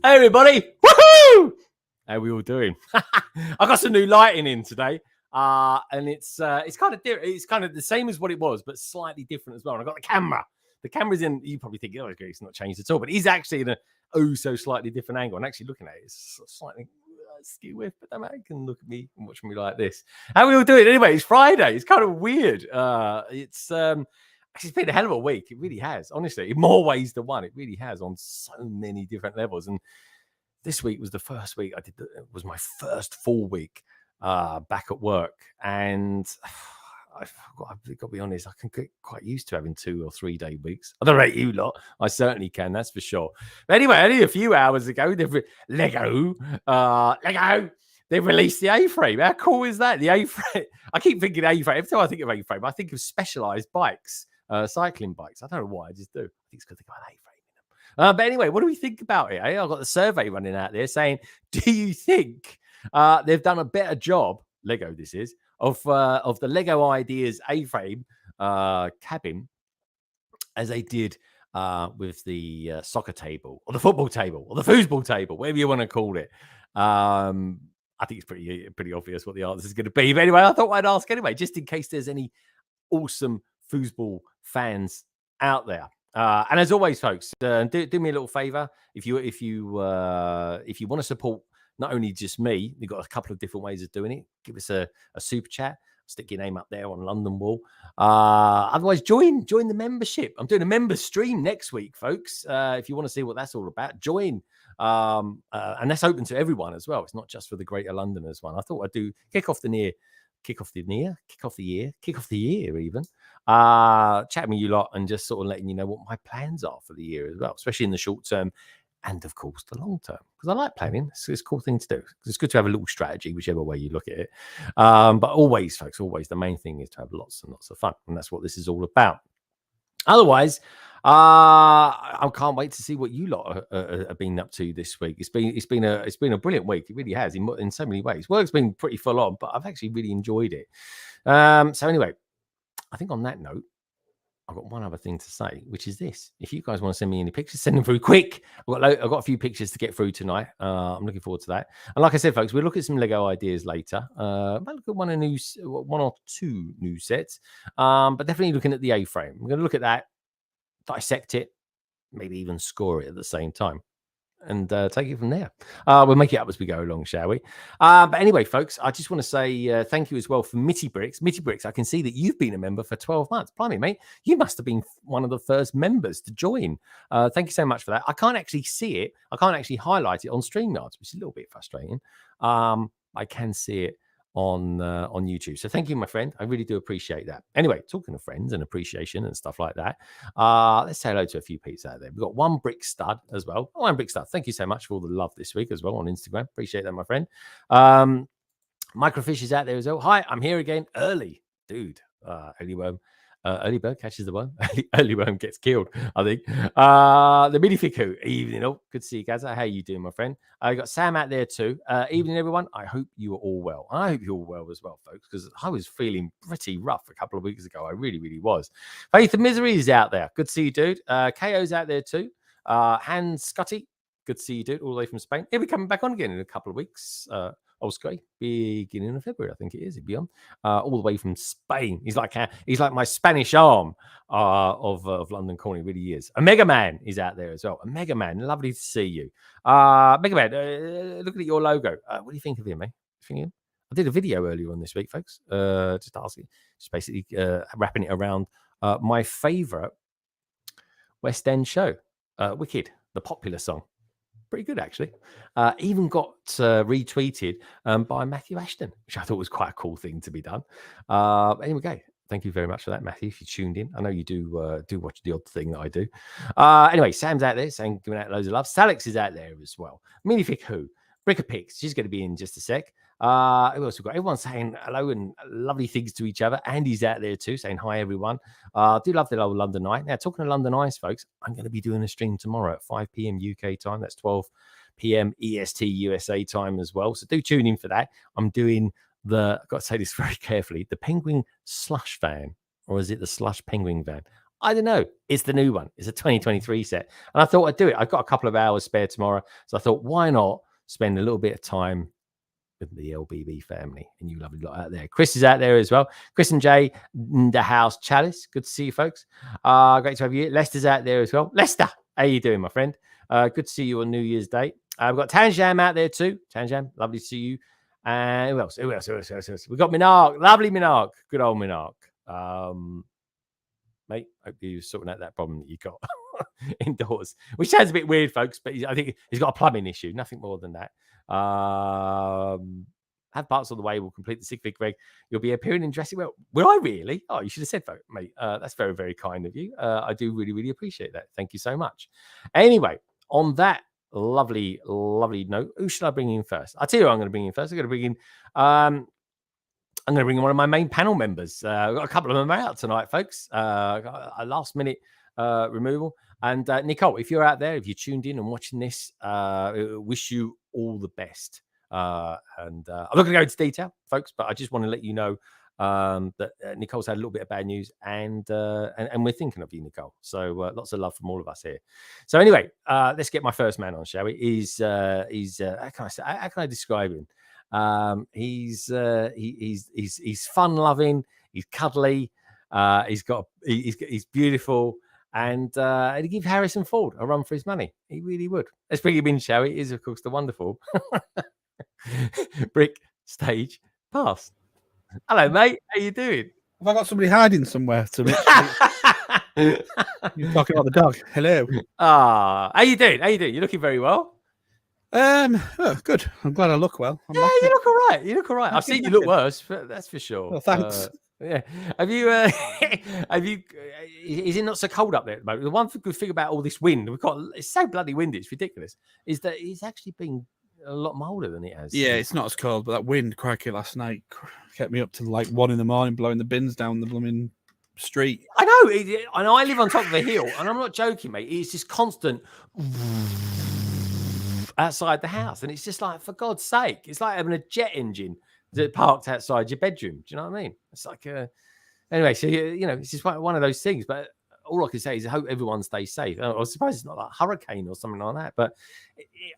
Hey everybody, woohoo! How are we all doing? I got some new lighting in today, and it's kind of different. It's kind of the same as what it was, but slightly different as well. And I got the camera. The camera's in. You probably think, oh, it's not changed at all, but he's actually in a so slightly different angle. And actually looking at it, it's slightly skew with, but you can look at me and watch me like this. How are we all doing? Anyway, it's Friday. It's kind of weird. It's been a hell of a week. It really has, honestly, in more ways than one. It really has on so many different levels. And this week was the first week it was my first full week back at work. And I've got to be honest, I can get quite used to having 2 or 3 day weeks. I don't know you lot. I certainly can, that's for sure. But anyway, only a few hours ago, Lego, they've released the A-frame. How cool is that? The A-frame. I keep thinking A-frame. Every time I think of A-frame, I think of specialized bikes. Cycling bikes. I don't know why, I just do. I think it's because they've got an A-frame in them. But anyway, what do we think about it? I've got the survey running out there saying, do you think they've done a better job, Lego this is, of the Lego Ideas A-frame cabin as they did with the soccer table or the football table or the foosball table, whatever you want to call it? I think it's pretty obvious what the answer is going to be. But anyway, I thought I'd ask anyway, just in case there's any awesome foosball fans out there. And as always, folks, do me a little favor. If you want to support not only just me, we've got a couple of different ways of doing it. Give us a super chat. Stick your name up there on London Wall. Otherwise, join the membership. I'm doing a member stream next week, folks. If you want to see what that's all about, join. And that's open to everyone as well. It's not just for the Greater Londoners one. I thought I'd do kick off the year even. Chatting with you lot and just sort of letting you know what my plans are for the year as well, especially in the short term and of course the long term, because I like planning. It's a cool thing to do. It's good to have a little strategy, whichever way you look at it. But always, folks, the main thing is to have lots and lots of fun, and that's what this is all about. Otherwise, I can't wait to see what you lot have been up to this week. It's been a brilliant week. It really has in so many ways. Work's been pretty full on, but I've actually really enjoyed it. So anyway, I think on that note, I've got one other thing to say, which is this: if you guys want to send me any pictures, send them through quick. I've got a few pictures to get through tonight. I'm looking forward to that. And like I said, folks, we'll look at some Lego ideas later. Might look at one or two new sets, but definitely looking at the A-frame. We're going to look at that, dissect it, maybe even score it at the same time, and take it from there. We'll make it up as we go along, shall we? But anyway, folks, I just want to say thank you as well for Mitty Bricks. Mitty Bricks, I can see that you've been a member for 12 months. Blimey, mate, you must have been one of the first members to join. Thank you so much for that. I can't actually see it. I can't actually highlight it on StreamYard, which is a little bit frustrating. I can see it on YouTube. So thank you, my friend. I really do appreciate that. Anyway, talking of friends and appreciation and stuff like that, let's say hello to a few peeps out there. We've got One Brick Stud as well. Oh, One Brick Stud, thank you so much for all the love this week as well on Instagram. Appreciate that, my friend. Microfish is out there as well. Hi, I'm here again early. Dude, early bird catches the worm. Early worm gets killed, I think. The Minifiku, evening. Oh, good to see you, Gaza. How you doing, my friend? I got Sam out there too. Evening, everyone. I hope you are all well. I hope you're all well as well, folks, because I was feeling pretty rough a couple of weeks ago. I really, really was. Faith of Misery is out there. Good to see you, dude. KO's out there too. Hans Scotty. Good to see you, dude, all the way from Spain. He'll be coming back on again in a couple of weeks. Oh, Scotty, beginning of February, I think it is. He'll be on all the way from Spain. He's like my Spanish arm of London Calling. He really is. A Mega Man is out there as well. A Mega Man, lovely to see you. Mega Man, looking at your logo. What do you think of him, mate? Think of him? I did a video earlier on this week, folks. Just asking, just basically wrapping it around my favourite West End show, Wicked, the popular song. Pretty good, actually. Even got retweeted by Matthew Ashton, which I thought was quite a cool thing to be done. Anyway, go. Thank you very much for that, Matthew. If you tuned in, I know you do watch the odd thing that I do. Anyway, Sam's out there saying, giving out loads of love. Salix is out there as well. Minifig Who, Brickapix, she's going to be in just a sec. Who else we got? Everyone's saying hello and lovely things to each other. Andy's out there too, saying hi, everyone. Do love the old London night. Now, talking to London Eyes, folks, I'm going to be doing a stream tomorrow at 5 p.m. UK time. That's 12 p.m. EST USA time as well. So do tune in for that. I'm doing I've got to say this very carefully, the Penguin Slush van, or is it the Slush Penguin van? I don't know. It's the new one. It's a 2023 set. And I thought I'd do it. I've got a couple of hours spare tomorrow. So I thought, why not spend a little bit of time with the LBB family and you lovely lot out there. Chris is out there as well. Chris and Jay in the house. Chalice, good to see you, folks. Great to have you. Lester's out there as well. Lester, how you doing, my friend? Good to see you on New Year's Day. We've got Tanjam out there too. Tanjam, lovely to see you. And who else? Who else? We've got Minark. Lovely Minark. Good old Minark. Mate, hope you're sorting out that problem that you got indoors, which sounds a bit weird, folks, but I think he's got a plumbing issue, nothing more than that. Have parts of the way will complete the 6 fig Greg. You'll be appearing in Jurassic World. Will I really? Oh, you should have said that, mate. That's very, very kind of you. I do really, really appreciate that. Thank you so much. Anyway, on that lovely, lovely note, who should I bring in first? I'll tell you who I'm going to bring in first. I'm going to bring in one of my main panel members. I've got a couple of them out tonight, folks. Got a last minute removal. And Nicole, if you're out there, if you're tuned in and watching this, wish you all the best. I'm not going to go into detail, folks, but I just want to let you know that Nicole's had a little bit of bad news, and we're thinking of you, Nicole. So lots of love from all of us here. So anyway, let's get my first man on, shall we? He's how can I describe him? He's fun loving. He's cuddly. He's beautiful. And he'd give Harrison Ford a run for his money. He really would. Let's bring him in, shall we? He is, of course, the wonderful Brick Stage Pass. Hello, mate. How you doing? Have I got somebody hiding somewhere to me? You're talking about the dog. Hello. How you doing? You're looking very well. Good. I'm glad I look well. You look all right. I've seen you look worse, but that's for sure. Well, thanks. Yeah. Have you? Is it not so cold up there at the moment? The one good thing about all this wind, it's so bloody windy, it's ridiculous, is that it's actually been a lot milder than it has. Yeah, it's not as cold, but that wind, crikey, last night kept me up to like 1 a.m, blowing the bins down the blooming street. I know. I know. I live on top of a hill, and I'm not joking, mate. It's just constant outside the house, and it's just like, for God's sake, it's like having a jet engine parked outside your bedroom. Do you know what I mean? It's like anyway, so it's just one of those things. But all I can say is I hope everyone stays safe. I was surprised it's not like a hurricane or something like that. But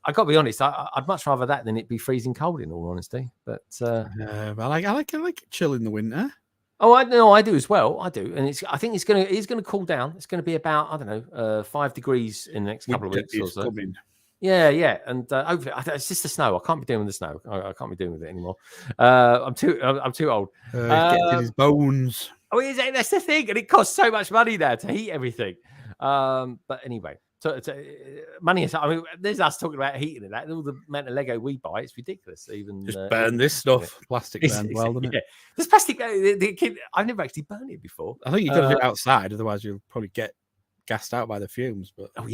I got to be honest, I'd much rather that than it be freezing cold, in all honesty. But I like chill in the winter. Oh, I do as well. I do, and I think it's gonna cool down. It's gonna be about, I don't know, 5 degrees in the next couple of weeks or so. Coming. Yeah, and hopefully it's just the snow. I can't be doing with the snow. I can't be doing with it anymore. I'm too old. Getting in his bones. Oh, that's the thing, and it costs so much money now to heat everything. But anyway, so money aside, I mean, there's us talking about heating and that, and all the amount of Lego we buy. It's ridiculous. Even just burn this stuff. Plastic burns well, doesn't it? Yeah, this plastic. I've never actually burned it before. I think you've got to do it outside, otherwise you'll probably get gassed out by the fumes. But all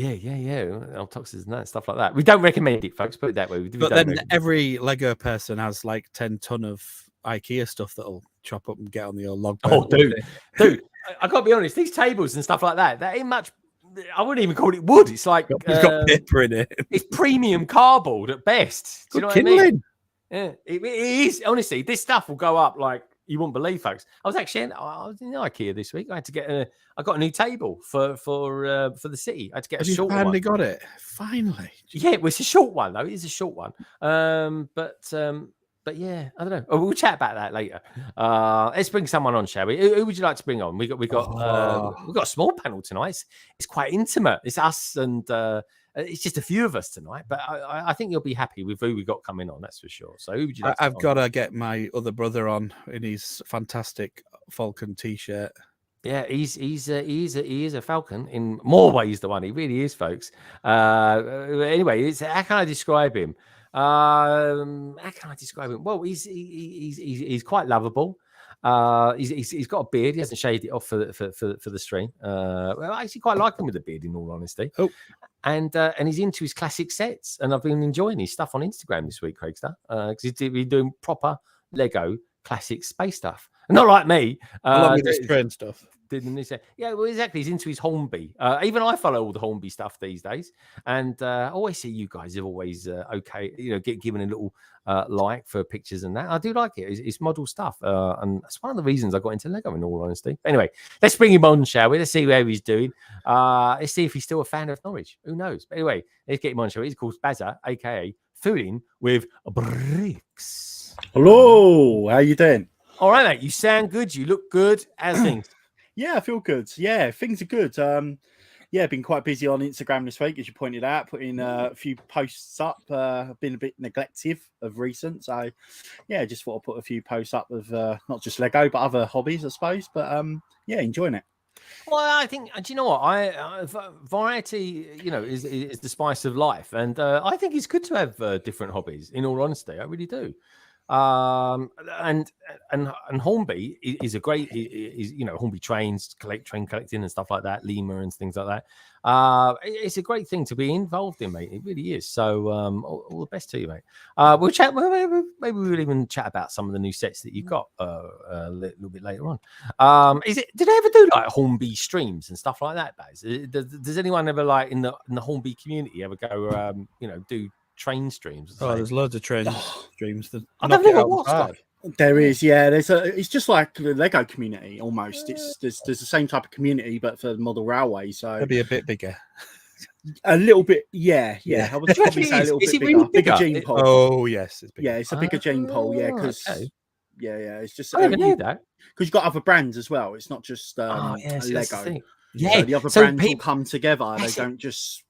toxins and that stuff like that. We don't recommend it, folks. Put it that way. But then every Lego person has like 10 ton of IKEA stuff that'll chop up and get on the old log. Oh, dude, I gotta be honest. These tables and stuff like that ain't much. I wouldn't even call it wood. It's like it's got paper in it. It's premium cardboard at best. Do you know what I mean? Yeah, it is. Honestly, this stuff will go up like you wouldn't believe, folks. I was in IKEA this week. I had to get I got a new table for the city. I had to get a short one. Finally got it. Finally. Yeah, it was a short one though. It is a short one. But yeah, I don't know. Oh, we'll chat about that later. Let's bring someone on, shall we? Who would you like to bring on? We've got a small panel tonight. It's quite intimate. It's us and it's just a few of us tonight. But I think you'll be happy with who we got coming on. That's for sure. So who would you like? I've got to get my other brother on in his fantastic Falcon t-shirt. Yeah, he is a Falcon in more ways than one. He really is, folks. Anyway, how can I describe him? How can I describe him? Well, he's quite lovable. He's got a beard. He hasn't shaved it off for the stream. Well, I actually quite like him with a beard, in all honesty. Oh, and he's into his classic sets, and I've been enjoying his stuff on Instagram this week, Craigster, because he's been doing proper Lego classic space stuff. Not like me. along with his train stuff. Didn't he say? Yeah, well, exactly. He's into his Hornby. Even I follow all the Hornby stuff these days, and I always see you guys have always given a little like for pictures and that. I do like it. It's model stuff, and that's one of the reasons I got into Lego. In all honesty. Anyway, let's bring him on, shall we? Let's see how he's doing. Let's see if he's still a fan of Norwich. Who knows? But anyway, let's get him on, shall we? He's called Bazza, aka Fooling with Bricks. Hello, how you doing? All right, mate. You sound good. You look good. How's things? Yeah, I feel good. Yeah, things are good. Yeah, been quite busy on Instagram this week, as you pointed out, putting a few posts up. I've been a bit neglective of recent, so yeah, just thought I'd put a few posts up of not just Lego but other hobbies, I suppose. But yeah, enjoying it. Well, I think, do you know what? Variety, is the spice of life, and I think it's good to have different hobbies. In all honesty, I really do. And Hornby is a great, Hornby trains, train collecting and stuff like that, Lima and things like that. It's a great thing to be involved in, mate. It really is. So all the best to you, mate. We'll chat. Maybe we'll even chat about some of the new sets that you've got a little bit later on. Did they ever do like Hornby streams and stuff like that, Baz? Does anyone ever like in the Hornby community ever go do train streams? Oh, there's loads of train streams. I've never watched that. There is, yeah. It's just like the Lego community almost. There's the same type of community, but for the model railway. So it'll be a bit bigger. A little bit, yeah. I would probably say a little bit bigger. Bigger gene pool. Oh yes, it's bigger. Yeah, it's a bigger gene pool. Yeah, because it's just I never knew that, because you've got other brands as well. It's not just Lego. Yeah, so the other brands all come together. They don't just.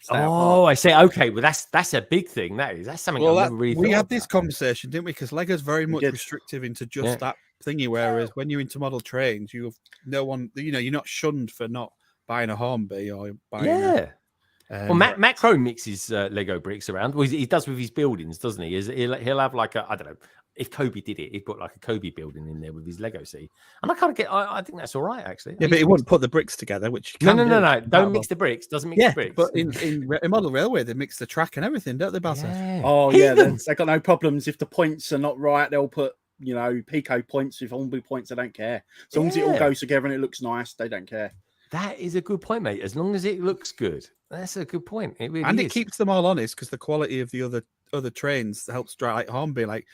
Oh, I say, okay. Well, that's a big thing. That's something. I've never really we had about. this conversation, didn't we? Because Lego's very much restrictive into just that thingy. Whereas when you're into model trains, you have no one. You're not shunned for not buying a Hornby or buying. Well, Matt Crow mixes Lego bricks around. Well, he does with his buildings, doesn't he? He'll have like I don't know. If Kobe did it, he'd put like a Kobe building in there with his Lego set. And I kind of I think that's all right, actually. Yeah, but he wouldn't put the bricks together, which no. Don't mix the bricks. Doesn't mix the bricks. But in model railway, they mix the track and everything, don't they, Bassett? Yeah. Oh yeah, they got no problems if the points are not right. They'll put Pico points with Hornby points. They don't care as long as it all goes together and it looks nice. They don't care. That is a good point, mate. As long as it looks good, that's a good point. It really and is. It keeps them all honest because the quality of the other trains helps drive like Hornby. Like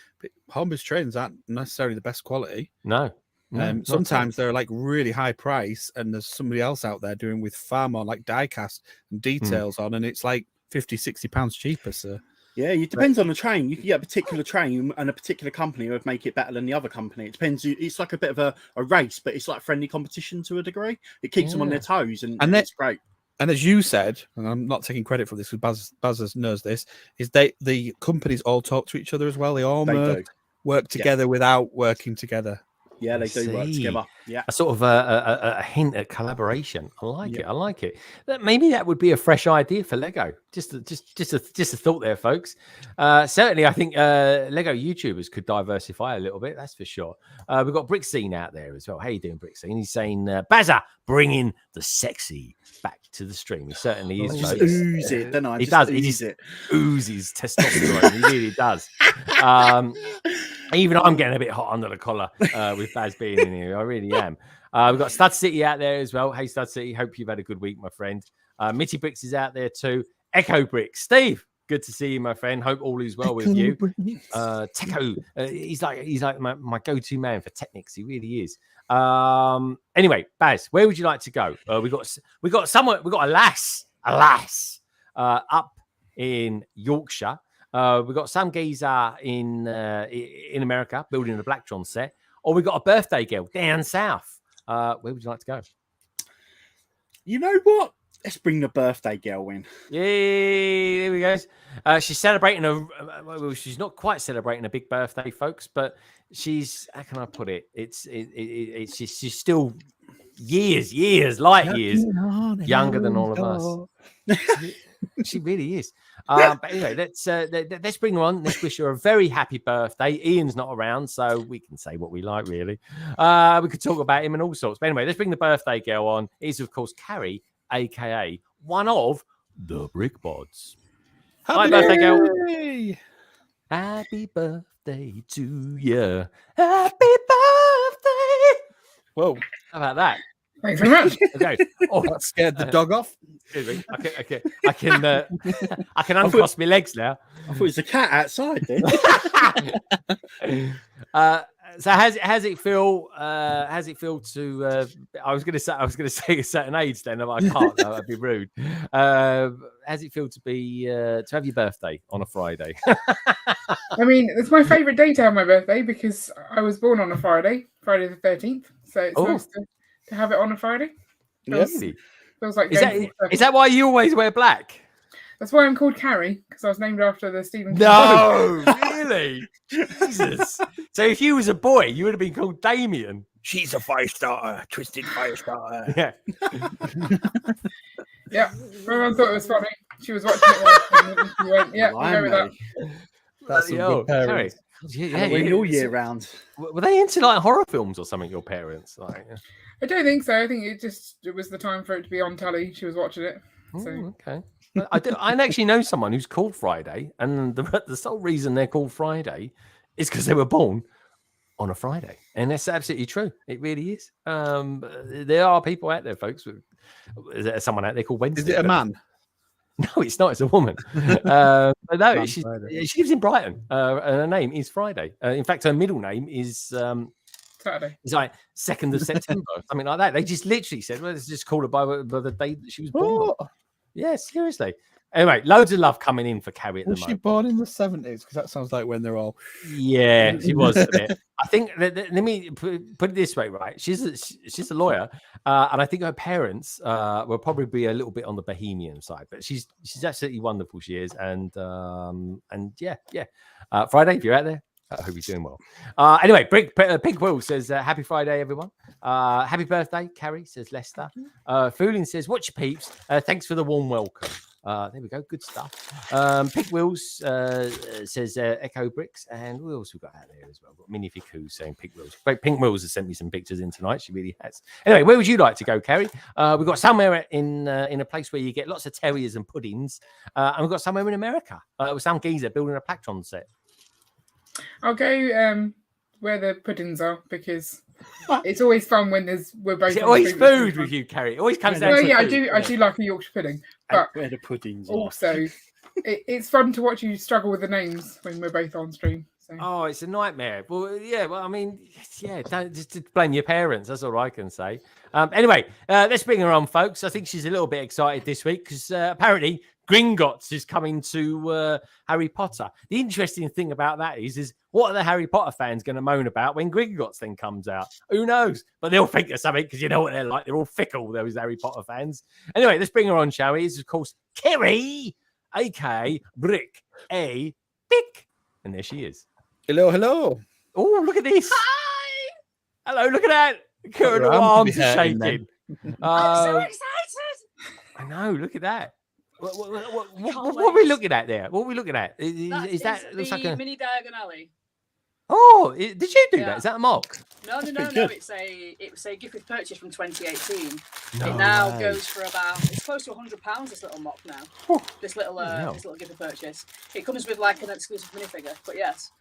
Hornby's trains aren't necessarily the best quality. No. Sometimes they're like really high price, and there's somebody else out there doing with far more like die cast and details on, and it's like 50-60 pounds cheaper. So yeah, it depends on the train. You can get a particular train and a particular company would make it better than the other company. It depends. It's like a bit of a race, but it's like friendly competition to a degree. It keeps them on their toes, and it's great. And as you said, and I'm not taking credit for this because Baz knows this, is the companies all talk to each other as well. They all work together without working together. Yeah, they do work together. Yeah, a sort of a hint at collaboration. I like it. I like it. Maybe that would be a fresh idea for Lego. Just a thought there, folks. Certainly, I think Lego YouTubers could diversify a little bit. That's for sure. We've got Brickscene out there as well. How you doing, Brickscene? He's saying, "Bazza, bringing the sexy back to the stream." He certainly is. Just ooze it, don't I? He does. He just oozes testosterone. He really does. Even I'm getting a bit hot under the collar with Baz being in here. I really am. We've got Stud City out there as well. Hey, Stud City. Hope you've had a good week, my friend. Mitty Bricks is out there too. Echo Bricks. Steve, good to see you, my friend. Hope all is well with you. Techo, he's like my go-to man for Technics. He really is. Anyway, Baz, where would you like to go? We got a lass up in Yorkshire. We've got some geezer in America building a Blacktron set, or we've got a birthday girl down south. Where would you like to go? You know what? Let's bring the birthday girl in. Yay! There we go. She's celebrating well, she's not quite celebrating a big birthday, folks, but she's. How can I put it? She's still light years younger than all of us. She really is. But anyway, let's bring her on. Let's wish her a very happy birthday. Ian's not around, so we can say what we like, really. We could talk about him and all sorts. But anyway, let's bring the birthday girl on. It's, of course, Carrie, a.k.a. one of the Brickbods. Happy birthday, girl. Happy birthday to you. Happy birthday. Whoa. How about that? Thanks very much. Okay. Oh, that scared the dog off. Excuse me. I can uncross my legs now. I thought it was a cat outside. Then. So how's it feel? How's it feel to? I was going to say a certain age then, but I can't. That'd be rude. How's it feel to be to have your birthday on a Friday? I mean, it's my favourite day to have my birthday because I was born on a Friday the 13th. So it's nice to have it on a Friday. Feels like is that why you always wear black? That's why I'm called Carrie, because I was named after the Stephen King. No, really? Jesus. So if you was a boy, you would have been called Damien. She's a fire starter, twisted fire starter. Yeah. Yeah. Everyone thought it was funny. She was watching it. And she went, yeah, I know that. That's some good parents. All year round. Were they into like horror films or something? Your parents? Like, I don't think so. I think it was the time for it to be on telly. She was watching it. So. Okay. I actually know someone who's called Friday, and the sole reason they're called Friday is because they were born on a Friday, and that's absolutely true. It really is. There are people out there, folks. Is there someone out there called Wednesday? Is it a man? No, it's not. It's a woman. But no, she lives in Brighton, and her name is Friday. In fact, her middle name is Saturday. It's like 2nd of September, something like that. They just literally said, "Well, let's just call her by the date that she was born." Yeah, seriously. Anyway, loads of love coming in for Carrie at the moment. Was she born in the 70s? Because that sounds like when they're all. Yeah, she was a bit. I think. Let me put it this way, right? She's a lawyer, and I think her parents will probably be a little bit on the bohemian side, but she's absolutely wonderful. She is, and yeah. Friday, if you're out there, I hope you're doing well. Anyway, Pink Will says, happy Friday, everyone. Happy birthday, Carrie, says Lester. Fooling says, watch your peeps. Thanks for the warm welcome. There we go. Good stuff. Pink Wills says Echo Bricks. And who else we got out there as well? Got Minnie Fiku saying Pink Wills. Pink Wills has sent me some pictures in tonight. She really has. Anyway, where would you like to go, Carrie? We've got somewhere in a place where you get lots of terriers and puddings. And we've got somewhere in America with some geezer building a Plactron set. I'll go where the puddings are because it's always fun when we're both. It's always food with you, Carrie. It always comes down. Well, to yeah, food. I do like a Yorkshire pudding, but where the puddings also it's fun to watch you struggle with the names when we're both on stream. So. Oh, it's a nightmare. Well, yeah. Well, I mean, yeah. Don't just blame your parents. That's all I can say. Anyway, let's bring her on, folks. I think she's a little bit excited this week because apparently Gringotts is coming to Harry Potter. The interesting thing about that is what are the Harry Potter fans going to moan about when Gringotts then comes out? Who knows? But they'll think of something because you know what they're like. They're all fickle, those Harry Potter fans. Anyway, let's bring her on, shall we? This is, of course, Kerry, a.k.a. Brick A. Pick. And there she is. Hello. Oh, look at this. Hi. Hello, look at that. Her arms are shaking. I'm so excited. I know, look at that. What are we looking at there? What are we looking at? Is that looks like a mini Diagon Alley? Oh, did you do that? Is that a mock? No. It's a gift with purchase from 2018. It now goes for it's close to £100. This little mock now. This little gift with purchase. It comes with like an exclusive minifigure. But yes,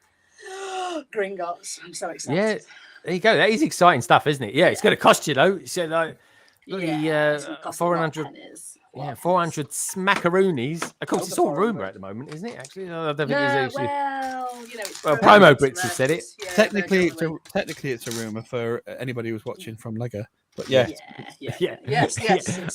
Gringotts. I'm so excited. Yeah, there you go. That is exciting stuff, isn't it? Yeah, it's going to cost you though. So like, 400. Yeah, 400 smackaroonies. Of course, it's all rumour at the moment, isn't it? Actually, I don't think it's actually. Well, Promo Bricks has said it. Yeah, technically, it's a rumour for anybody who's watching from Lego. But yes.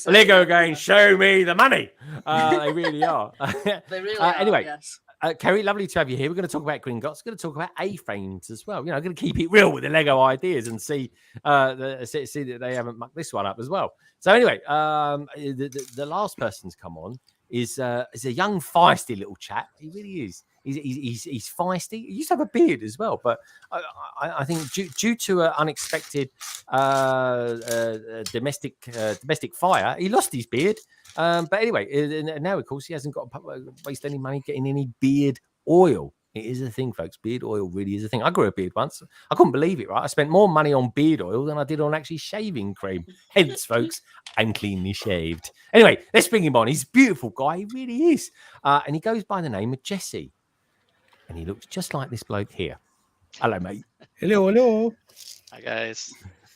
Lego going, show me the money. They really are. They really are. Anyway, yes. Kerry, lovely to have you here. We're going to talk about Gringotts. We're going to talk about A-frames as well. I'm going to keep it real with the Lego ideas and see that they haven't mucked this one up as well. So anyway, the last person's come on is a young, feisty little chap. He really is. He's feisty. He used to have a beard as well, but I think due to an unexpected domestic fire, he lost his beard. But anyway, now of course he hasn't got to waste any money getting any beard oil. It is a thing, folks. Beard oil really is a thing. I grew a beard once. I couldn't believe it, right? I spent more money on beard oil than I did on actually shaving cream. Hence, folks, I'm cleanly shaved. Anyway, let's bring him on. He's a beautiful guy. He really is. And he goes by the name of Jesse. And he looks just like this bloke here. Hello, mate. Hello. Hi, guys.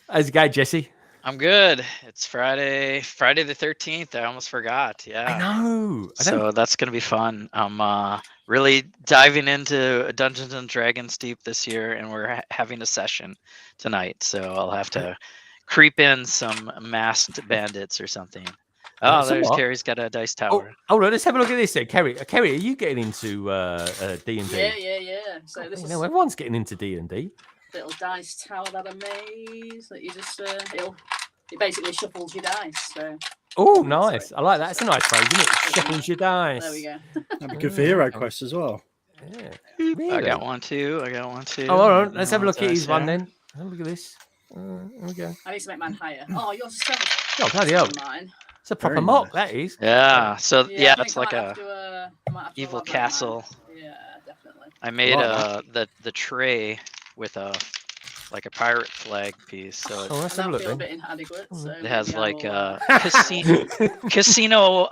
How's it going, Jesse? I'm good. It's Friday the 13th. I almost forgot. Yeah. I know. So that's going to be fun. I'm really diving into Dungeons and Dragons deep this year, and we're having a session tonight. So I'll have to creep in some masked bandits or something. Oh, there's Kerry's got a dice tower. Hold on, let's have a look at this. Kerry, are you getting into D&D? Yeah. So this is everyone's getting into D&D. Little dice tower that I made that you just it basically shuffles your dice. So. Oh, nice. I like that. It's a nice phrase, isn't it? Shuffles your dice. There we go. That'd be good for Hero Quest as well. Yeah. Really? I got one too. Oh, hold on. Let's have a look at his one then. Have a look at this. There we go. I need to make mine higher. Oh, yours is 7. Oh, bloody hell. Mine. It's a proper mock, that is. Yeah. So Yeah, it's like a evil castle. Yeah, definitely. I made the tray with a pirate flag piece. So let's have a look. A bit inadequate. So it has like casino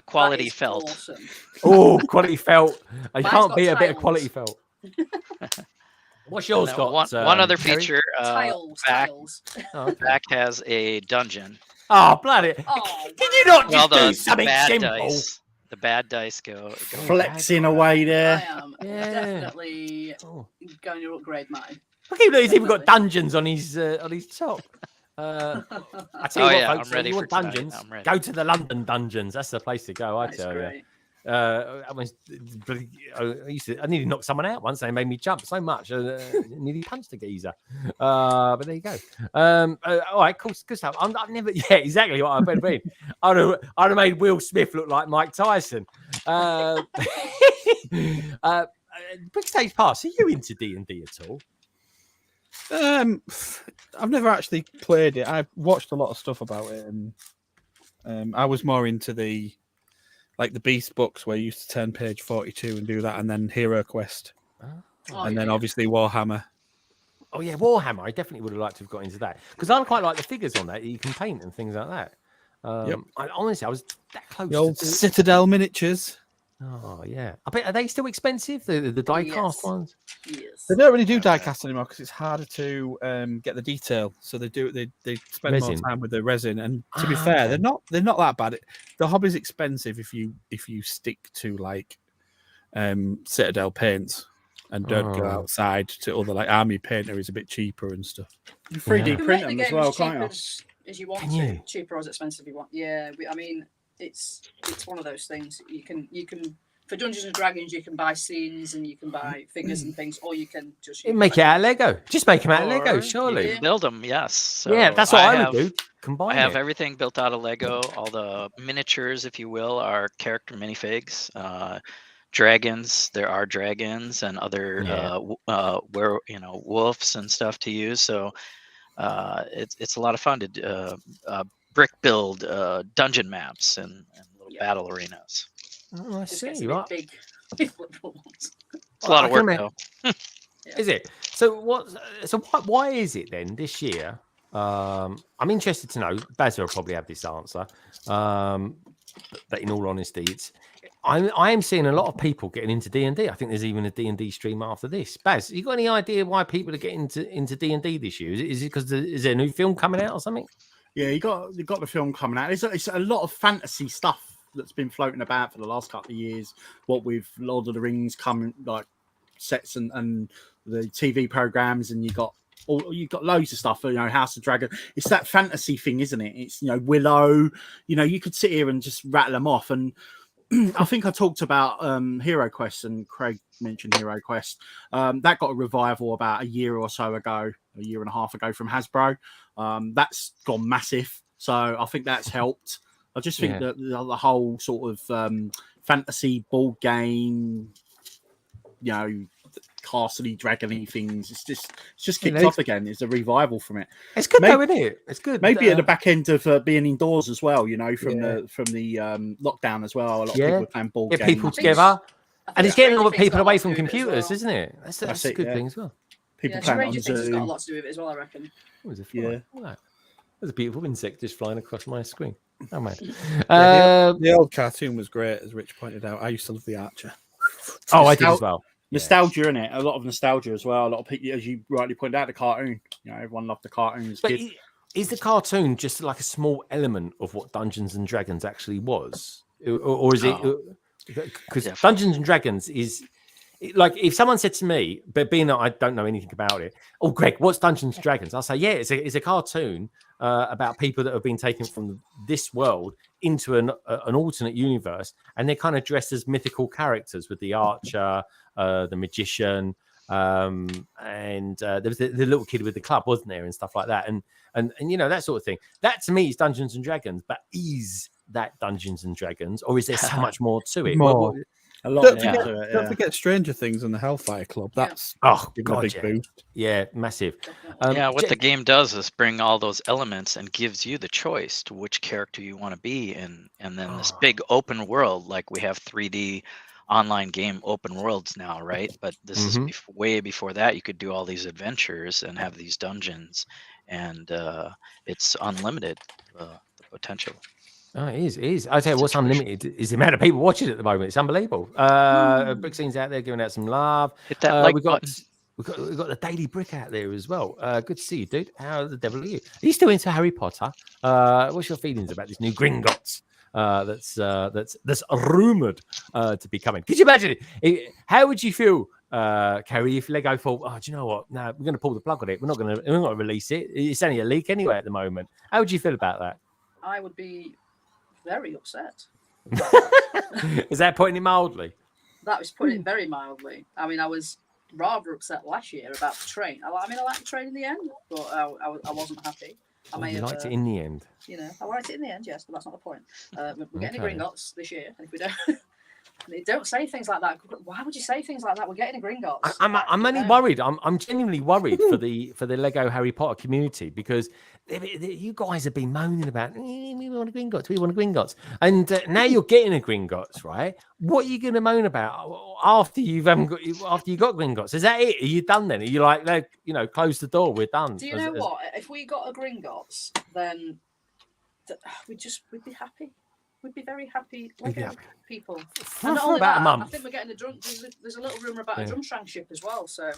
quality felt. Awesome. Oh, quality felt. I Mine's can't got beat a bit of tiles. quality felt. What's yours got? One other Kerry? feature. Tiles. Oh, okay. Back has a dungeon. Oh, bloody! Oh, Can you not just Well, do something simple? The bad dice go Flexing away I there. am definitely going to upgrade mine. Look at he's even got dungeons on his top. I tell you what, folks, I'm ready if you for want tonight. dungeons, I'm ready. go to the London dungeons. That's the place to go, I That's tell great. you. I nearly knocked someone out once. They made me jump so much. I nearly punched a geezer. But there you go. All right, cool, good stuff. I've never, exactly what I've been. I'd have made Will Smith look like Mike Tyson. Big Stage Pass. Are you into D&D at all? I've never actually played it. I've watched a lot of stuff about it, and I was more into the Beast books where you used to turn page 42 and do that, and then Hero Quest, and then obviously Warhammer. Oh yeah, Warhammer. I definitely would have liked to have got into that because I quite like the figures on that. You can paint and things like that. I was that close. The old Citadel miniatures. Oh yeah, I bet are they still expensive? The die cast ones. Yes. They don't really do die cast anymore because it's harder to get the detail. So they spend Resin. more time with the resin. And to be fair, they're not that bad. The hobby's expensive if you stick to Citadel paints and don't go outside to other army painter is a bit cheaper and stuff. You 3D You can print make the them as game well, as cheap can't you? as you want Can to, you? cheaper or as expensive you want. Yeah, I mean it's one of those things. You can for Dungeons and Dragons you can buy scenes and you can buy figures and things, or you can just Make it out of Lego. Just make them out of Lego, Or surely. you can build them, yes. So Yeah, that's what I would do. Combine I have it. everything built out of Lego. All the miniatures, if you will, are character minifigs. Dragons, there are dragons and other wolves and stuff to use. So it's a lot of fun to brick build dungeon maps and little battle arenas. Oh, I Just see. gets a Right. bit big. ones. It's a lot of I can work though. Is it? So why is it then this year? I'm interested to know. Baz will probably have this answer. But in all honesty, I am seeing a lot of people getting into D&D. I think there's even a D&D stream after this. Baz, you got any idea why people are getting into D&D this year? Is it because is there a new film coming out or something? Yeah, you got the film coming out. It's a lot of fantasy stuff that's been floating about for the last couple of years. What with Lord of the Rings coming, sets and the TV programs, and you got loads of stuff. House of Dragon. It's that fantasy thing, isn't it? It's Willow. You could sit here and just rattle them off. And I think I talked about Hero Quest, and Craig mentioned Hero Quest. That got a revival about a year or so ago, a year and a half ago from Hasbro. That's gone massive, so I think that's helped. I just think that the whole sort of fantasy board game, you know, castle-y, dragon-y things, it's just kicked off again. It's a revival from it. It's good though, isn't it? It's good. Maybe at the back end of being indoors as well, you know, from the lockdown as well. A lot of people are playing board games. People together. And it's getting all the people away from computers, isn't it? That's a good thing as well. People playing on Stranger Things has got a lot to do with it as well, I reckon. What was a fly? Yeah. There's a beautiful insect just flying across my screen. Oh, man. The old cartoon was great, as Rich pointed out. I used to love The Archer. Oh, I did as well. Nostalgia in it, a lot of nostalgia as well. A lot of people, as you rightly pointed out, the cartoon. You know, everyone loved the cartoon. But is the cartoon just like a small element of what Dungeons and Dragons actually was, or is it? Because Dungeons and Dragons is like, if someone said to me, but being that I don't know anything about it, oh, Greg, what's Dungeons and Dragons? I'll say, yeah, it's a cartoon about people that have been taken from this world into an alternate universe, and they're kind of dressed as mythical characters with the archer, the magician, and there was the little kid with the club, wasn't there, and stuff like that, and you know, that sort of thing. That to me is Dungeons and Dragons, but is that Dungeons and Dragons, or is there so much more to it? A lot. Don't forget Stranger Things and the Hellfire Club. That's a big boost. Yeah, massive. What the game does is bring all those elements and gives you the choice to which character you want to be in, and then this big open world, like we have 3D online game open worlds now, right? But this is way before that. You could do all these adventures and have these dungeons, and it's unlimited, the potential. Oh, it is. I tell you what's unlimited is the amount of people watching it at the moment. It's unbelievable. Brick Scene's out there giving out some love. Hit that we've got the Daily Brick out there as well. Good to see you, dude. How the devil are you? Are you still into Harry Potter? What's your feelings about this new Gringotts that's rumored to be coming? Could you imagine it? How would you feel, Kerry, if Lego thought, oh, do you know what? No, we're going to pull the plug on it. We're not going to release it. It's only a leak anyway at the moment. How would you feel about that? I would be very upset. Is that putting it mildly? That was putting it very mildly. I mean, I was rather upset last year about the train. I liked the train in the end, but I wasn't happy. I liked it in the end. You know, I liked it in the end, yes, but that's not the point. We're getting a Gringotts this year, and if we don't, don't say things like that. Why would you say things like that? We're getting a Gringotts. I'm only worried. I'm genuinely worried for the Lego Harry Potter community, because you guys have been moaning about, we want a Gringotts, and now you're getting a Gringotts, right? What are you going to moan about after you got Gringotts? Is that it? Are you done then? Are you like, you know, close the door, we're done? Do you know what? If we got a Gringotts, then we'd be happy. We'd be very happy, people. And not only that, I think we're getting a drum. There's a little rumor about a Drumstrang ship as well. So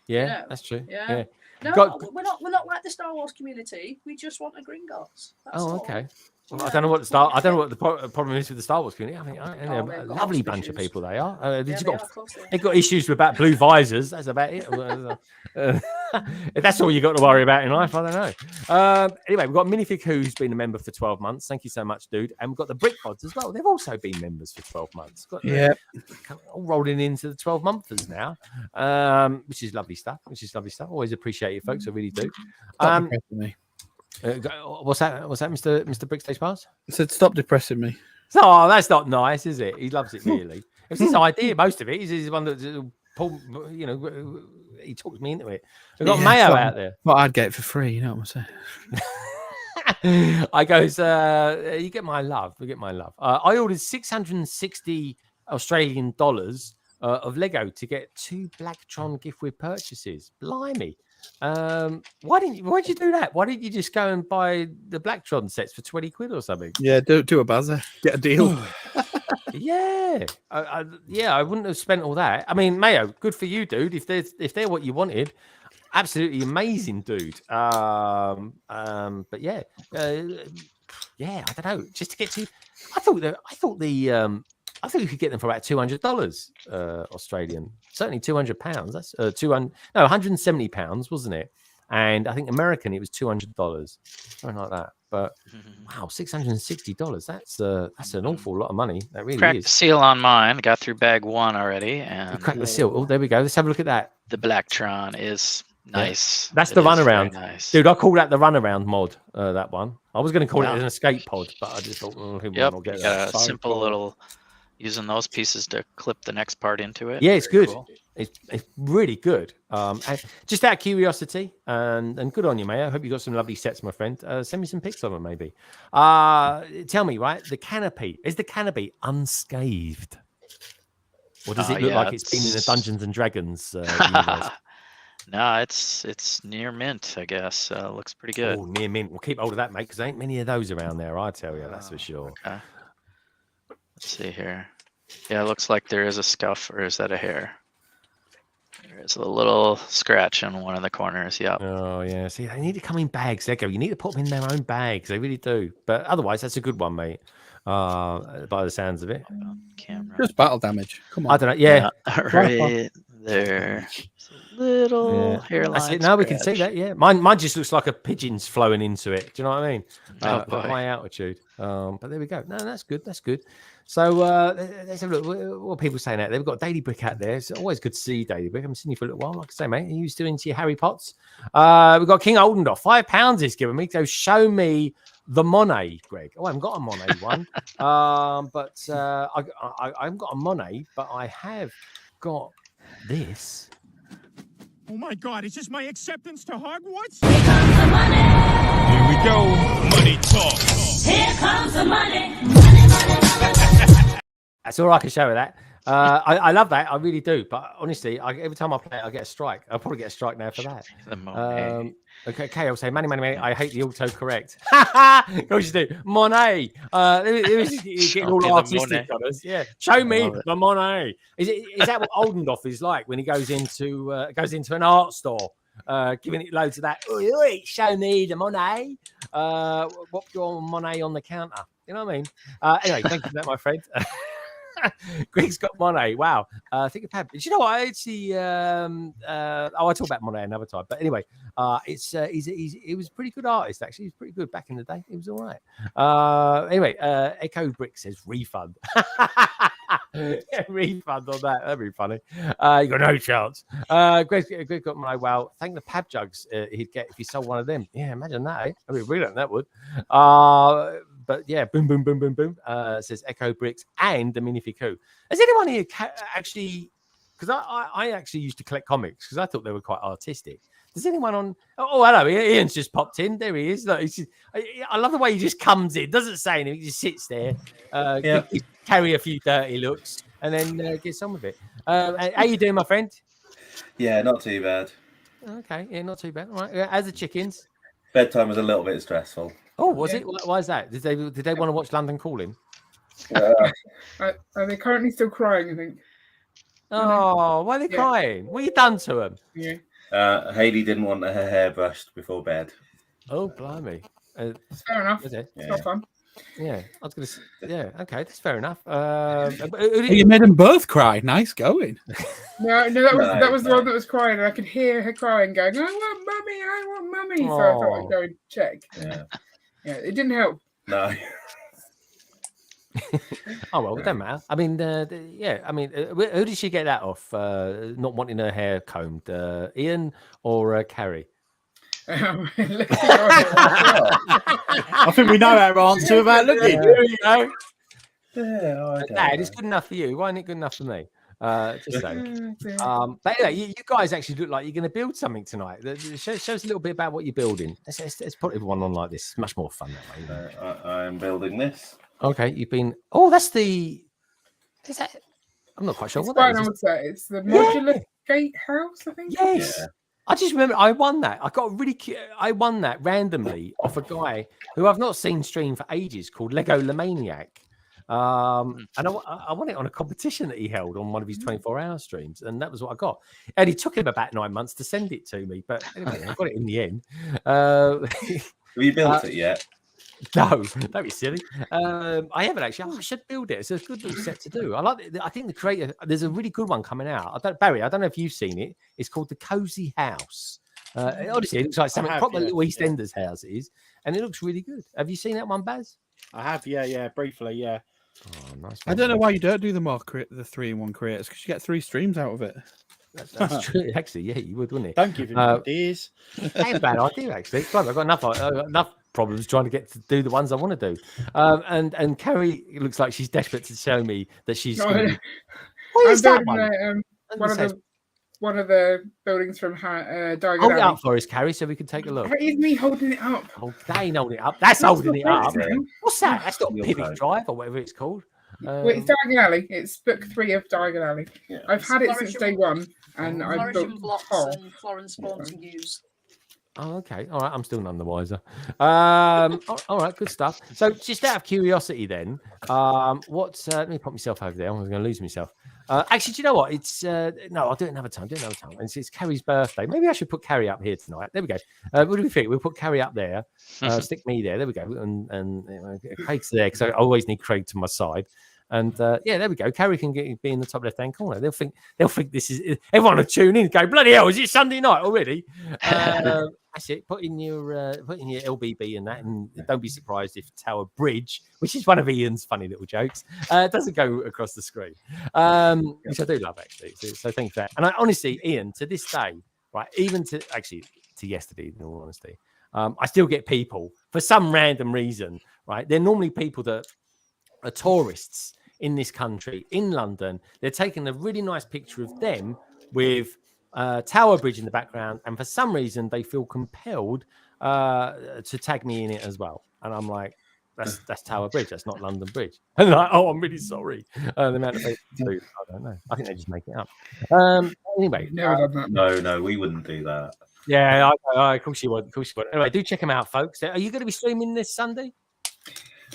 that's true. Yeah. No, we're not like the Star Wars community. We just want a Gringotts. Okay. Well, I don't know what the problem is with the Star Wars community. I mean, a lovely bunch of people they are. They've got issues about blue visors. That's about it. If that's all you got to worry about in life, I don't know. Anyway, we've got Minifig who's been a member for 12 months. Thank you so much, dude. And we've got the Brick Pods as well. They've also been members for 12 months. All rolling into the 12-monthers now, which is lovely stuff. Always appreciate you, folks. I really do. What's that, Mr. Brickstage Pass? I said, stop depressing me. Oh, that's not nice, is it? He loves it, really. It's his idea, most of it. He's one that Paul, you know, he talks me into it. We've got Mayo out there. Well, I'd get it for free, you know what I'm saying? I goes, you get my love. I ordered 660 Australian dollars of Lego to get 2 Blacktron gift with purchases. Blimey. Why'd you do that? Why didn't you just go and buy the Blacktron sets for 20 quid or something? Yeah, do a buzzer, get a deal. I wouldn't have spent all that. I mean, Mayo, good for you, dude. If they're what you wanted, absolutely amazing, dude. But I don't know. Just to get to, I thought you could get them for about $200 Australian. Certainly £200. That's £170, wasn't it? And I think American, it was $200, something like that. But wow, $660. That's an awful lot of money. That really Cracked is. the seal on mine. Got through bag 1 already, You and cracked the seal. Oh, there we go. Let's have a look at that. the Blacktron is nice. That's It the is very runaround. nice. Dude, I call that the runaround mod, that one. I was going to call Yeah. it an escape pod, but I just thought, who Yep, will get you that? got a simple little using those pieces to clip the next part into it. Yeah, it's Very good. cool. It's really good. And just out of curiosity, and good on you, mate. I hope you got some lovely sets, my friend. Send me some pics of them, maybe. Tell me, right? The canopy, is the canopy unscathed? Or does it look like it's been in the Dungeons and Dragons universe? No, it's near mint, I guess. Looks pretty good. Oh, near mint. We'll keep hold of that, mate, because there ain't many of those around there, I tell you. That's for sure. Okay. Let's see here. Yeah, it looks like there is a scuff, or is that a hair? There's a little scratch in one of the corners. Yep. Oh, yeah. See, they need to come in bags. There you go. You need to put them in their own bags. They really do. But otherwise, that's a good one, mate. By the sounds of it. Camera. Just battle damage. Come on. I don't know. Yeah. Right there. Just a little hairline. That's it. Now we can see that. Yeah. Mine just looks like a pigeon's flowing into it. Do you know what I mean? Oh, boy. At high altitude. But there we go. No, that's good. That's good. So let's have a look. What are people saying out there? We've got Daily Brick out there. It's always good to see you, Daily Brick. I haven't seen you for a little while. Like I say, mate, are you still into your Harry Potters? We've got King Oldendorf. £5 he's given me. So show me the Monet, Greg. Oh, I haven't got a Monet one. But I haven't got a Monet, but I have got this. Oh my God, is this my acceptance to Hogwarts? Here comes the money. Here we go. Money talk. Here comes the money. Money, money, money. That's all I can show with that. I love that. I really do. But honestly, every time I play it, I get a strike. I'll probably get a strike now for that. The Monet. Okay, I'll say money. I hate the autocorrect. Of course you do. Monet. You're getting all artistic on us. Yeah. Show me the Monet. Is that what Oldendorf is like when he goes into an art store, giving it loads of that? Oi, show me the Monet. What your Monet on the counter? You know what I mean? Anyway, thank you for that, my friend. Greg's got Monet. Wow. I think of you know what? I actually I talk about Monet another time. But anyway, he was a pretty good artist, actually. He was pretty good back in the day. He was all right. Anyway, Echo Brick says refund. Refund on that. That'd be funny. You got no chance. Greg got Monet. Well, thank the Pab jugs he'd get if he sold one of them. Yeah, imagine that. I mean, brilliant that would. But yeah, boom, boom, boom, boom, boom. Says Echo Bricks and the Minificoo. Has anyone here actually? Because I actually used to collect comics because I thought they were quite artistic. Does anyone on? Oh, hello, Ian's just popped in. There he is. Look, I love the way he just comes in. Doesn't say anything. He just sits there, carry a few dirty looks, and then gets on with it. How you doing, my friend? Yeah, not too bad. Okay, yeah, not too bad. All right. How's the chickens? Bedtime was a little bit stressful. Oh, was it? Why is that? Did they want to watch London Calling? Are they currently still crying, I think? Oh, why are they crying? What have you done to them? Yeah. Haley didn't want her hair brushed before bed. Oh, blimey. Fair enough. Is it? It's not fun. Yeah, I was going to say, yeah, okay, that's fair enough. You made them both cry. Nice going. No, that was the one that was crying, and I could hear her crying, going, I want mummy. So I thought I'd go and check. Yeah, it didn't help. No. Oh, well, it doesn't matter. I mean, who did she get that off? Not wanting her hair combed? Ian or Carrie? I think we know our answer without looking. There you go. Yeah, Dad, it's good enough for you. Why isn't it good enough for me? Just saying. But anyway, you guys actually look like you're going to build something tonight. Show us a little bit about what you're building. Let's put everyone on like this. It's much more fun that way. I'm building this. Okay, you've been. Oh, that's the. Is that? I'm not quite sure what that is. It's the modular gate house, I think. Yes. Yeah. I just remember I won that. I won that randomly off a guy who I've not seen stream for ages called Lego Lemaniac. And I won it on a competition that he held on one of his 24-hour streams, and that was what I got. And it took him about 9 months to send it to me, but anyway, I got it in the end. Have you built it yet? No, don't be silly. I haven't actually. I should build it. It's a good little set to do. I like it. I think the creator. There's a really good one coming out. Barry, I don't know if you've seen it. It's called the Cozy House. Honestly, it looks like something proper yeah, little EastEnders house it is, and it looks really good. Have you seen that one, Baz? I have, yeah, briefly, yeah. Oh, nice. I don't know why you don't do the 3-in-1 creators, because you get 3 streams out of it. That's true. Actually, yeah, you would, wouldn't it? Don't give him ideas. Ain't a bad idea, actually. Blimey, I've got enough problems trying to get to do the ones I want to do. And Carrie looks like she's desperate to show me that she's. No, What is that building one? One of the buildings from Diagon Hold it Alley. up for us, Carrie, so we can take a look. That is me holding it up. Oh, that ain't holding it up. That's holding it up. Yeah. What's that? That's not Your Pivot code. Drive or whatever it's called. Well, it's Diagon Alley. It's book 3 of Diagon Alley. Yeah. I've had it since day 1, and I Flourishing built Blocks half. and Florence Spawn to use. Oh, okay. All right. I'm still none the wiser. All right. Good stuff. So, just out of curiosity, then, let me put myself over there. I'm going to lose myself. Actually, do you know what? It's no. I'll do it another time. It's Carrie's birthday. Maybe I should put Carrie up here tonight. There we go. What do we think? We'll put Carrie up there. Stick me there. There we go. And Craig's there because I always need Craig to my side. And yeah, there we go. Carrie can be in the top left-hand corner. They'll think this is everyone will tune in and go, bloody hell, is it Sunday night already? That's it. Put in your LBB and that, and don't be surprised if Tower Bridge, which is one of Ian's funny little jokes, doesn't go across the screen, which I do love actually. So thank you for that. And I honestly, Ian, to this day, right, even to yesterday, in all honesty, I still get people for some random reason, right? They're normally people that are tourists in this country, in London. They're taking a really nice picture of them with Tower Bridge in the background, and for some reason they feel compelled to tag me in it as well. And I'm like, that's Tower Bridge, that's not London Bridge. And they're like, oh, I'm really sorry. The amount of people do, I don't know. I think they just make it up. Anyway, No, we wouldn't do that. Yeah, of course you would. Anyway, do check them out, folks. Are you going to be streaming this Sunday?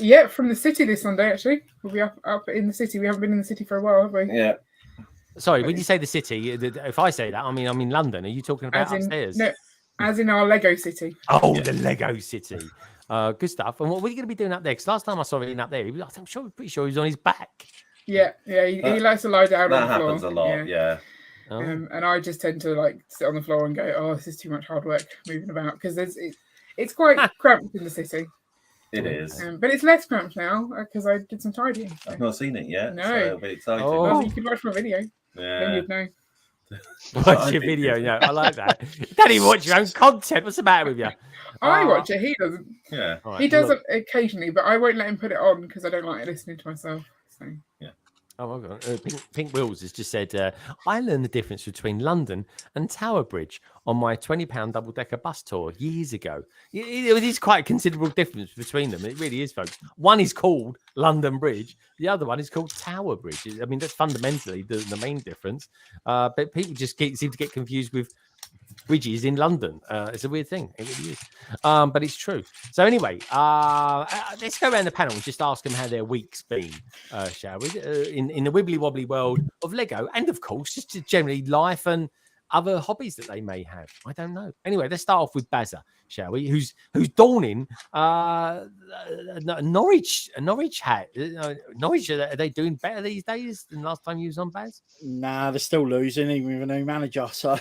Yeah, from the city this Sunday, actually. We'll be up in the city. We haven't been in the city for a while, have we? Yeah. Sorry, when you say the city, if I say that, I mean I'm in London. Are you talking about upstairs? No, as in our Lego city. Oh, yeah. The Lego city. Good stuff. And what were you going to be doing up there? Because last time I saw him up there, I'm pretty sure he was on his back. Yeah. He likes to lie down on the floor. That happens a lot, yeah. Oh. And I just tend to sit on the floor and go, oh, this is too much hard work moving about, because it's quite cramped in the city. It is. But it's less cramped now because I did some tidying. So. I've not seen it yet. No. So it'll be exciting. Well, you can watch my video. Yeah. Then you'd know. Watch your video, yeah. I like that. You don't even watch your own content. What's the matter with you? I watch it. He doesn't. Yeah. Right, he does it occasionally, but I won't let him put it on because I don't like listening to myself. So. Yeah. Oh, okay. Pink Wills has just said, I learned the difference between London and Tower Bridge on my £20 double-decker bus tour years ago. It is quite a considerable difference between them. It really is, folks. One is called London Bridge. The other one is called Tower Bridge. I mean, that's fundamentally the main difference. But people just seem to get confused with bridges in London. It's a weird thing. It really is. But it's true. So anyway, let's go around the panel and just ask them how their week's been, shall we? In the wibbly wobbly world of Lego, and of course, just generally life and other hobbies that they may have. I don't know. Anyway, let's start off with Bazza, shall we? Who's donning a Norwich hat. Norwich, are they doing better these days than last time you was on, Baz? Nah, they're still losing, even with a new manager. So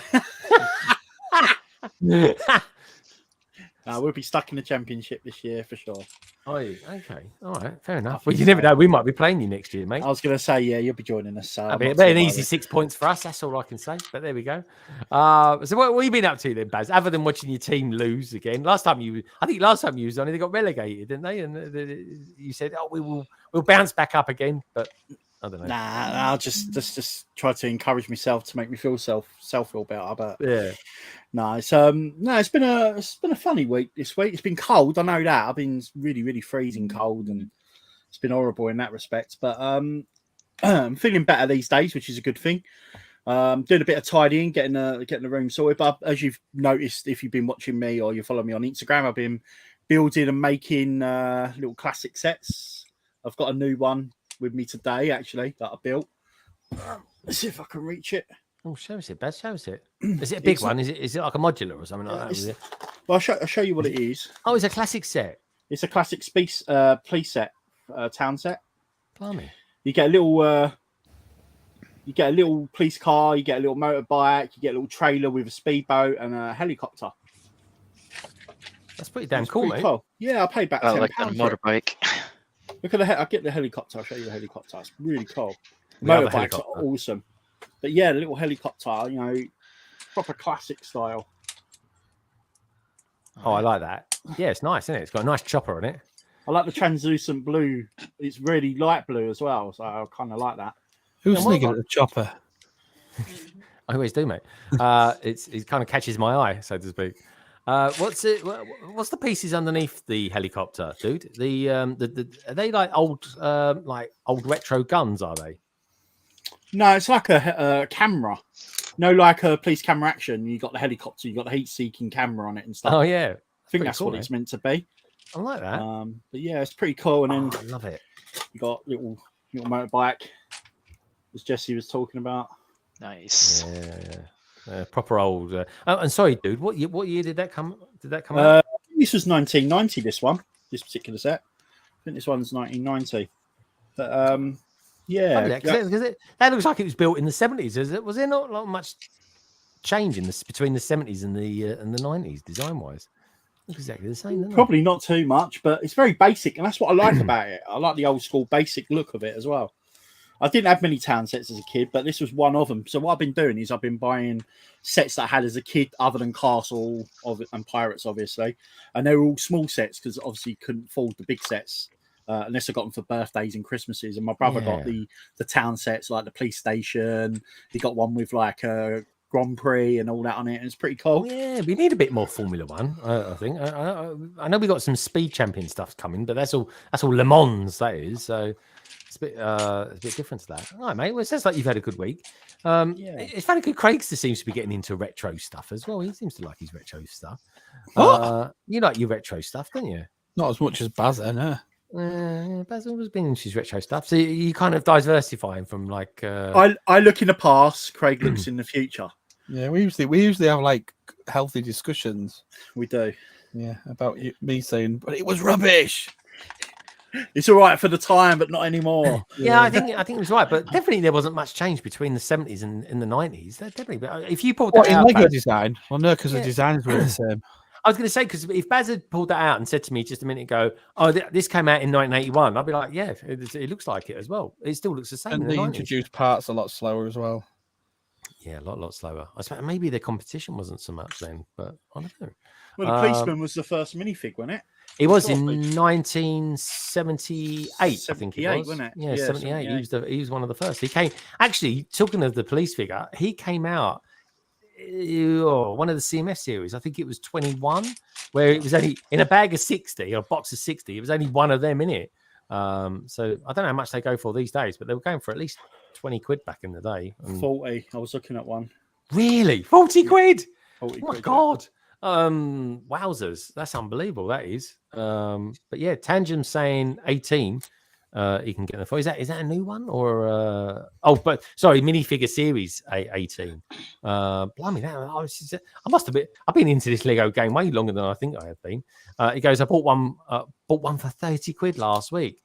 we'll be stuck in the championship this year for sure. Oh, okay. All right. Fair enough. Well, you never know. We might be playing you next year, mate. I was going to say, yeah, you'll be joining us. So It'll be an easy 6 points for us. That's all I can say. But there we go. So what have you been up to then, Baz? Other than watching your team lose again? Last time you was on, they got relegated, didn't they? And you said, "Oh, we'll bounce back up again." But I don't know. Nah, I'll just try to encourage myself to make me feel feel better. But yeah, no, it's been a funny week this week. It's been cold. I know that. I've been really, really freezing cold, and it's been horrible in that respect. But I'm feeling better these days, which is a good thing. Doing a bit of tidying, getting the room sorted. But as you've noticed, if you've been watching me or you follow me on Instagram, I've been building and making little classic sets. I've got a new one with me today, actually, that I built. Let's see if I can reach it. Oh, show us it, Baz. Show us it. Is it a big one? Is it like a modular or something like that? Is it? Well, I'll show you what it is. Oh, it's a classic set. It's a classic police set, town set. Blimey. You get a little You get a little police car, you get a little motorbike, you get a little trailer with a speedboat and a helicopter. That's pretty damn It's cool, pretty mate. cool. Yeah, I paid back I £10 like that for it. motorbike. Look at I'll get the helicopter. I'll show you the helicopter. It's really cool. We have a Motorbikes are helicopter. awesome. But yeah, the little helicopter, you know, proper classic style. Oh, I like that. Yeah, it's nice, isn't it? It's got a nice chopper on it. I like the translucent blue. It's really light blue as well, so I kind of like that. Who's Yeah, what sneaking about- at the chopper? I always do, mate. It kind of catches my eye, so to speak. What's the pieces underneath the helicopter, dude? Are they like old retro guns? Are they? No, it's like a camera. No, like a police camera action. You got the helicopter, you got the heat-seeking camera on it and stuff. Oh yeah, I think that's what it's meant to be. I like that. But yeah, it's pretty cool. And then I love it. you got little motorbike, as Jesse was talking about. Nice. Yeah. Proper old. And sorry, dude. What year did that come? Did that come out? This was 1990. This particular set. I think this one's 1990. But yeah, Because that looks like it was built in the 70s. Was there not much change in this between the 70s and the 90s design wise? Exactly the same. Isn't probably not too much, but it's very basic, and that's what I like about it. I like the old school basic look of it as well. I didn't have many town sets as a kid, but this was one of them. So what I've been doing is I've been buying sets that I had as a kid, other than Castle and Pirates, obviously, and they were all small sets because obviously couldn't afford the big sets unless I got them for birthdays and Christmases. And my brother got the town sets, like the police station. He got one with like a Grand Prix and all that on it, and it's pretty cool. Yeah, we need a bit more Formula One. I think. I know we got some Speed Champion stuff coming, but that's all Le Mans. That is so. It's a bit different to that. All right, mate. Well, it sounds like you've had a good week. It's very good. Craig seems to be getting into retro stuff as well. He seems to like his retro stuff. You like your retro stuff, don't you? Not as much as Bazza, no. Basil was been into his retro stuff, so you kind of diversifying from like. I look in the past. Craig looks in the future. Yeah, we usually have like healthy discussions. We do. Yeah, about me saying, but it was rubbish. It's all right for the time, but not anymore. Yeah, I think it was right, but definitely there wasn't much change between the 70s and the 90s. Definitely, but if you pulled that out, in Lego design, well, no, because the designs were the same. I was going to say, because if Baz had pulled that out and said to me just a minute ago, "Oh, this came out in 1981," I'd be like, "Yeah, it looks like it as well. It still looks the same." And in they the 90s. introduced parts a lot slower as well. Yeah, a lot slower. I suppose maybe the competition wasn't so much then, but I don't know. Well, the policeman was the first minifig, wasn't it? It was in 1978, I think it was. Wasn't it? Yeah, 78. He was one of the first. He came, actually, talking of the police figure, he came out one of the CMF series. I think it was 21, where it was only in a bag of 60 or a box of 60. It was only one of them in it. So I don't know how much they go for these days, but they were going for at least 20 quid back in the day. 40. I was looking at one. Really? 40 quid? 40 oh my quid, God. Wowzers. That's unbelievable. That is. But yeah, Tangent's saying 18. He can get the phone. Is that a new one or but sorry, minifigure series 18. Blimey, I must have been. I've been into this Lego game way longer than I think I have been. He goes, I bought one for 30 quid last week.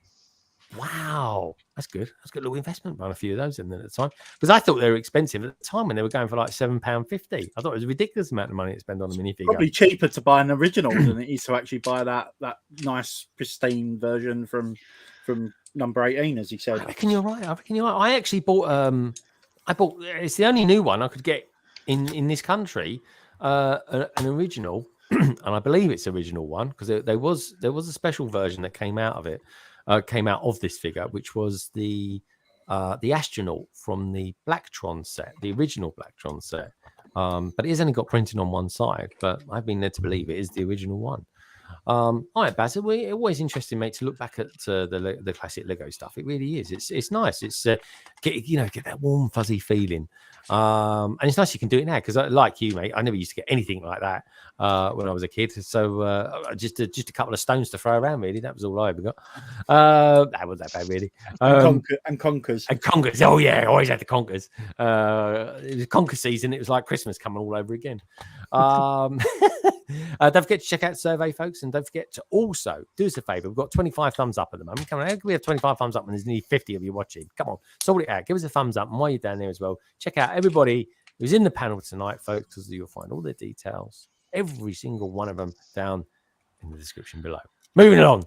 Wow, that's good. That's a good little investment. Run a few of those in there at the time because I thought they were expensive at the time when they were going for like £7.50. I thought it was a ridiculous amount of money to spend on a minifigure. Probably cheaper to buy an original than it is to actually buy that nice pristine version from number 18, as he said. I reckon you're right. I actually bought. It's the only new one I could get in this country. An original, and I believe it's original one because there was a special version that came out of it. Came out of this figure, which was the astronaut from the Blacktron set, the original Blacktron set. But it has only got printed on one side. But I've been led to believe it is the original one. All right, Basil. It's always interesting, mate, to look back at the classic Lego stuff. It really is. It's nice. It's get that warm, fuzzy feeling. And it's nice you can do it now because, like you, mate, I never used to get anything like that. when I was a kid. So just a couple of stones to throw around, really. That was all I ever got. That wasn't that bad, really. And conkers. And conkers. Oh, yeah, always had the conkers. It was conker season. It was like Christmas coming all over again. Don't forget to check out the survey, folks. And don't forget to also do us a favor. We've got 25 thumbs up at the moment. Come on, how can we have 25 thumbs up when there's nearly 50 of you watching? Come on, sort it out. Give us a thumbs up. And while you're down there as well, check out everybody who's in the panel tonight, folks, because you'll find all the details, every single one of them, down in the description below. Moving on.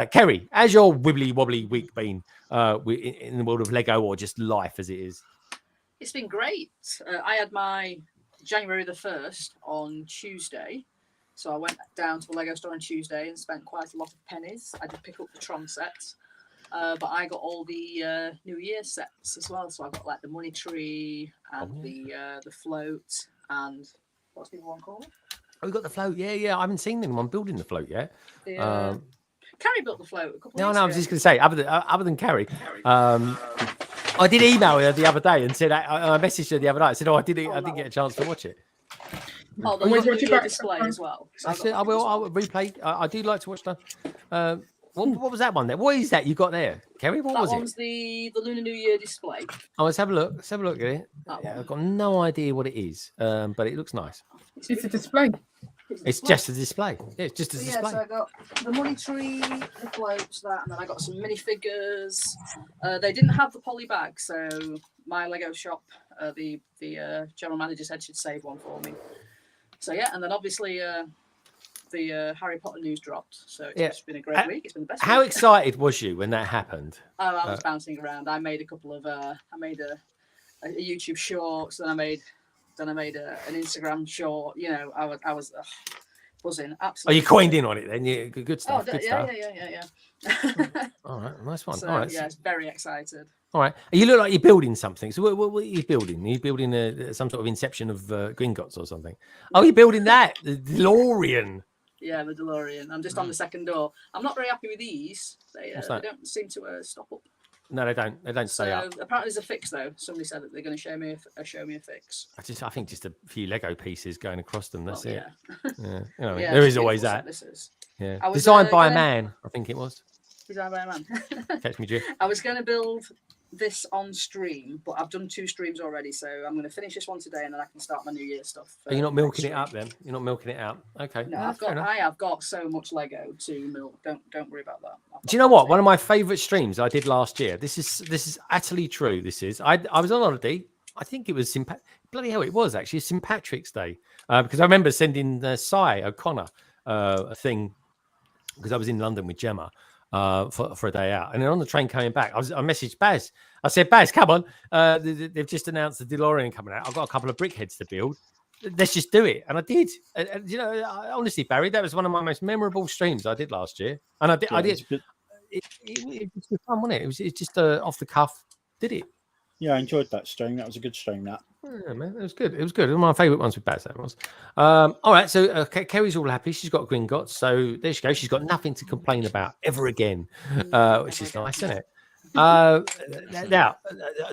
Kerry, how's your wibbly wobbly week been in the world of Lego or just life as it is? It's been great. I had my January the 1st on Tuesday. So I went down to the Lego store on Tuesday and spent quite a lot of pennies. I did pick up the Tron sets, but I got all the New Year sets as well. So I got like the money tree and the float and what's the other one called? Oh, we got the float. Yeah. I haven't seen anyone building the float yet. Carrie built the float a couple of No, weeks I ago. was just going to say, other than Carrie, I did email her the other day and said I messaged her the other night. I said, I didn't get a chance to watch it. Oh, the New Year display as well. So I said, I will replay. I do like to watch that. What was that one there? What is that you got there, Kerry? What was it? That one's the Lunar New Year display. Oh, let's have a look. Let's have a look at it. I've got no idea what it is, but it looks nice. It's a display. It's just a display. Yeah, it's just a display. Yeah, so I got the money tree, the floats, that, and then I got some minifigures. They didn't have the poly bag, so my Lego shop, the general manager said she'd save one for me. So yeah, and then obviously the Harry Potter news dropped. So it's been a great week. It's been the best. How week. excited was you when that happened? Oh, I was bouncing around. I made a couple of I made a YouTube shorts, then I made an Instagram short. You know, I was buzzing. Absolutely. Oh, you coined in on it then? Yeah, good stuff. Good stuff. Yeah. All right, nice one. So, All right. yeah, it's very excited. All right. You look like you're building something. So what are you building? Are you building some sort of inception of Gringotts or something? Oh, you're building that? The DeLorean. Yeah, the DeLorean. I'm just on the second door. I'm not very happy with these. They don't seem to stop up. No, they don't. They don't stay up. Apparently, there's a fix though. Somebody said that they're going to show me a fix. I think just a few Lego pieces going across them. That's it. Yeah. Yeah. There is always that. This is. Yeah. Was, Designed by a man, I think it was. Designed by a man. Catch me, Jill. I was going to build this on stream, but I've done 2 streams already, so I'm going to finish this one today, and then I can start my New Year stuff. Are you not milking it up then? You're not milking it out. Okay. No, I have got so much Lego to milk. Don't worry about that. Do you know what? One of my favourite streams I did last year. This is utterly true. This is. I was on holiday. I think it was bloody hell. It was actually St. Patrick's Day because I remember sending Cy O'Connor a thing because I was in London with Gemma for a day out, and then on the train coming back, I messaged Baz. I said, Baz, come on. They've just announced the DeLorean coming out. I've got a couple of brickheads to build. Let's just do it. And I did. And, you know, honestly, Barry, that was one of my most memorable streams I did last year. And I did. It was fun, wasn't it? It was just off the cuff. Did it? Yeah, I enjoyed that stream. That was a good stream. That. Yeah, man, it was good. It was good. One of my favourite ones with Baz. That was. All right. So Kerry's all happy. She's got Gringotts. So there she goes. She's got nothing to complain about ever again, which is nice, isn't it? Now,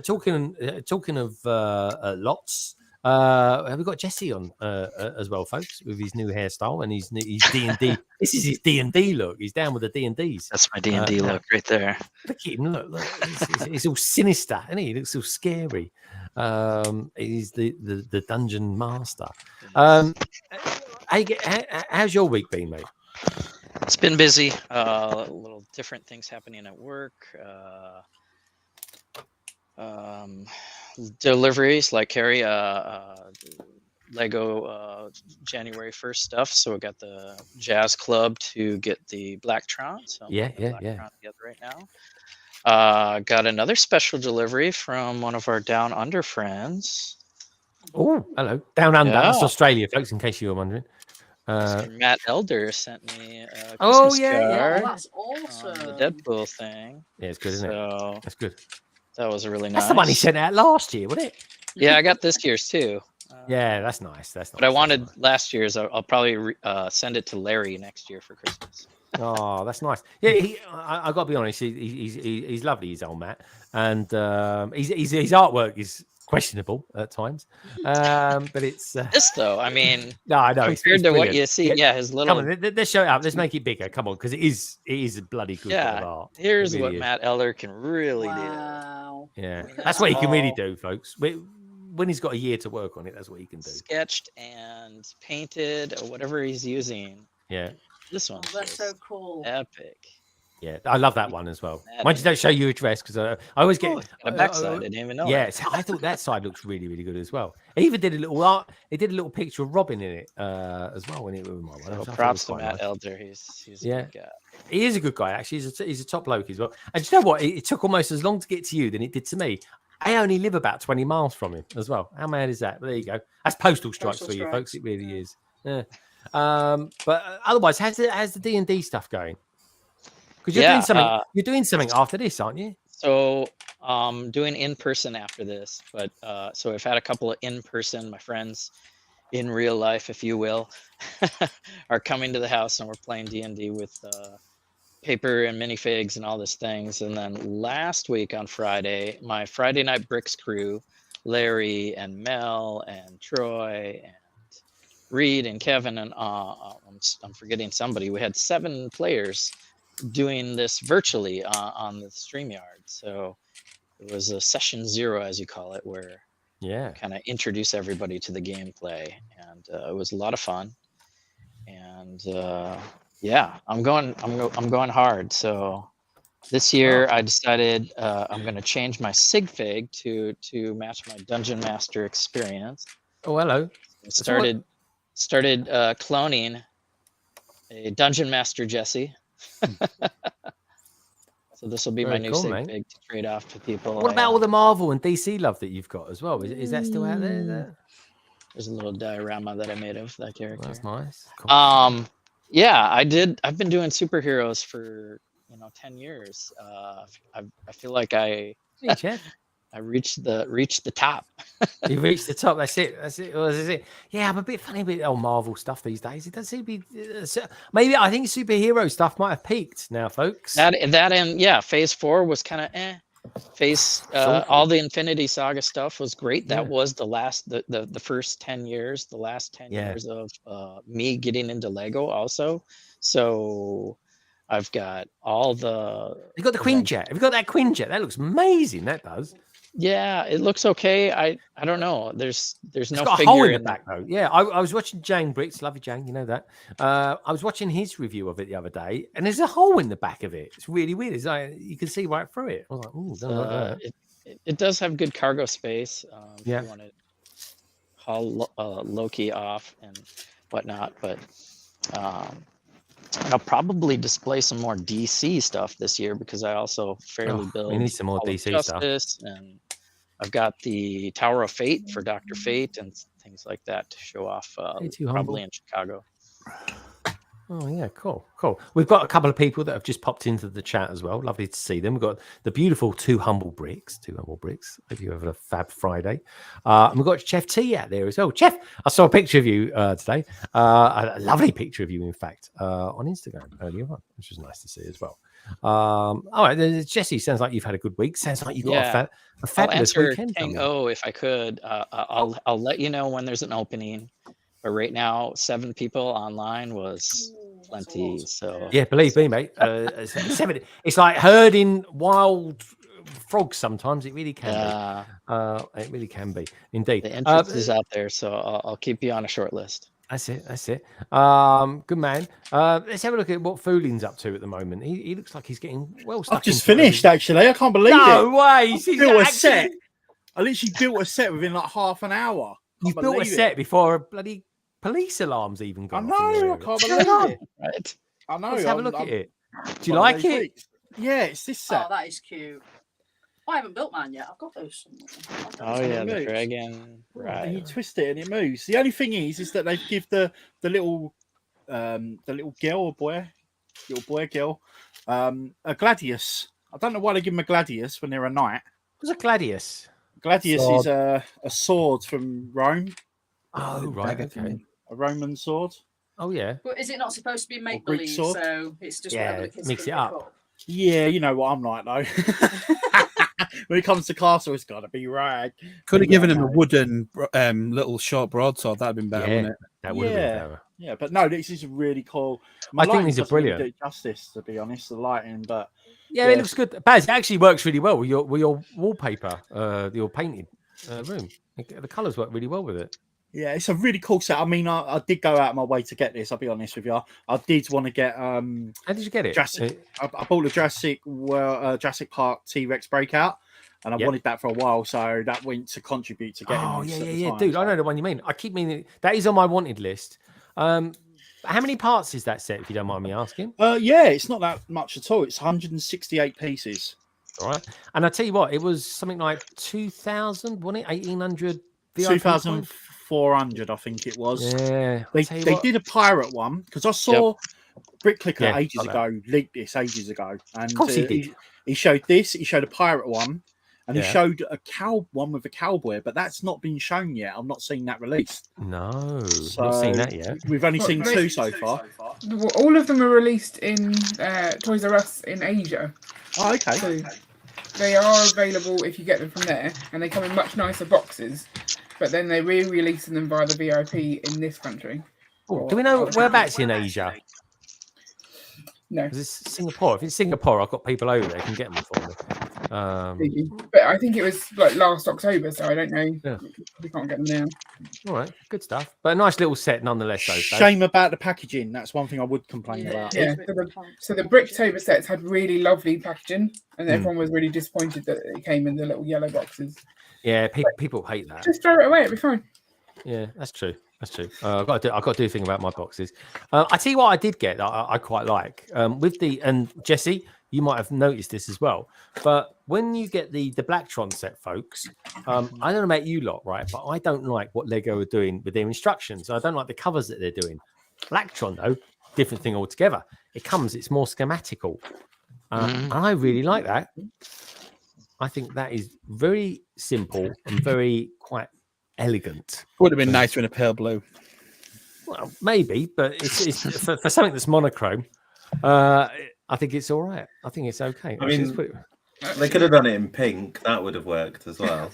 talking of lots. We've got Jesse on as well, folks, with his new hairstyle and his D&D. This is his D&D look. He's down with the D&Ds. That's my D&D look right there. Look at him. Look. He's all sinister, isn't he? He looks all scary. He's the dungeon master. How's your week been, mate? It's been busy. Little different things happening at work. Deliveries like Carrie, Lego January 1st stuff. So we got the Jazz Club to get the Blacktron. So yeah. Together right now. Got another special delivery from one of our Down Under friends. Oh, hello. Down Under. That's Australia, folks, in case you were wondering. Mr. Matt Elder sent me a Christmas Oh, card that's awesome. on the Deadpool thing. Yeah, it's good, isn't it? That's good. That was really nice. That's the one he sent out last year, wasn't it? Yeah, I got this year's too. Yeah, that's nice. But I wanted last year's. I'll probably send it to Larry next year for Christmas. Oh, that's nice. Yeah, I got to be honest. He's lovely. He's old Matt, and his artwork is questionable at times. But it's this though. I mean, no, I know compared to what you see, his little. Come on, let's show it up. Let's make it bigger. Come on, because it is a bloody good bit of art. Here's really what is. Matt Eller can really Wow. do. Yeah, that's what he can really do, folks. When he's got a year to work on it, that's what he can do. Sketched and painted or whatever he's using. Yeah. This one's that's so cool. Epic. Yeah, I love that one as well. Mind you don't show your address because I always get a backside. I didn't even know. Yeah, I thought that side looks really, really good as well. He even did a little art. He did a little picture of Robin in it as well when it was my one. Well, props to Matt Elder. He's a good guy. He is a good guy. Actually, he's a top bloke as well. And you know what? It took almost as long to get to you than it did to me. I only live about 20 miles from him as well. How mad is that? But there you go. That's postal strikes for you, folks. It really is. Yeah. But otherwise, how's the D&D stuff going? Because you're doing something after this, aren't you? So doing in person after this, but so I've had a couple of in person. My friends in real life, if you will, are coming to the house, and we're playing D&D with paper and minifigs and all these things. And then last week on Friday, my Friday Night Bricks crew, Larry and Mel and Troy and Reed and Kevin and I'm forgetting somebody. We had 7 players doing this virtually on the StreamYard. So it was a session 0, as you call it, where kind of introduce everybody to the gameplay, and it was a lot of fun. And I'm going hard. So this year I decided I'm going to change my sig fig to match my Dungeon Master experience. Oh, hello. Started cloning a Dungeon Master Jesse. So this will be my new sig fig to trade off to people. What about all the Marvel and DC love that you've got as well? Is that still out there? There's a little diorama that I made of that character. That's nice. Cool. Yeah, I've been doing superheroes for 10 years. I feel like I reached the top. You reached the top. That's it. Yeah, I'm a bit funny with old Marvel stuff these days. It does seem to be maybe I think superhero stuff might have peaked now, folks. That and Phase 4 was kind of all the Infinity Saga stuff was great. That was the first 10 years, the last 10 years of me getting into Lego also. So I've got all the. You got the Quinjet. Have you got that Quinjet? That looks amazing. That does. Yeah, it looks okay. I don't know. There's no got figure a hole in the in back though. Yeah, I was watching Jane Bricks, love you, Jane. You know that. I was watching his review of it the other day, and there's a hole in the back of it. It's really weird. It's like you can see right through it. I was like, ooh, don't like that. It does have good cargo space. If Yeah. you want to haul Loki off and whatnot, but I'll probably display some more DC stuff this year because I also fairly build. We need some more Hall of DC stuff. Justice, and I've got the Tower of Fate for Dr. Fate and things like that to show off probably in Chicago. Oh yeah, cool. We've got a couple of people that have just popped into the chat as well. Lovely to see them. We've got the beautiful Two Humble Bricks. Hope you have a fab Friday. And we've got Chef T out there as well. Chef, I saw a picture of you today. A lovely picture of you, in fact, on Instagram earlier on, which was nice to see as well. All right, Jesse, sounds like you've had a good week. Sounds like you've got a fabulous weekend. If I could, I'll let you know when there's an opening. But right now, 7 people online was plenty. So yeah, believe me, mate. 7. It's like herding wild frogs. Sometimes it really can be. It really can be, indeed. The interest is out there, so I'll keep you on a short list. That's it. Good man. Let's have a look at what Foolin's up to at the moment. He looks like he's getting well stuck. I've just finished, actually. I can't believe it. No way. I built a set. I literally built a set within like half an hour. You built a set before a bloody police alarms even gone. I know. I can't believe it. Right. I know. Let's have a look at it. Do you like it? Yeah, it's this set. Oh, that is cute. I haven't built mine yet. I've got those somewhere. Oh yeah, the dragon. Right. And you twist it and it moves. The only thing is that they give the little girl or boy, girl, a gladius. I don't know why they give them a gladius when they're a knight. What's a gladius? Gladius is a sword from Rome. Oh right, okay. A Roman sword. Oh yeah. But is it not supposed to be make believe? So it's just whatever the kids mix can it up. pick up. Yeah, you know what I'm like though. when it comes to castle, it's got to be rag. Could have But yeah, given him a no. wooden little short broadsword. That'd been better, wouldn't it? That would have been better. Yeah, but no, this is really cool. I think lighting these are doesn't really brilliant. do it justice, to be honest, the lighting, but Yeah, it looks good. Baz, it actually works really well with your wallpaper, your painted room. The colours work really well with it. yeah, it's a really cool set. I mean, I did go out of my way to get this. I'll be honest with you. I did want to get. How did you get it? I bought the Jurassic Park T-Rex Breakout, and I wanted that for a while, so that went to contribute to getting. Oh this at the yeah, time, dude. so. I know the one you mean. I keep meaning that is on my wanted list. How many parts is that set, if you don't mind me asking? Yeah, it's not that much at all. It's 168 pieces. All right, and I tell you what, it was something like 2,000, wasn't it? 1,800. 2,400, I think it was. Yeah, they did a pirate one because I saw Brick Clicker Yeah, ages like ago leaked this ages ago, and Of course he did. He showed this. He showed a pirate one, and Yeah. he showed a one with a cowboy, but that's not been shown yet. I've not seen that released. No, So not seen that yet. We've only Well, seen they- two so far. Well, all of them are released in Toys R Us in Asia. Oh, okay. So they are available if you get them from there, and they come in much nicer boxes. But then they're re-releasing them via the VIP in this country. Oh, do we know whereabouts in Asia? No. Is this Singapore? If it's Singapore, I've got people over there who can get them for me. But I think it was like last October, so I don't know. Yeah. We can't get them now. All right, good stuff. But a nice little set nonetheless, though. Dave. Shame about the packaging. That's one thing I would complain about. Yeah. So the Bricktober sets had really lovely packaging, and everyone was really disappointed that it came in the little yellow boxes. Yeah, people hate that. Just throw it away; it'll be fine. Yeah, that's true. That's true. I've got to do a thing about my boxes. I tell you what, I did get that I quite like with the and Jesse, you might have noticed this as well. But when you get the Blacktron set, folks, I don't know about you lot, right? But I don't like what Lego are doing with their instructions. I don't like the covers that they're doing. Blacktron, though, different thing altogether. It's more schematical, and I really like that. I think that is very simple and very quite elegant. Would have been nicer in a pale blue. Well, maybe, but it's for something that's monochrome. I think it's all right. I think it's okay. I mean, they could have done it in pink. That would have worked as well.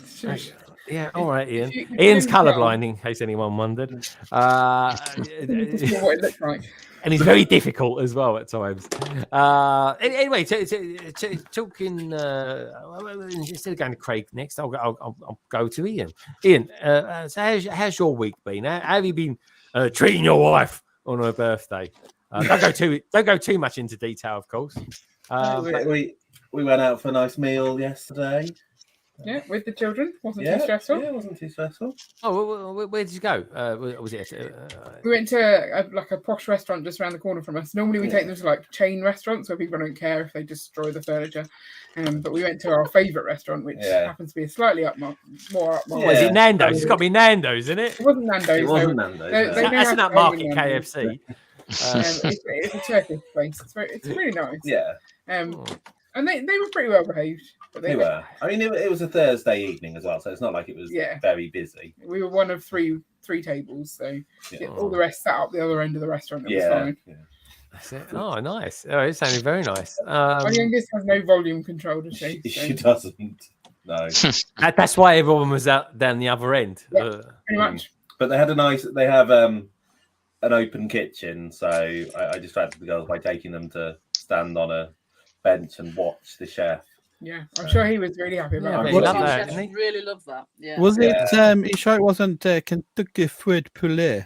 Yeah, all right, Ian. Ian's colourblind, in case anyone wondered. What it looks like. And he's very difficult as well at times. Anyway, talking instead of going to Craig next, I'll go to Ian. Ian, so how's your week been? How have you been treating your wife on her birthday? Don't go too much into detail, of course. We went out for a nice meal yesterday. Yeah, with the children. Wasn't too stressful. Yeah, it wasn't too stressful. Oh, where did you go? Was it? We went to a posh restaurant just around the corner from us. Normally we take them to like chain restaurants where people don't care if they destroy the furniture. But we went to our favourite restaurant, which happens to be a slightly more upmarket. Is it Nando's? It's got to be Nando's, isn't it? It wasn't Nando's. It wasn't Nando's. That's an upmarket KFC. It's a Turkish place. It's really nice. Yeah. And they were pretty well behaved. But They were. I mean, it was a Thursday evening as well, so it's not like it was very busy. We were one of three tables, so all the rest sat up the other end of the restaurant. It was fine. Yeah. That's it. Oh, nice. Oh, it sounded very nice. My youngest has no volume control, does she? She doesn't. No. That's why everyone was out down the other end. Yeah, pretty much. But they have an open kitchen, so I distracted the girls by taking them to stand on a bench and watch the chef. Yeah, I'm sure he was really happy about it. Really love that. Yeah. Was it? You sure it wasn't Kentucky Fried Poulet?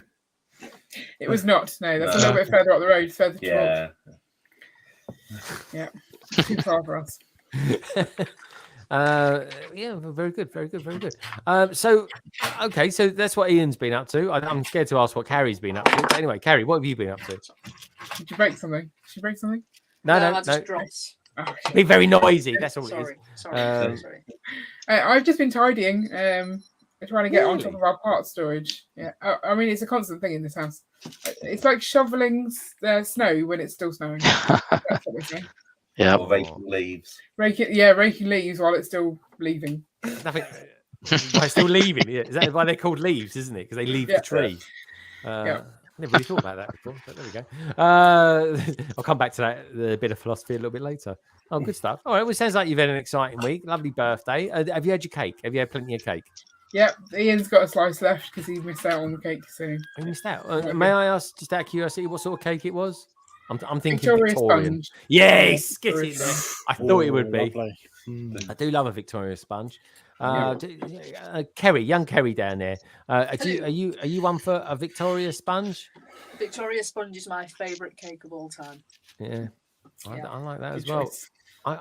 It was not. No, that's a little bit further up the road. Further Yeah. Yeah. Too far for us. Very good. So that's what Ian's been up to. I'm scared to ask what Carrie's been up to. But anyway, Carrie, what have you been up to? Did you break something? Did you break something? No. Drops. Be very noisy. That's all it is. Sorry. I've just been tidying. Trying to get on top of our parts storage. Yeah, I mean it's a constant thing in this house. It's like shoveling snow when it's still snowing. That's what we're saying. Yeah. Or raking leaves. Raking leaves while it's still leaving. Nothing. Why still leaving? Yeah. Is that why they're called leaves? Isn't it? Because they leave the tree. Never really thought about that before, but there we go. I'll come back to that the bit of philosophy a little bit later. Oh, good stuff. All right, well, it sounds like you've had an exciting week. Lovely birthday. Have you had your cake? Have you had plenty of cake? Yep, Ian's got a slice left because he missed out on the cake. So I missed out. May I ask, just out of curiosity, what sort of cake it was? I'm thinking Victoria Victorian. Sponge. Yes, get Victoria it there. Sponge. I thought it would be. Lovely. I do love a Victoria sponge. Kerry, young Kerry down there. Are you one for a Victoria sponge? Victoria Sponge is my favourite cake of all time. Yeah, Yeah. I like that Good as well. choice.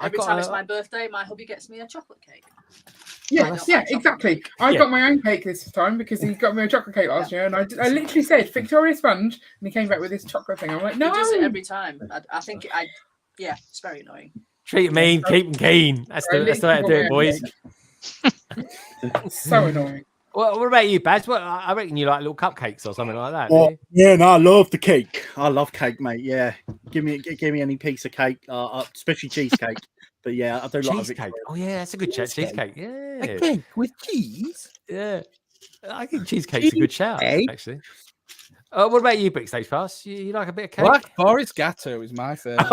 Every time it's my birthday, my hubby gets me a chocolate cake. Yeah, exactly. I got my own cake this time because he got me a chocolate cake last year, and I literally said Victoria Sponge, and he came back with this chocolate thing. I'm like, no, He does it every time. I think it's very annoying. Treat 'em mean, keep 'em keen. That's the way to do it, boys. So annoying. Well, what about you, Baz? Well, I reckon you like little cupcakes or something like that. Oh, Do you? yeah, no, I love the cake. I love cake, mate. Yeah, give me any piece of cake, especially cheesecake. But yeah, I do like a Cheesecake. Victoria. Oh yeah, that's a good cheesecake. Yeah, A cake with cheese. yeah. I think cheesecake's a good shout, Cheesecake? actually. What about you, Brick Stage Pass? You like a bit of cake? Black Forest Gatto is my favorite.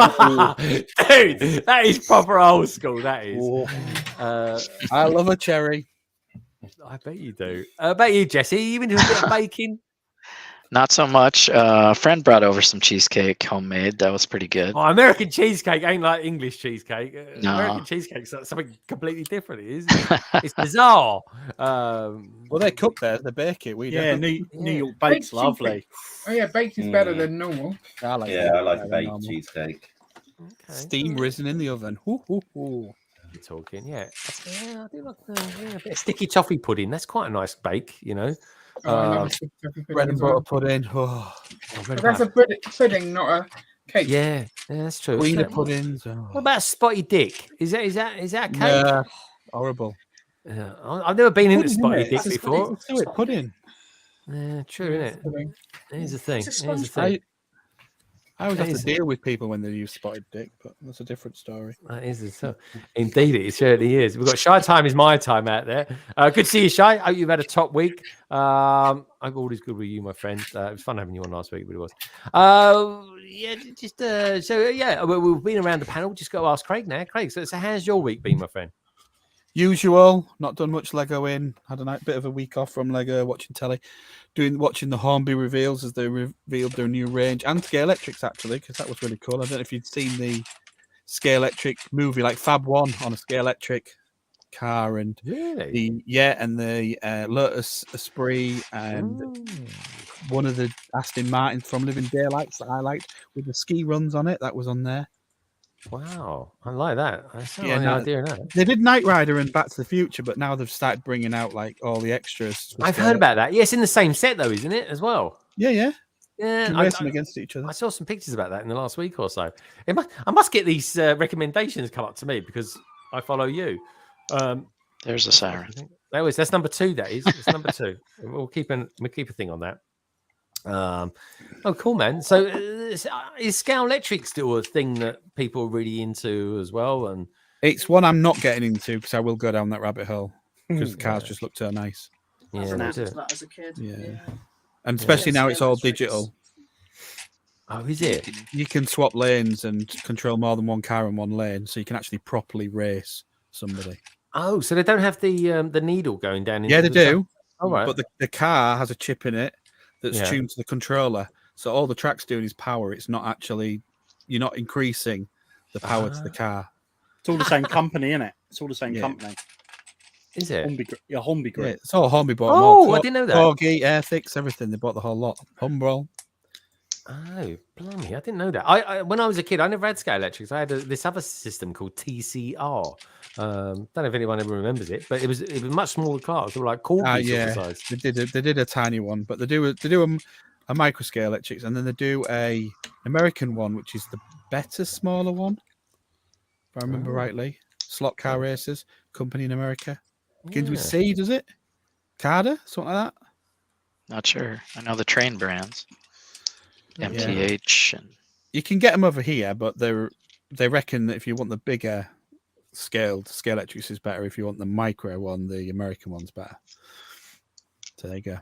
Dude, that is proper old school. That is. Oh. I love a cherry. I bet you do. About you, Jesse? You into a bit of baking? Not so much. A friend brought over some cheesecake, homemade. That was pretty good. Oh, American cheesecake ain't like English cheesecake. No. American cheesecake's like something completely different. It is. It's bizarre. Well, they cook there, they bake it. We Yeah, don't. New York Baked bake's lovely. Oh yeah, baked is better than normal. I like Yeah, I like better than baked normal. cheesecake. Okay. Steam risen in the oven. Hoo, hoo, hoo. You're talking, yeah. Yeah, I do like a bit of sticky toffee pudding. That's quite a nice bake, you know. Oh, I love a sticky toffee pudding Bread and as well. butter pudding. Oh, But that's a pudding, not a cake. yeah, that's true. wiener What puddings. about spotty dick? Is that a cake? Nah, horrible. Yeah, I've never been into Pudding, spotty innit? dick It's before. a suet pudding. Yeah, true, isn't it? Pudding. Here's the thing. It's a Here's the sponge thing. I always have That to is- deal with people when they use spotted dick, but that's a different story. That is the stuff. Indeed, it certainly is. We've got Shy Time is my time out there. Good to see you, Shy. Hope you've had a top week. I'm always good with you, my friend. It was fun having you on last week, but it was. We've been around the panel. Just got to ask Craig now. Craig, so how's your week been, my friend? Usual, not done much Lego in. Had a bit of a week off from Lego, watching telly, watching the Hornby reveals as they revealed their new range and Scalextrics actually, because that was really cool. I don't know if you'd seen the Scalextric movie, like Fab One on a Scalextric car, and Really? the Lotus Esprit and one of the Aston Martins from Living Daylights that I liked with the ski runs on it. That was on there. Wow, I like that. I still Yeah, like the no, idea of that. They did Knight Rider and Back to the Future, but now they've started bringing out like all the extras. with I've heard Scalextric. about that. Yes, in the same set though, isn't it? As well. Yeah, yeah. Yeah, You can race them against each other. I saw some pictures about that in the last week or so. I must get these recommendations come up to me because I follow you. There's a siren. That's number 2. That is. It's number 2. We'll keep a thing on that. Oh, cool, man. So is Scalextric still a thing that people are really into as well? And It's one I'm not getting into because I will go down that rabbit hole because the cars Yeah. just look so nice. That's yeah, an they answer do. to that as a kid. Yeah. And especially now it's all digital. Oh, is it? You can swap lanes and control more than one car in one lane, so you can actually properly race somebody. Oh, so they don't have the needle going down. Yeah, they into the do. All right. But the car has a chip in it that's Yeah. tuned to the controller. So all the track's doing is power. It's not actually, you're not increasing the power to the car. It's all the same company, isn't it? It's all the same Yeah. company. Is it? Hornby Yeah, Group. it's all Hornby bought. Oh, I didn't know that. Corgi, Airfix, everything. They bought the whole lot. Humbrol. Oh, blimey! I didn't know that. I when I was a kid, I never had Scalextrics. I had this other system called TCR. Don't know if anyone ever remembers it, but it was much smaller cars. They were like Corgi sort of size. They did a tiny one, but they do a micro Scalextrics, and then they do an American one, which is the better, smaller one. If I remember rightly, slot car races company in America begins with Yeah. C, does it? Carter, something like that. Not sure. I know the train brands. MTH and You can get them over here, but they reckon that if you want the bigger scaled Scalextrics is better. If you want the micro one, the American one's better. So there you go.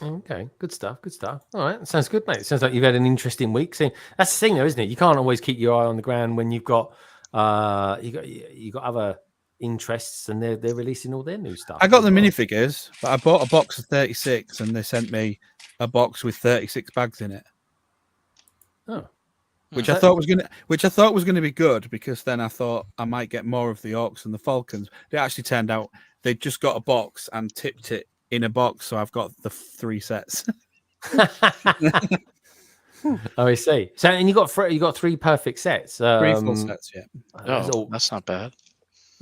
Okay, good stuff. Good stuff. All right, sounds good, mate. Sounds like you've had an interesting week. See, that's the thing, though, isn't it? You can't always keep your eye on the ground when you've got you got other interests, and they're releasing all their new stuff. I got as the well. minifigures, but I bought a box of 36, and they sent me a box with 36 bags in it. Oh, Which I thought was gonna be good, because then I thought I might get more of the Orcs and the Falcons. It actually turned out they just got a box and tipped it in a box, so I've got the 3 sets. Oh, I see. So, and you got 3 perfect sets. 3 full sets, yeah. Oh, that's not bad.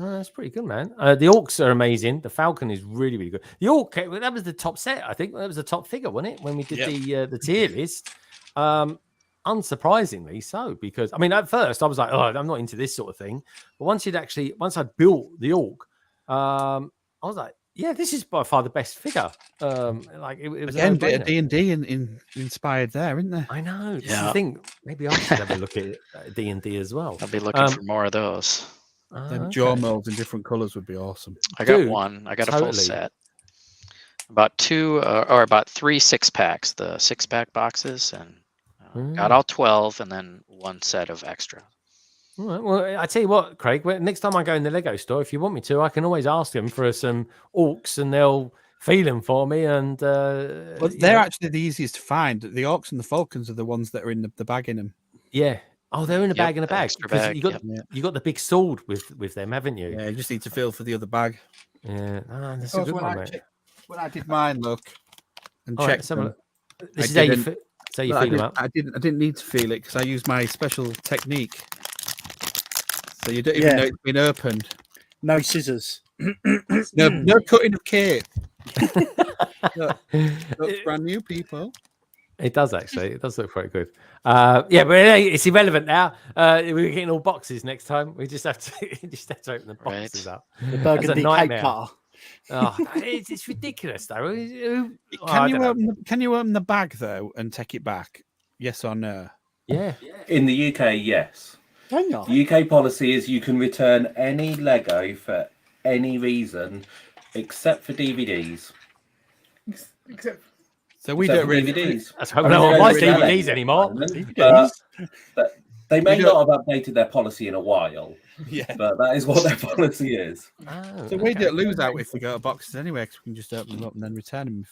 Oh, that's pretty good, man. The Orcs are amazing. The Falcon is really, really good. The Orc, that was the top set. I think that was the top figure, wasn't it? When we did the tier list. Unsurprisingly so, because I mean, at first I was like, oh, I'm not into this sort of thing. But once I built the Orc, I was like, yeah, this is by far the best figure. Like it was Again, bit of D&D inspired there, isn't there? I know. Yeah. I think maybe I should have a look at D&D as well. I'll be looking for more of those. Them jaw molds in different colors would be awesome. I got one. I got a full set. About 2 or about 3 6-packs, the 6-pack boxes, and got all 12, and then 1 set of extra. All right. Well, I tell you what, Craig. Next time I go in the Lego store, if you want me to, I can always ask them for some Orcs, and they'll feel them for me. And well, they're actually the easiest to find. The Orcs and the Falcons are the ones that are in the bag in them. Yeah. Oh, they're in a bag, extra bag. You got the big sword with them, haven't you? Yeah, you just need to feel for the other bag. Yeah. Oh, that's a good one, mate. When I did mine, look, and All right, checked them, this is how you feel them up. I didn't need to feel it, because I used my special technique. So you don't even know it's been opened. No scissors. No cutting of cake. Looks brand new, people. It does actually. It does look quite good. Yeah, but it's irrelevant now. We're getting all boxes next time. We just have to open the boxes up. The burgundy cake cutter. Oh, it's ridiculous though. Can you open the bag though and take it back? Yes or no? Yeah. In the UK, yes. The UK policy is you can return any Lego for any reason except for DVDs. So we don't really DVDs. That's how no one buys DVDs anymore. They may not have updated their policy in a while. Yeah, but that is what their policy is. Oh, so we don't lose out if we go to boxes anyway, because we can just open them up and then return them.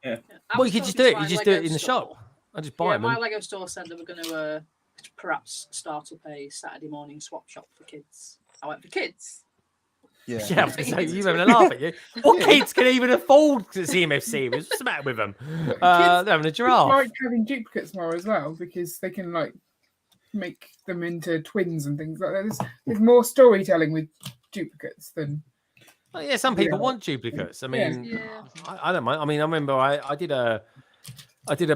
Yeah. Well, you could just do it. You just do it in the shop. I just buy them. My Lego store said they were going to perhaps start up a Saturday morning swap shop for kids. I went for kids. Yeah, you having a laugh at you. What kids can even afford CMFC? What's the matter with them? They're having a giraffe. Kids like having duplicates more as well, because they can like make them into twins and things like that. There's more storytelling with duplicates than. Well, yeah, some people want duplicates. I mean, I don't mind. I mean, I remember I did a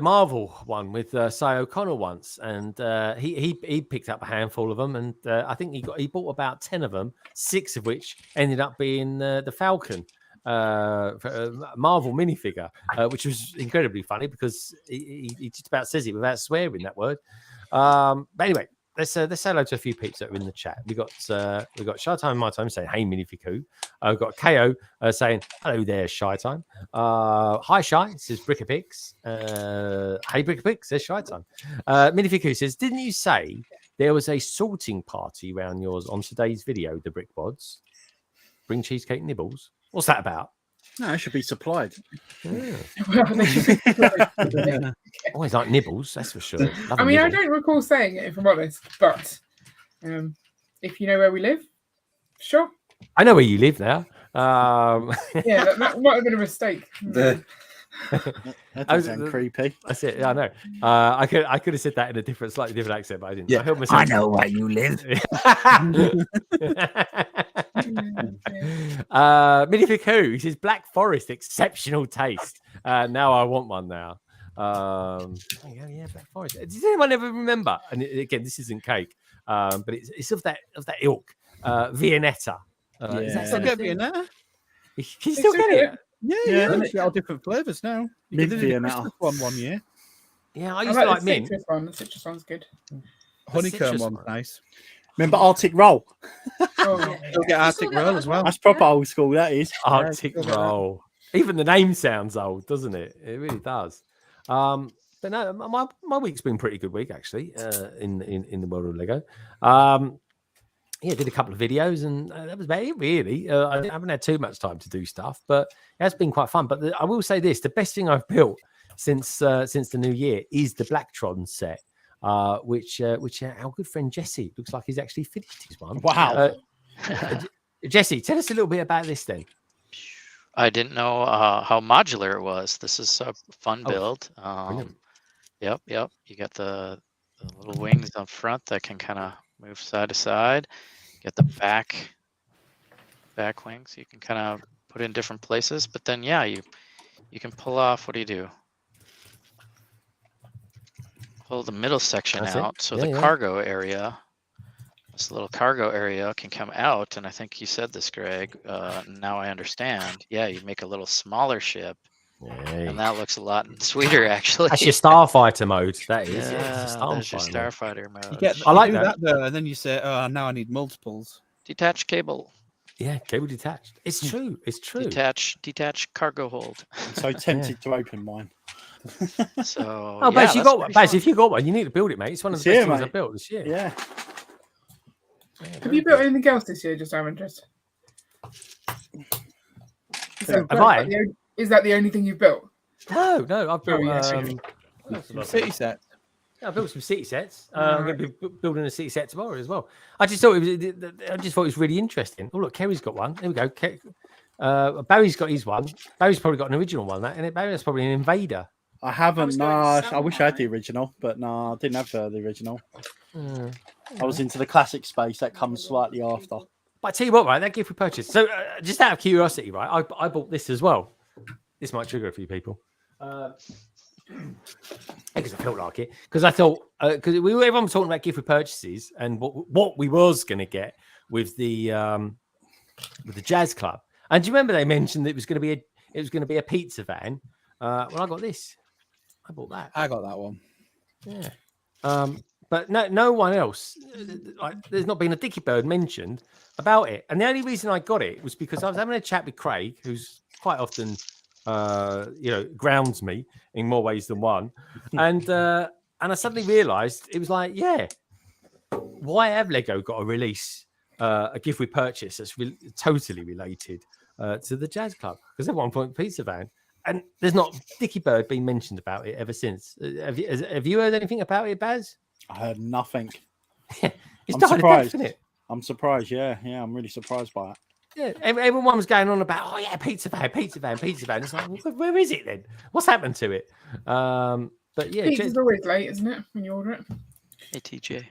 Marvel one with Cy O'Connell once, and he picked up a handful of them, and I think he bought about 10 of them, 6 of which ended up being the Falcon Marvel minifigure, which was incredibly funny because he just about says it without swearing that word. But anyway, let's say hello to a few peeps that are in the chat. We got Shy Time My Time saying hey Minifiku. We've got KO saying hello there Shy Time. Hi Shy, says Brickapix. Hey Brickapix, says Shy Time. Minifiku says, didn't you say there was a sorting party around yours on today's video, the Brick Bods? Bring cheesecake nibbles. What's that about? No, it should be supplied. Yeah. Always like nibbles, that's for sure. Love I mean, nibble. I don't recall saying it, if I'm honest, but if you know where we live, sure. I know where you live now. Yeah, that might have been a mistake. That does sound creepy. That's it. Yeah, I know. I could have said that in a slightly different accent, but I didn't. Yeah, I, heard myself. I know where you live. Minifiku, he says Black Forest, exceptional taste. Now I want one now. Yeah, Black Forest. Does anyone ever remember? And again, this isn't cake, but it's of that ilk. Viennetta. Is that Still get Viennetta? You can still get it. Yeah. It's all different flavors now. Mint They did a Viennetta. Christmas one year. Yeah, I I used to like like the mint. citrus one. The citrus one's good. Honeycomb citrus one's one. nice. Remember Arctic Roll? Oh, Still get Arctic Roll as well. That's proper old school, that is. Arctic still get that. roll. Even the name sounds old, doesn't it? It really does. But no, my week's been a pretty good week actually. In the world of Lego. Yeah, did a couple of videos, and that was about it, really. I haven't had too much time to do stuff, but it has been quite fun. But I will say this: the best thing I've built since the new year is the Blacktron set, which our good friend Jesse looks like he's actually finished his one. Wow. Jesse, tell us a little bit about this then. I didn't know how modular it was. This is a fun build. Yep. You got the little wings up front that can kind of move side to side. Get the back wings you can kind of put in different places. But then, yeah, you can pull off. What do you do? Pull the middle section out. So the cargo area, this little cargo area can come out. And I think you said this, Greg. Now I understand. Yeah, you make a little smaller ship. Yay. And that looks a lot sweeter, actually. That's your starfighter mode. That is. Yeah, that's there's your starfighter mode. I like that. Though, and then you say, "Oh, now I need multiples." Detached cable. Yeah, cable detached. It's true. It's true. Detached cargo hold. I'm so tempted to open mine. So. Oh, Baz, you got one. Baz, if you got one, you need to build it, mate. It's one of the best things I've built this year. Yeah. Have you built anything else this year? Just out of interest. Have I? Is that the only thing you've built? No, I've built some city sets. Yeah, I built some city sets. I'm going to be building a city set tomorrow as well. I just thought it was really interesting. Oh look, Kerry's got one. There we go. Barry's got his one. Barry's probably got an original one. That, and Barry's probably an Invader. I haven't. I wish I had the original, but no, I didn't have the original. I was into the classic space that comes slightly after. But I tell you what, right? That gift we purchased. So just out of curiosity, right? I bought this as well. This might trigger a few people. Because I felt like it. Because I thought, because everyone was talking about gift with purchases and what we was going to get with the jazz club. And do you remember they mentioned that it was going to be a pizza van? Well, I got this. I bought that. I got that one. Yeah. But no one else. There's not been a Dicky Bird mentioned about it. And the only reason I got it was because I was having a chat with Craig, who's quite often grounds me in more ways than one. And I suddenly realized it was like, yeah, why have Lego got to release a gift with purchase that's totally related to the Jazz Club? Because everyone wants pizza van. And there's not Dicky Bird been mentioned about it ever since. Have you heard anything about it, Baz? I heard nothing. It's I'm surprised. Isn't it? I'm surprised. Yeah, I'm really surprised by it. Yeah, everyone was going on about, oh yeah, pizza van. It's like, well, where is it then? What's happened to it? But yeah, pizza's always late, isn't it? When you order it. Hey, TJ.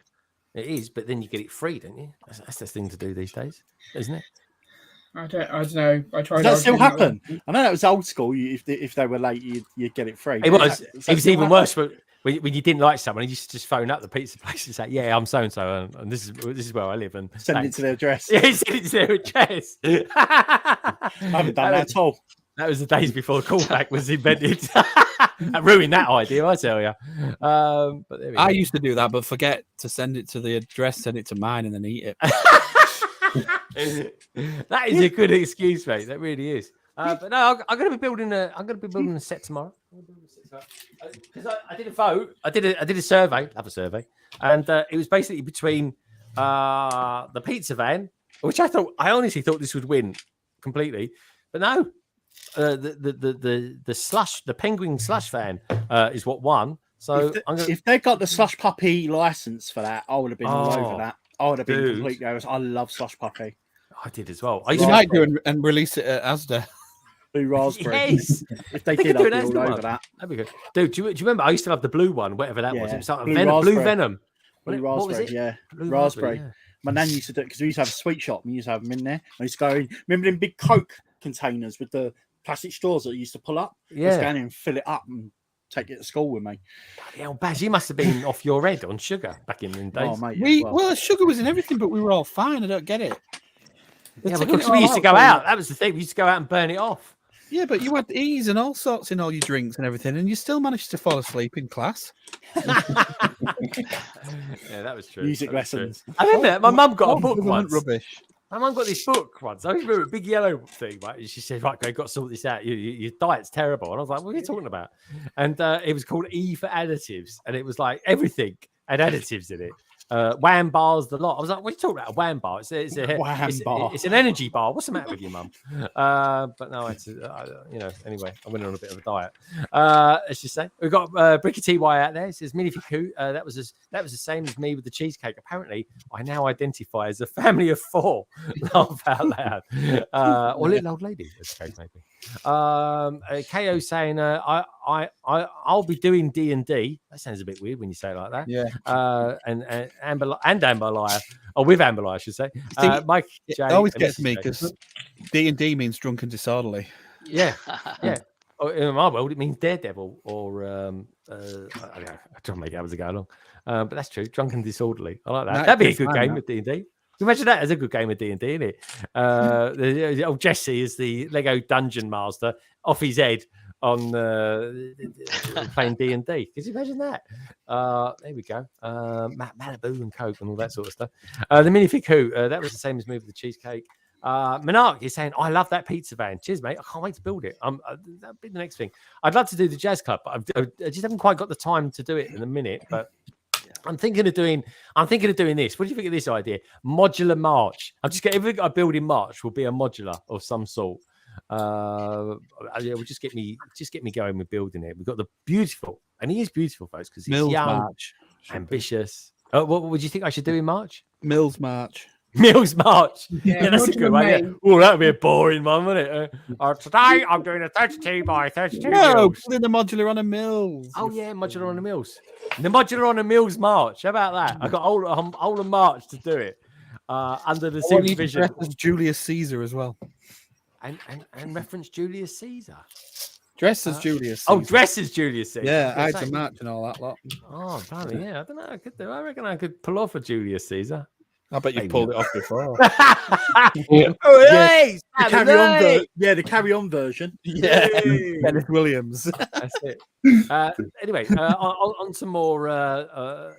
It is, but then you get it free, don't you? That's the thing to do these days, isn't it? I don't know. I tried. Does that still happen? I know that was old school. If they were late, you'd get it free. It was even worse. But when you didn't like someone, you used to just phone up the pizza place and say, "Yeah, I'm so and so, and this is where I live," and send it to their address. Yeah, send it to their address. I haven't done that at all. That was the days before the callback was invented. I ruined that idea, I tell you. But there we go. I used to do that, but forget to send it to the address, send it to mine, and then eat it. That is a good excuse, mate. That really is. But no, I'm going to be building a set tomorrow. Because I did a vote. I did a survey. Love a survey, and it was basically between the pizza van, which I honestly thought this would win completely, but no. The penguin slush van is what won. So if they got the slush puppy license for that, I would have been all over that. I would have been completely over. I love slush puppy. I did as well. You might do and release it at Asda. Blue raspberry. Yes. If they did, I'd be all over that. That'd be good. Dude, do you remember? I used to love the blue one, whatever that was. It was like blue venom. Blue raspberry, what was it? Yeah. Blue raspberry. Yeah. My nan used to do it because we used to have a sweet shop. We used to have them in there. I used to go in. Remember them big Coke containers with the plastic straws that I used to pull up? Yeah. I used to go in and fill it up and take it to school with me. Yeah, Baz, you must have been off your head on sugar back in the days. Oh, mate, well, sugar was in everything, but we were all fine. I don't get it. Yeah, because we used to go out. That was the thing. We used to go out and burn it off. Yeah, but you had ease and all sorts in all your drinks and everything, and you still managed to fall asleep in class. Yeah, that was true. Music lessons. True. I remember my mum got a book once. Rubbish. My mum got this book once. I remember a big yellow thing, right? And she said, right, got to sort this out. Your diet's terrible. And I was like, what are you talking about? And it was called E for additives. And it was like everything had additives in it. Wham bars, the lot. I was like, what are you talking about? A wham bar? It's an energy bar. What's the matter with you, mum? But no, it's anyway, I went on a bit of a diet. Let's just say we've got Bricky TY out there. It says Minifiku. That was the same as me with the cheesecake. Apparently, I now identify as a family of 4. Laugh out loud. Or little old lady, as the case maybe. KO saying I'll be doing D&D. That sounds a bit weird when you say it like that. Yeah. And Amberliar, or with Amberliar, I should say. Mike, Jay, it always gets me because D&D means drunk and disorderly. Yeah, yeah. In my world, it means daredevil, or I don't know. I try to make it up as I go along. But that's true. Drunk and disorderly. I like that. No, That'd be a it's good fine, game that. with D&D. Imagine that as a good game of D&D, isn't it? The old Jesse is the Lego Dungeon Master off his head on playing D&D. Can you imagine that? There we go. Malibu and Coke and all that sort of stuff. The Minifig Who, that was the same as me with the cheesecake. Monarch is saying, I love that pizza van. Cheers, mate. I can't wait to build it. That'll be the next thing. I'd love to do the jazz club, but I just haven't quite got the time to do it in a minute. But I'm thinking of doing this. What do you think of this idea? Modular march. I'm just getting everything I build in March will be a modular of some sort. Will just get me going with building it. We've got the beautiful, and he is beautiful, folks, because he's young, March. ambitious. What would you think I should do in March? Mills March. Mills March. Yeah, that's a modular good one. Yeah. May. Oh, that'd be a boring one, wouldn't it? Today I'm doing a 32 by 32. No, Mills. put in the modular on a Mills. Oh yeah, modular on the Mills. The modular on the Mills March. How about that? I got all the March to do it under the I want you to supervision dress as Julius Caesar as well. and reference Julius Caesar. Dress as Julius Caesar. Oh, dress as Julius Caesar. Yeah, I had Say- to match and all that lot. Oh, apparently, yeah. I don't know. I reckon I could pull off a Julius Caesar. I bet you've pulled it off before. Oh, hey, The carry on version. Yeah, Dennis Williams. That's it. Anyway, on some more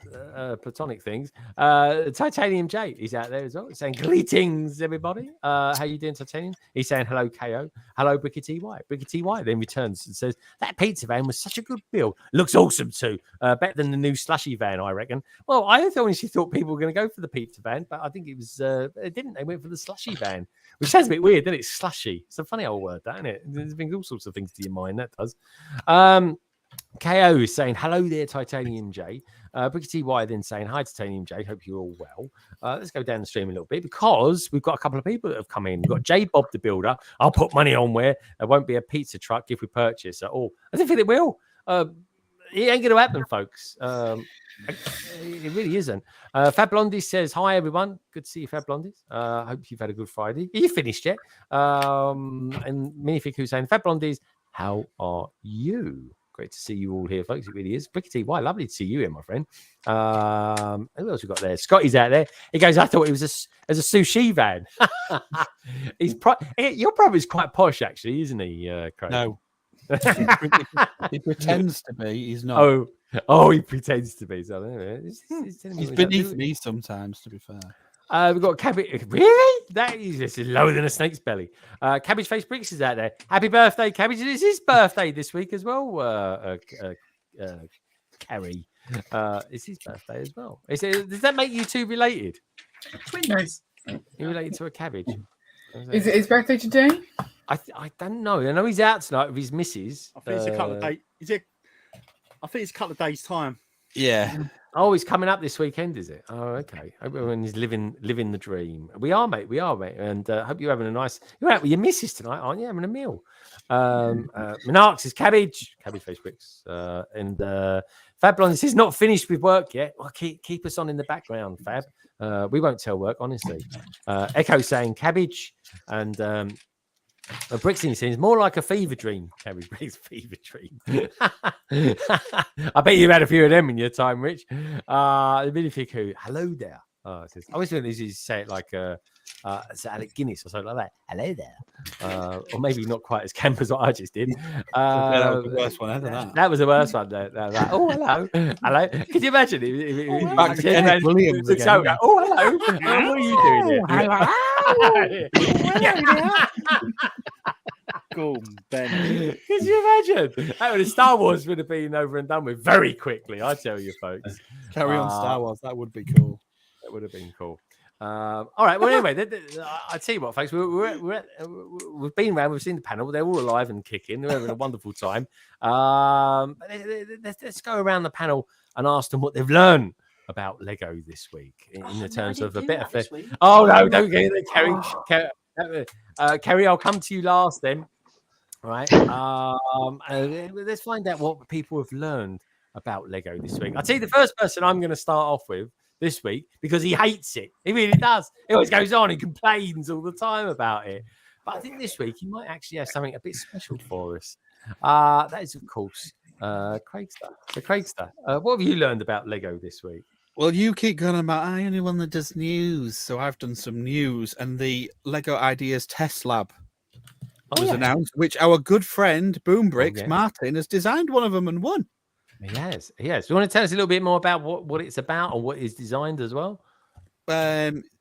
platonic things. Titanium J, he's out there as well. He's saying greetings, everybody. How you doing, Titanium? He's saying hello, KO. Hello, Bricky TY. Bricky TY then returns and says that pizza van was such a good build. Looks awesome too. Better than the new slushy van, I reckon. Well, I honestly thought people were going to go for the pizza van, but I think it was they didn't. They went for the slushy van, which sounds a bit weird, doesn't it? Slushy. It's a funny old word, that, isn't it? There's been all sorts of things to your mind. That does. KO is saying, hello there, Titanium J. Bricky TY then saying, hi, Titanium J. Hope you're all well. Let's go down the stream a little bit because we've got a couple of people that have come in. We've got J Bob the Builder. I'll put money on where there won't be a pizza truck if we purchase at all. I don't think it will. It ain't going to happen, folks. It really isn't. Fab Blondie says, hi, everyone. Good to see you, Fab Blondie. Hope you've had a good Friday. Are you finished yet? And Minifig who's saying, Fab Blondies, how are you? Great to see you all here, folks. It really is. Bricky TY, lovely to see you here, my friend. Who else we got there? Scotty's out there. He goes, I thought it was a sushi van. Your brother's quite posh, actually, isn't he, Craig? No. He pretends to be. He's not. Oh, he pretends to be. So, He's beneath me sometimes, to be fair. We've got Cabbage. Really? That is just lower than a snake's belly. Cabbage Face Bricks is out there. Happy birthday, Cabbage. It is his birthday this week as well, Carrie. It's his birthday as well. Does that make you two related? Twins. You related to a cabbage? Is it his birthday today? I don't know. I know he's out tonight with his missus. I think it's a couple of days. I think it's a couple of days' time. Yeah. Oh, he's coming up this weekend, is it? Oh, okay. Hope everyone's living the dream. We are, mate. And hope you're having you're out with your missus tonight, aren't you? Having a meal. Monarchs is Cabbage Face Bricks. And Fab Blonde says, not finished with work yet. Well, keep us on in the background, Fab. We won't tell work, honestly. Echo saying Cabbage. And Brixton says, more like a fever dream. Cabbage Bricks fever dream. I bet you've had a few of them in your time, Rich. The Minifig who, hello there. I always think this is say it like it's Alec Guinness or something like that. Hello there. Or maybe not quite as camp as what I just did. That was the worst one, hasn't it? That was the worst one. Oh, hello. Hello. Could you imagine? Back to Dennis Williams again. Oh, hello. What are you doing here? Hello. Go on, Ben. Could you imagine? That would have Star Wars would have been over and done with very quickly. I tell you, folks. Carry on, Star Wars. That would be cool. That would have been cool. All right. Well, anyway, I tell you what, folks. We've been around. We've seen the panel. They're all alive and kicking. They're having a wonderful time. Let's go around the panel and ask them what they've learned about Lego this week in the terms of a bit of it. Oh no! Don't get it, Kerry. Kerry, I'll come to you last then. All right. Let's find out what people have learned about Lego this week. I'll tell you the first person I'm going to start off with this week because he hates it. He really does. He always goes on and complains all the time about it. But I think this week he might actually have something a bit special for us. That is, of course, Craigster. So, Craigster, what have you learned about Lego this week? Well, you keep going about I'm the only one that does news, so I've done some news, and the Lego Ideas Test Lab was announced, which our good friend Boombricks Martin has designed one of them and won. Yes. Do you want to tell us a little bit more about what it's about and what is designed as well?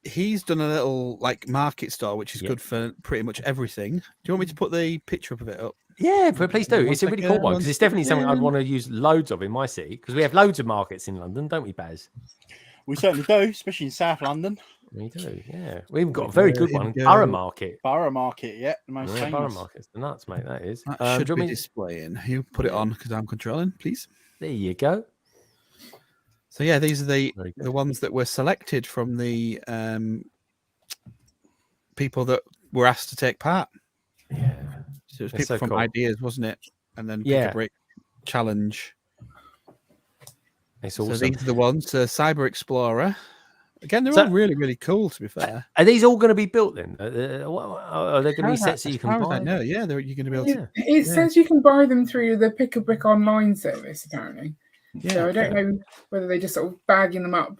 He's done a little market store, which is good for pretty much everything. Do you want me to put the picture up of it up? Yeah, please do. It's a really cool one because it's definitely something I'd want to use loads of in my city because we have loads of markets in London, don't we, Baz? We certainly do, especially in South London. We do, yeah. We've got a very good one, Borough Market. Borough Market, yeah, the most famous. Borough Market's the nuts, mate. That is. That should be displaying. You put it on because I'm controlling, please. There you go. So yeah, these are the ones that were selected from the people that were asked to take part. Yeah. So it was people from Ideas, wasn't it? And then Pick a Brick Challenge. It's awesome. So these are the ones. Cyber Explorer. Again, they're all really, really cool, to be fair. Are these all going to be built then? Are they going to be set so you can buy? No, yeah, you're going to be able to. It says you can buy them through the Pick a Brick online service, apparently. Yeah, so I don't know whether they just sort of bagging them up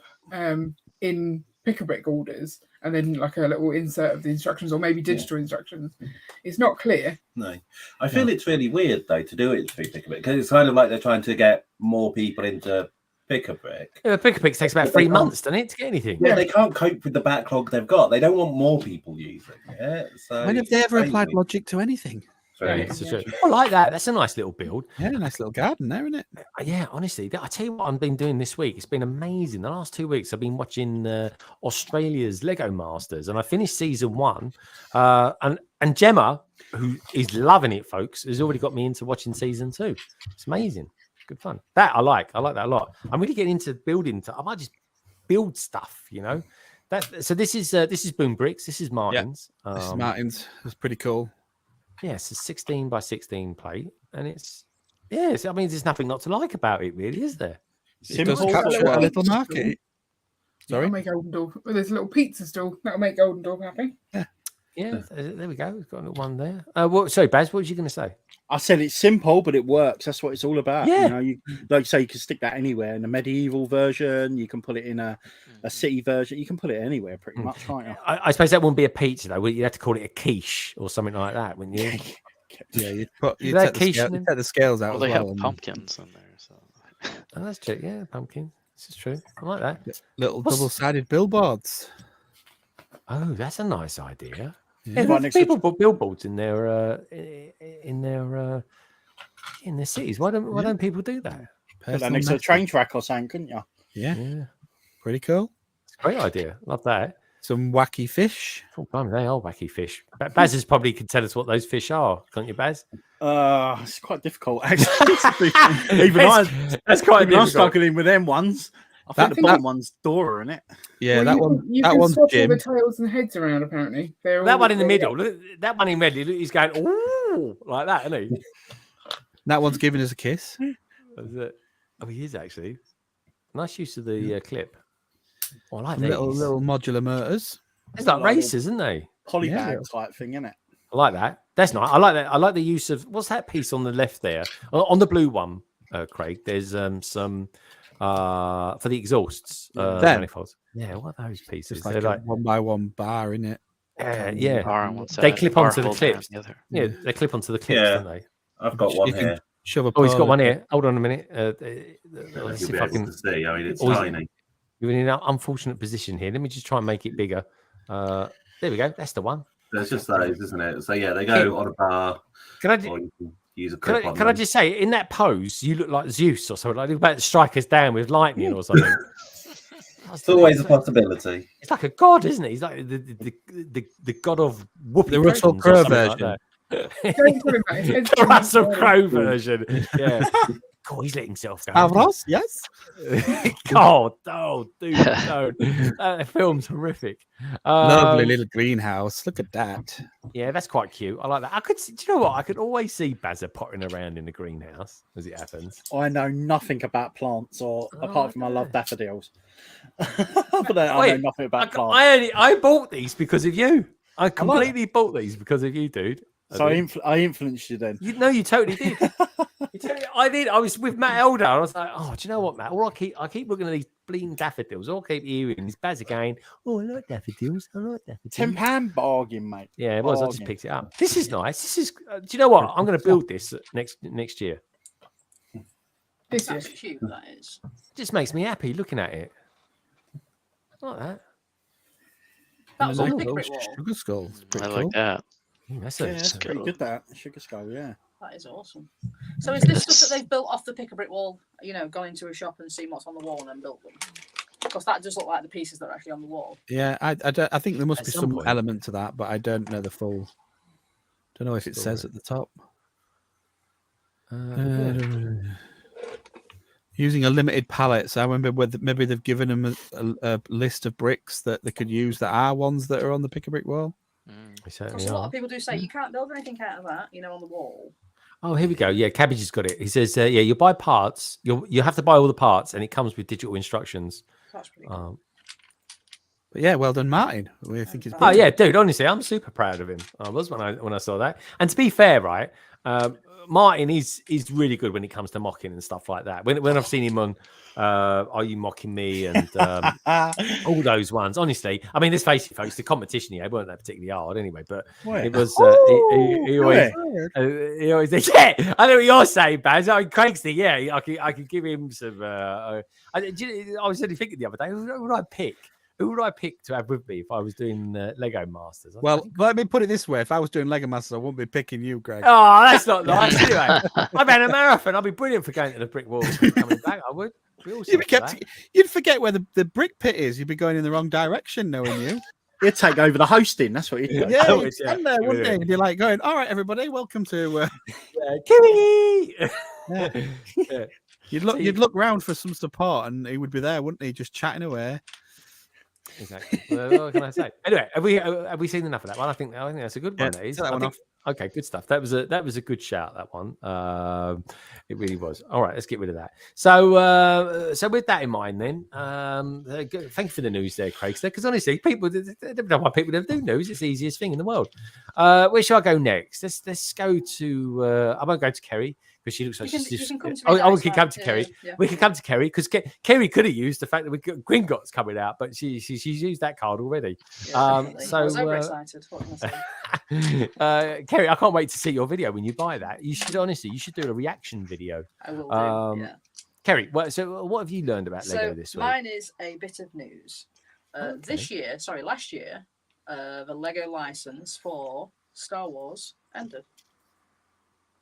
in Pick a Brick orders and then like a little insert of the instructions or maybe digital instructions. It's not clear. No, I feel it's really weird though to do it through Pick a Brick because it's kind of like they're trying to get more people into Pick a Brick. Yeah, Pick a Brick takes about 3 months, doesn't it, to get anything? Yeah, they can't cope with the backlog they've got. They don't want more people using it. So when have they ever applied logic to anything? I like that. That's a nice little build. Yeah, a nice little garden there, isn't it? Yeah, honestly, I tell you what I've been doing this week. It's been amazing. The last 2 weeks, I've been watching Australia's Lego Masters, and I finished season 1. And Gemma, who is loving it, folks, has already got me into watching season 2. It's amazing. Good fun. That I like that a lot. I'm really getting into building. I might just build stuff, you know. So this is Boombricks. This is Martin's. Yeah, this is Martin's. It's pretty cool. Yeah, it's a 16 by 16 plate, and it's I mean, there's nothing not to like about it, really, is there? It does capture a little market. Sorry, make Oldendorf. Well, there's a little pizza stall that'll make Oldendorf happy. Yeah. There we go. We've got a little one there. Sorry, Baz, what was you going to say? I said it's simple, but it works. That's what it's all about. Yeah. You know, you like you say, you can stick that anywhere. In a medieval version, you can put it in a city version. You can put it anywhere, pretty much, can't you? I suppose that wouldn't be a pizza though. You'd have to call it a quiche or something like that, wouldn't you? Yeah, you'd take the scales out. Well, they have pumpkins in there, so. Oh, that's true. Yeah, pumpkin. This is true. I like that. Little double-sided billboards. Oh, that's a nice idea. Yeah. People put billboards in their cities. Why don't people do that? Put that next to a train track or something, couldn't you? Yeah. Pretty cool. It's a great idea. Love that. Some wacky fish. Oh, blimey, they are wacky fish. Baz probably could tell us what those fish are, can't you, Baz? It's quite difficult, actually. I'm struggling with them ones. I think the bottom one's Dora, isn't it? Yeah, well, you can one's swap Jim. all the tails and heads around, apparently. That one in the middle, that one in red, he's going, ooh, like that, isn't he? That one's giving us a kiss. Is it? Oh, he is actually. Nice use of the clip. Oh, I like these. Little modular motors. It's like racers, isn't they? Polybag type thing, isn't it? I like that. That's nice. I like that. I like the use of what's that piece on the left there? On the blue one, Craig. There's some for the exhausts manifolds. Yeah, what are those pieces? It's like a 1x1 bar, isn't it? Yeah. They clip onto the clips. Yeah, they clip onto the clips, don't they? I've got one here. Shove he's got one here. Hold on a minute. Let's see if I can see. I mean, it's tiny. You're in an unfortunate position here. Let me just try and make it bigger. There There we go. That's the one. There's just those, isn't it? So yeah, they go on a bar. Can I? Or you can use a Can clip I, on can I them. just say, in that pose, you look like Zeus or something. Like you're about to strike us down with lightning or something. It's always a possibility. It's like a god, isn't it? He's like the god of whoopee. The Russell cushions or Crowe something like version. that. Don't put him back. The Russell Crowe version. Yeah. God, he's letting himself go. Stavros, yes. God, no, dude, don't. That film's horrific. Lovely little greenhouse. Look at that. Yeah, that's quite cute. I like that. I could. Do you know what? I could always see Bazza potting around in the greenhouse as it happens. I know nothing about plants, or apart from I love daffodils. But I know nothing about plants. I bought these because of you. I completely bought these because of you, dude. So I influenced you then. You totally did. I did. I was with Matt Elder. I was like, oh, do you know what, Matt? All I keep looking at these bleeding daffodils. All I keep hearing is Baz again. Oh, I like daffodils. I like daffodils. £10 bargain, mate. Yeah, it was. I just Bargain. picked it up. This is nice. This is. Do you know what? I'm going to build this next year. This That's is cute, that is. It just makes me happy looking at it. I like that. That was on the Nice pick little brick wall. sugar skulls. I like that. That's Yeah, that's pretty good. That sugar skull, yeah. That is awesome. So is this stuff that they've built off the pick a brick wall, gone into a shop and seen what's on the wall and then built them? Because that does look like the pieces that are actually on the wall. Yeah, I think there must At be some some point. element to that, but I don't know the full. Don't know if it says at the top. Using a limited palette, so I remember maybe they've given them a list of bricks that they could use that are ones that are on the pick a brick wall. Because a lot of people do say you can't build anything out of that, on the wall. Oh, here we go. Yeah, Cabbage has got it. He says, yeah, you buy parts. You have to buy all the parts, and it comes with digital instructions. That's pretty cool. But yeah, well done, Martin. We think it's Oh yeah, dude. Honestly, I'm super proud of him. I was when I saw that. And to be fair, right, Martin is really good when it comes to mocking and stuff like that. When I've seen him on Are You Mocking Me and all those ones. Honestly, I mean, let's face it, folks. The competition here weren't that particularly hard anyway. But it was. He always. Yeah, I know what you're saying, Baz. Craig's thing. Yeah, I could give him some. I was only thinking the other day. Who would I pick? Who would I pick to have with me if I was doing Lego Masters? Well, let me put it this way: if I was doing Lego Masters, I wouldn't be picking you, Greg. Oh, that's not nice. Anyway, I ran a marathon. I'd be brilliant for going to the brick wall and coming back. I would. You'd forget where the brick pit is. You'd be going in the wrong direction, knowing you. You'd take over the hosting. That's what you'd do. Yeah, you'd stand there, wouldn't you? You'd be like going, "All right, everybody, welcome to." Kimmy! Yeah. You'd look round for some support, and he would be there, wouldn't he? Just chatting away. Exactly. Well, what can I say? Anyway, have we seen enough of that one? I think that's a good one. That is. that one off. Okay, good stuff. That was a good shout. That one. It really was. All right, let's get rid of that. So with that in mind, then, thank you for the news there, Craig. Because honestly, people don't know why people don't do news. It's the easiest thing in the world. Where shall I go next? Let's go to. I won't go to Kerry because she looks like she's just. We can come to Kerry. Yeah. We can come to Kerry because Kerry could have used the fact that we got Gringotts coming out, but she's used that card already. I was overexcited. What can I say? Kerry, I can't wait to see your video when you buy that. You should do a reaction video. I will do. Yeah. Kerry, what have you learned about Lego this week? Mine is a bit of news. Last year, the Lego license for Star Wars ended.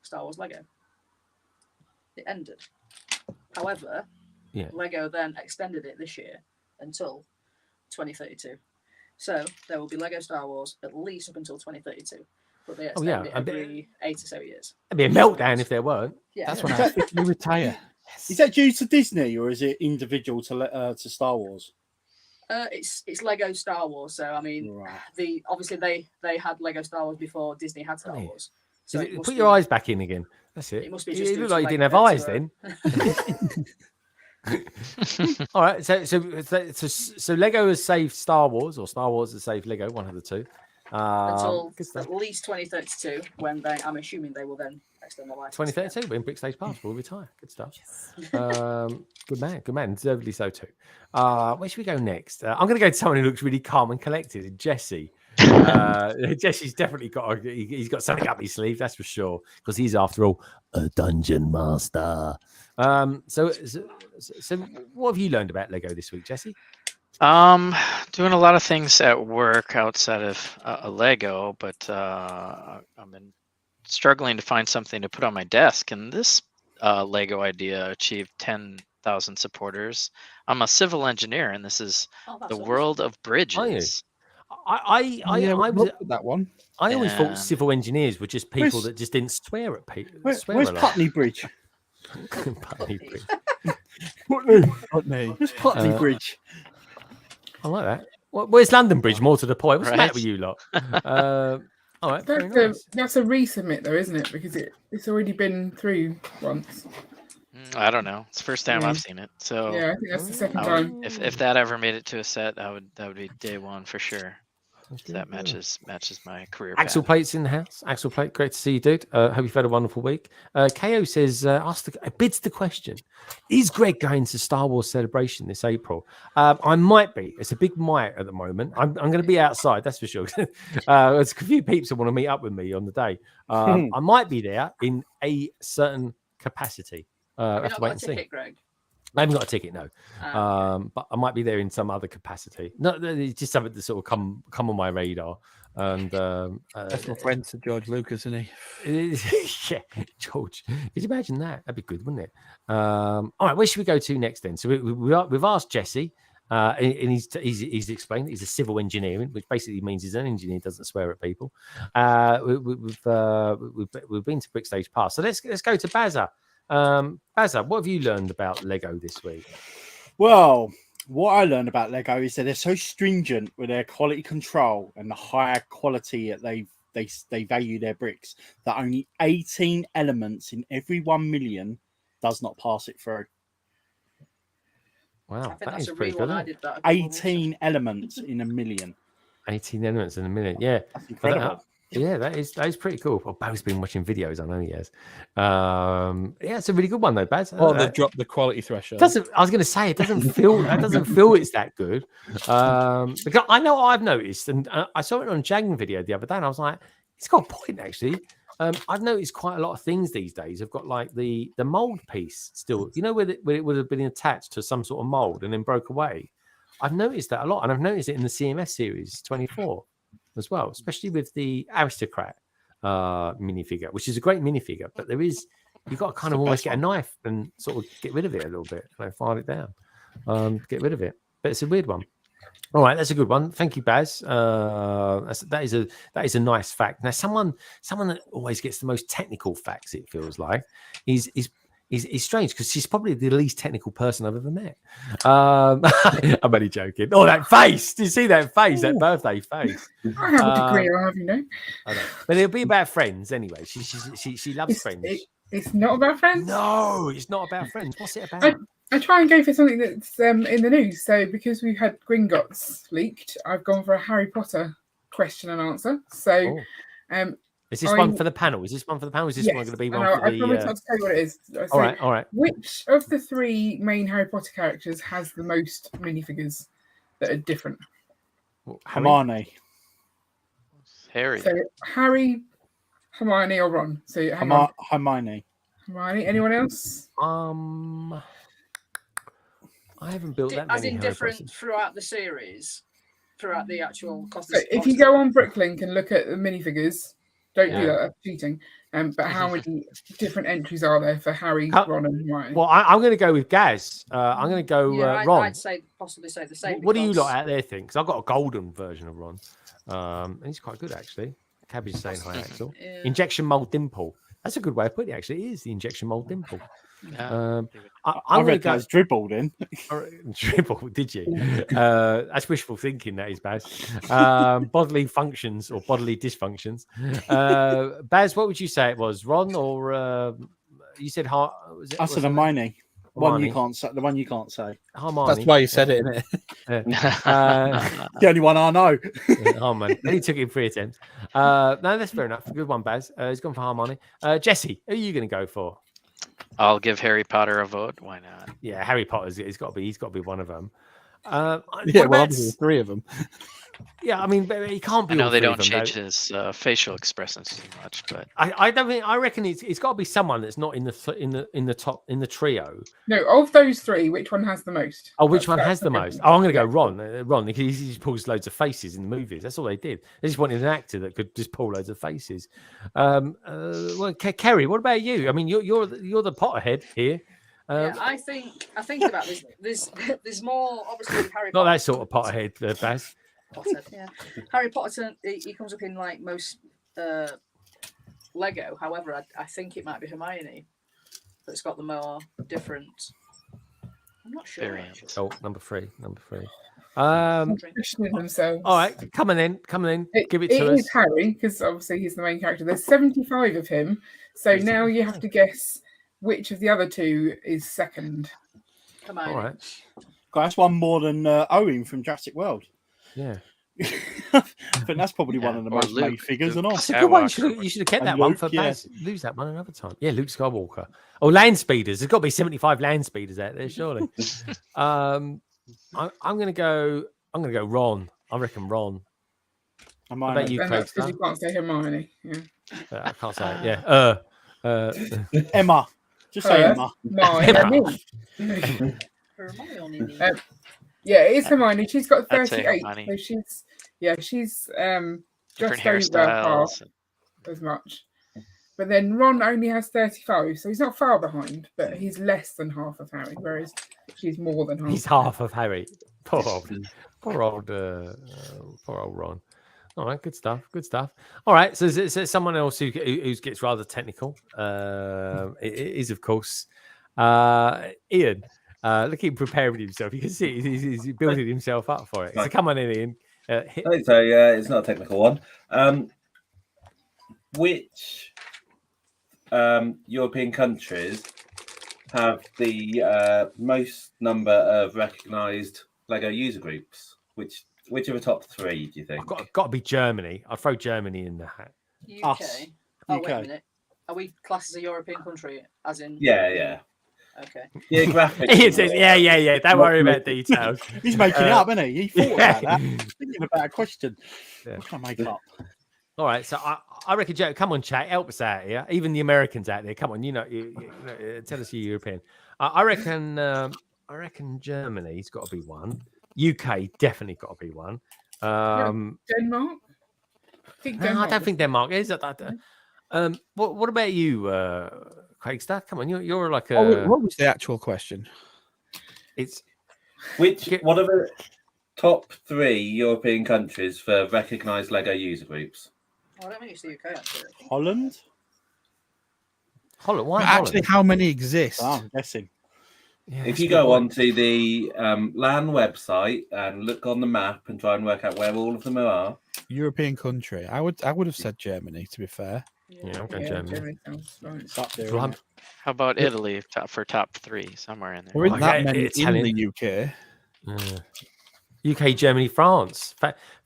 Star Wars Lego. It ended. However, Lego then extended it this year until 2032. So there will be Lego Star Wars at least up until 2032. But they extend it every 8 or so years. It'd be a meltdown if there weren't. Yeah. That's when I officially retire. Is that due to Disney or is it individual to Star Wars? It's Lego Star Wars. So I mean, obviously they had Lego Star Wars before Disney had Star Wars. So put your eyes back in again. That's it. It must be You just look like you didn't have eyes then. All right, so Lego has saved Star Wars, or Star Wars has saved Lego, one of the two. Until at least 2032, when I'm assuming they will then extend the license. 2032, when Brick Stage Pass will retire. Good stuff. Good man, deservedly so too. Where should we go next? I'm going to go to someone who looks really calm and collected, Jesse. Jesse's definitely he's got something up his sleeve, that's for sure, because he's after all a dungeon master. So what have you learned about Lego this week, Jesse? Doing a lot of things at work outside of a Lego, but I've been struggling to find something to put on my desk, and this Lego idea achieved 10,000 supporters. I'm a civil engineer, and this is the world of bridges. I was was at that one. I always thought And- civil engineers were just people Where's- that just didn't swear at people. Where's Putney Bridge? Putney Bridge. Putney. Where's Putney Bridge? I like that. Where's London Bridge? More to the point. What's the matter Right. with you lot? All right, very nice. That's a resubmit though, isn't it? Because it's already been through once. I don't know. It's the first time Yeah. I've seen it. So Yeah, I think that's the second I time. would, if that ever made it to a set, that would be day one for sure. That Yeah. matches my career Axel path. Plate's in the house. Axel Plate, great to see you, dude. Hope you've had a wonderful week. KO says, bids the question: is Greg going to Star Wars Celebration this April? I might be. It's a big might at the moment. I'm going to be outside, that's for sure. There's a few peeps that want to meet up with me on the the I might be there in a certain capacity. Have you Have to not wait got a and see. ticket, Greg? I haven't got a ticket, no. Ah, But I might be there in some other capacity. No, it's just something to sort of come on my radar. And Personal friend to George Lucas, isn't he? yeah, George. Could you imagine that? That'd be good, wouldn't it? All right, where should we go to next then? So we've asked Jesse, and he's explained he's a civil engineering, which basically means he's an engineer, doesn't swear at people. We've been to Brickstage Pass, so let's go to Bazza. Bazza, what have you learned about Lego this week? Well, what I learned about Lego is that they're so stringent with their quality control and the higher quality that they value their bricks that only 18 elements in every 1 million does not pass it through. I Wow, think that that's is a pretty real good. one. I Isn't it? did that. a couple of weeks ago. 18 elements in a million. 18 elements in a minute, yeah. That's incredible. Yeah, that is pretty cool. Well, Bo's been watching videos. I know he has. Yeah, it's a really good one though, Baz. Oh, they've dropped the quality threshold. Doesn't I was going to say it doesn't feel it's that good. Because I know I've noticed, and I saw it on a Jagging video the other day, and I was like, it's got a point actually. I've noticed quite a lot of things these days have got like the mold piece still. You know where it would have been attached to some sort of mold and then broke away. I've noticed that a lot, and I've noticed it in the CMS series 24 as well, especially with the Aristocrat minifigure, which is a great minifigure, but you've got to kind of almost get a knife and sort of get rid of it a little bit, file it down, get rid of it. But it's a weird one. All right, that's a good one. Thank you, Baz. That is a nice fact. Now, someone that always gets the most technical facts, it feels like, is strange because she's probably the least technical person I've ever met. I'm only joking. Oh, that face! Do you see that face? That birthday face. I have a degree, I have, you know. I know. But it'll be about friends anyway. She loves friends. It's not about friends. No, it's not about friends. What's it about? I try and go for something that's in the news. So because we've had Gringotts leaked, I've gone for a Harry Potter question and answer. So is this one for the panel? Is this one for the panel? Is this one going to be one for I promise not to tell you what it is. So all right. Which of the 3 main Harry Potter characters has the most minifigures that are different? Hermione. Harry. So Harry, Hermione, or Ron. So hang on. Hermione. Hermione. Anyone else? I haven't built that As many in Harry different Potters. throughout the series, throughout the actual cost. So if you go on Bricklink and look at the minifigures, don't do Yeah. that. That's cheating. But how many different entries are there for Harry, Ron, and Hermione? Well, I'm going to go with Gaz. I'm going to go Ron. I'd possibly say the same. What do you because- lot out there think? Because I've got a golden version of Ron, and he's quite good actually. Cabbage is saying hi, Axel. Yeah. Injection mold dimple. That's a good way of putting it. Actually, it is the injection mold dimple. Yeah. I I'm going to read go those dribbled in. dribble. Did you? That's wishful thinking. That is Baz. Bodily functions or bodily dysfunctions. Baz, what would you say it was? Ron or you said was it? I said Hermione. One Hermione. you can't say. The one you can't say. Hermione. That's why you said it, innit? The only one I know. Hermione. He took it in 3 attempts. No, that's fair enough. Good one, Baz. He's gone for Hermione. Jesse, who are you going to go for? I'll give Harry Potter a vote. Why not? Yeah, Harry Potter's. He's got to be one of them. Yeah, well, obviously 3 of them. Yeah, I mean, but he can't be. I know all they three of don't them, change though. his facial expressions too much, but I don't think. I reckon it's got to be someone that's not in the top in the trio. No, of those three, which one has the most? Oh, which one That's has the the most? difference. Oh, I'm going to go Yeah. Ron. Ron, because he just pulls loads of faces in the movies. That's all they did. They just wanted an actor that could just pull loads of faces. Well, Kerry, what about you? I mean, you're the Potterhead here. Yeah, I think about this. There's more obviously with Harry Not Potter. that sort of Potterhead, Baz. Potter, yeah. Harry Potter, he comes up in like most Lego. However, I think it might be Hermione that's got the more different. I'm not sure. variants. actually. Oh, number three. Questioning themselves. All right, come on in. Give it to It us. is Harry, because obviously he's the main character. There's 75 of him. So now you have to guess which of the other two is second. Hermione. All right. God, that's one more than Owen from Jurassic World. Yeah. I think that's probably one Yeah, of the or most Luke. made figures and Luke all. That's a good one. Skywalker. You should have kept And that one Luke, for yeah. Baz. Lose that one another time. Yeah, Luke Skywalker. Oh, land speeders. There's got to be 75 land speeders out there, surely. I'm gonna go Ron. I reckon Ron. What about you, And that's because Craig? you can't say Hermione. Yeah. I can't say it. Yeah. Emma. Just say Her, Emma. mine, Emma. and me. Hermione. Yeah, it is Hermione. She's got I'd say 38. Hermione. So she's Different just over half hairstyles. as much. But then Ron only has 35, so he's not far behind, but he's less than half of Harry, whereas she's more than half. He's half of Harry. Poor old Ron. All right, good stuff. All right, so there's someone else who gets rather technical. It is, of course, Ian. Look at him preparing himself. You can see he's building himself up for it. So come on in, Ian. So it's not a technical one. Which European countries have the most number of recognised Lego user groups? Which of the top three do you think? Got to be Germany. I'll throw Germany in the hat. UK. Us. Oh, wait a UK. minute. Are we classed as a European country? As in? Yeah. Okay. Geographically. Ian says, yeah. Don't worry about details. He's making it up, isn't he? He thought about that. Yeah. Thinking about a question. Yeah. What can I make up? All right, so I reckon, Joe, come on, chat, help us out here. Even the Americans out there, come on, you know, tell us you're European. I reckon Germany's got to be one. UK definitely got to be one. Denmark? I don't think Denmark is. What about you, Craigster? Come on, you're like a. Oh, what was the actual question? It's What are the top three European countries for recognised Lego user groups? Oh, I don't think it's the UK actually. Holland? Holland. Why But Holland? actually, how many exist? Oh, I'm guessing. Yeah, If that's you a good go one. onto the LAN website and look on the map and try and work out where all of them are, European country. I would have said Germany, to be fair. Yeah, I'm going Germany. sounds right. It's up there. Blimey. isn't it? How about Italy for top three, somewhere in there? There isn't that Okay, many Italian. in the UK. UK, Germany, France.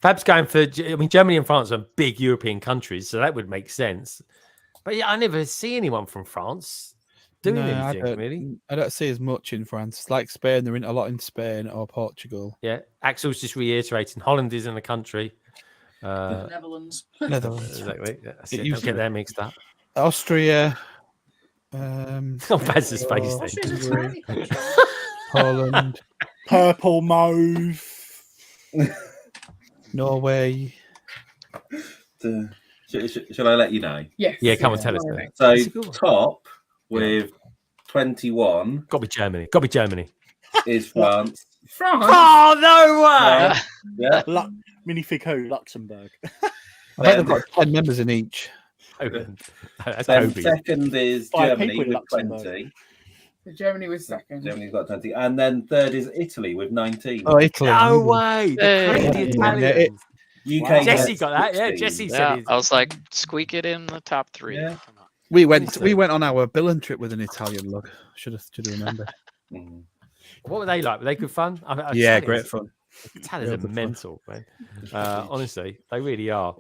Fab's going for. I mean, Germany and France are big European countries, so that would make sense. But yeah, I never see anyone from France doing anything really. I don't see as much in France. It's like Spain, they're in a lot in Spain or Portugal. Yeah, Axel's just reiterating. Holland is in the country. Netherlands. Netherlands. Exactly. That's It it. used Don't to get be. that mixed up. Austria. Oh, Baz's face. Austria's a tiny country. Poland. Purple mauve. Norway. Shall I let you know? Yes. Yeah, come on, tell us. Right. So That's a good one. top with 21 Got to be Germany. Got to be Germany. is France. France. Oh no way! Yeah. Minifig who? Luxembourg. I think they've got 10 members in each. That's Then Toby. second is 5 Germany people in with Luxembourg. 20. So Germany was second. Germany's got 20. And then third is Italy with 19. Oh, Italy. No way! The Hey. crazy Yeah, Italians. UK Wow. Jesse has got that. Yeah, 16. Jesse said Yeah, it. I was like, squeak it in the top three. Yeah. Come on. We went on our Billen trip with an Italian look. Should have remembered. Mm. What were they like? Were they good fun? Yeah, great fun. Italians Real are good fun. mental, man. Honestly, they really are.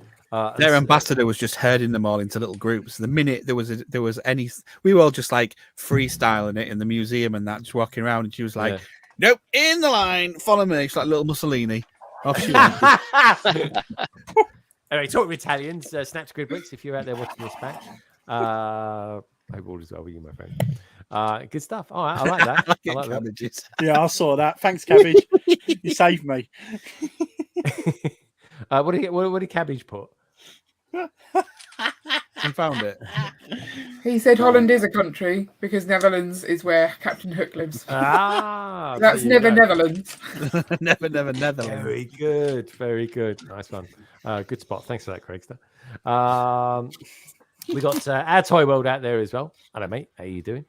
Their ambassador was just herding them all into little groups. The minute there was any, we were all just like freestyling it in the museum and that, just walking around. And she was like, Yeah. "Nope, in the line, follow me." She's like little Mussolini. Oh, she went. Anyway, talk with Italians. Snap Squid Bricks if you're out there watching this back. Hope all is well with you, my friend. Good stuff. All right, I like that. I like that. Cabbages. Yeah, I saw that. Thanks, Cabbage. You saved me. What did Cabbage put? You found it. He said Holland is a country because Netherlands is where Captain Hook lives. Ah, That's there you never go. Netherlands. never Netherlands. Very good, very good. Nice one. Good spot. Thanks for that, Craigster. We got our Toy World out there as well. Hello, mate. How you doing?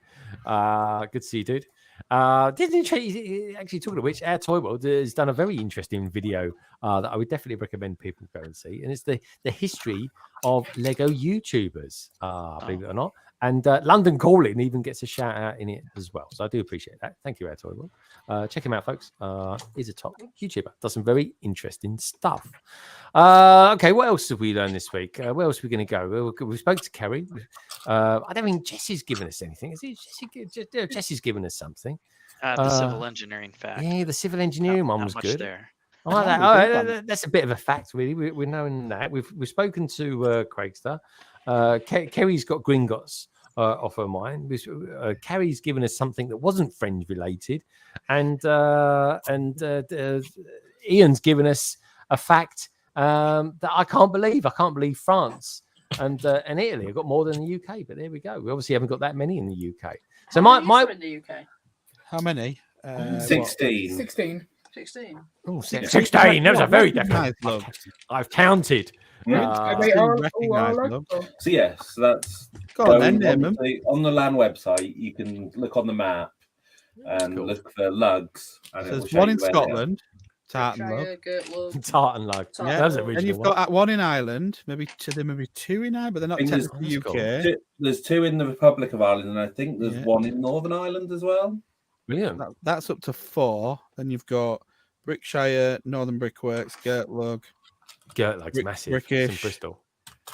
Good to see you, dude. Actually, talking of which, our Toy World has done a very interesting video that I would definitely recommend people go and see, and it's the history of Lego YouTubers, believe it or not. And London Calling even gets a shout out in it as well. So I do appreciate that. Thank you, our Toy World. Check him out, folks. He's a top YouTuber. Does some very interesting stuff. Okay, what else have we learned this week? Where else are we going to go? We spoke to Kerry. I don't think Jesse's given us anything. Is it Jesse's given us something? The civil engineering fact. Yeah, the civil engineering one Not was much good. there. I like that. All right, that's a bit of a fact, really. We're knowing that. We've spoken to Craigster. Kerry's got Gringotts off her mind. Kerry's given us something that wasn't French related, and Ian's given us a fact that I can't believe. I can't believe France and Italy have got more than the UK. But there we go. We obviously haven't got that many in the UK. So How many my is there in the UK? How many? 16. 16. 16. Oh, 16. That was a very definite. Love. I've counted. They are recognise them. So yes, that's Go on so then, name on, them. on the LAN website. You can look on the map and Cool. look for lugs. And it will There's show one you in where they are. Scotland, Tartan Lug. Shire, Gertlow. Tartan lug. Tartan That was the lug. original And you've one. got one in Ireland, maybe two in Ireland, but they're not I think there's- technically that's cool. UK. There's two in the Republic of Ireland, and I think there's Yeah. one in Northern Ireland as well. Brilliant. That's up to 4. Then you've got Brickshire, Northern Brickworks, Gertlug, Gertlug's Brick- massive. It's in Brickish. Bristol.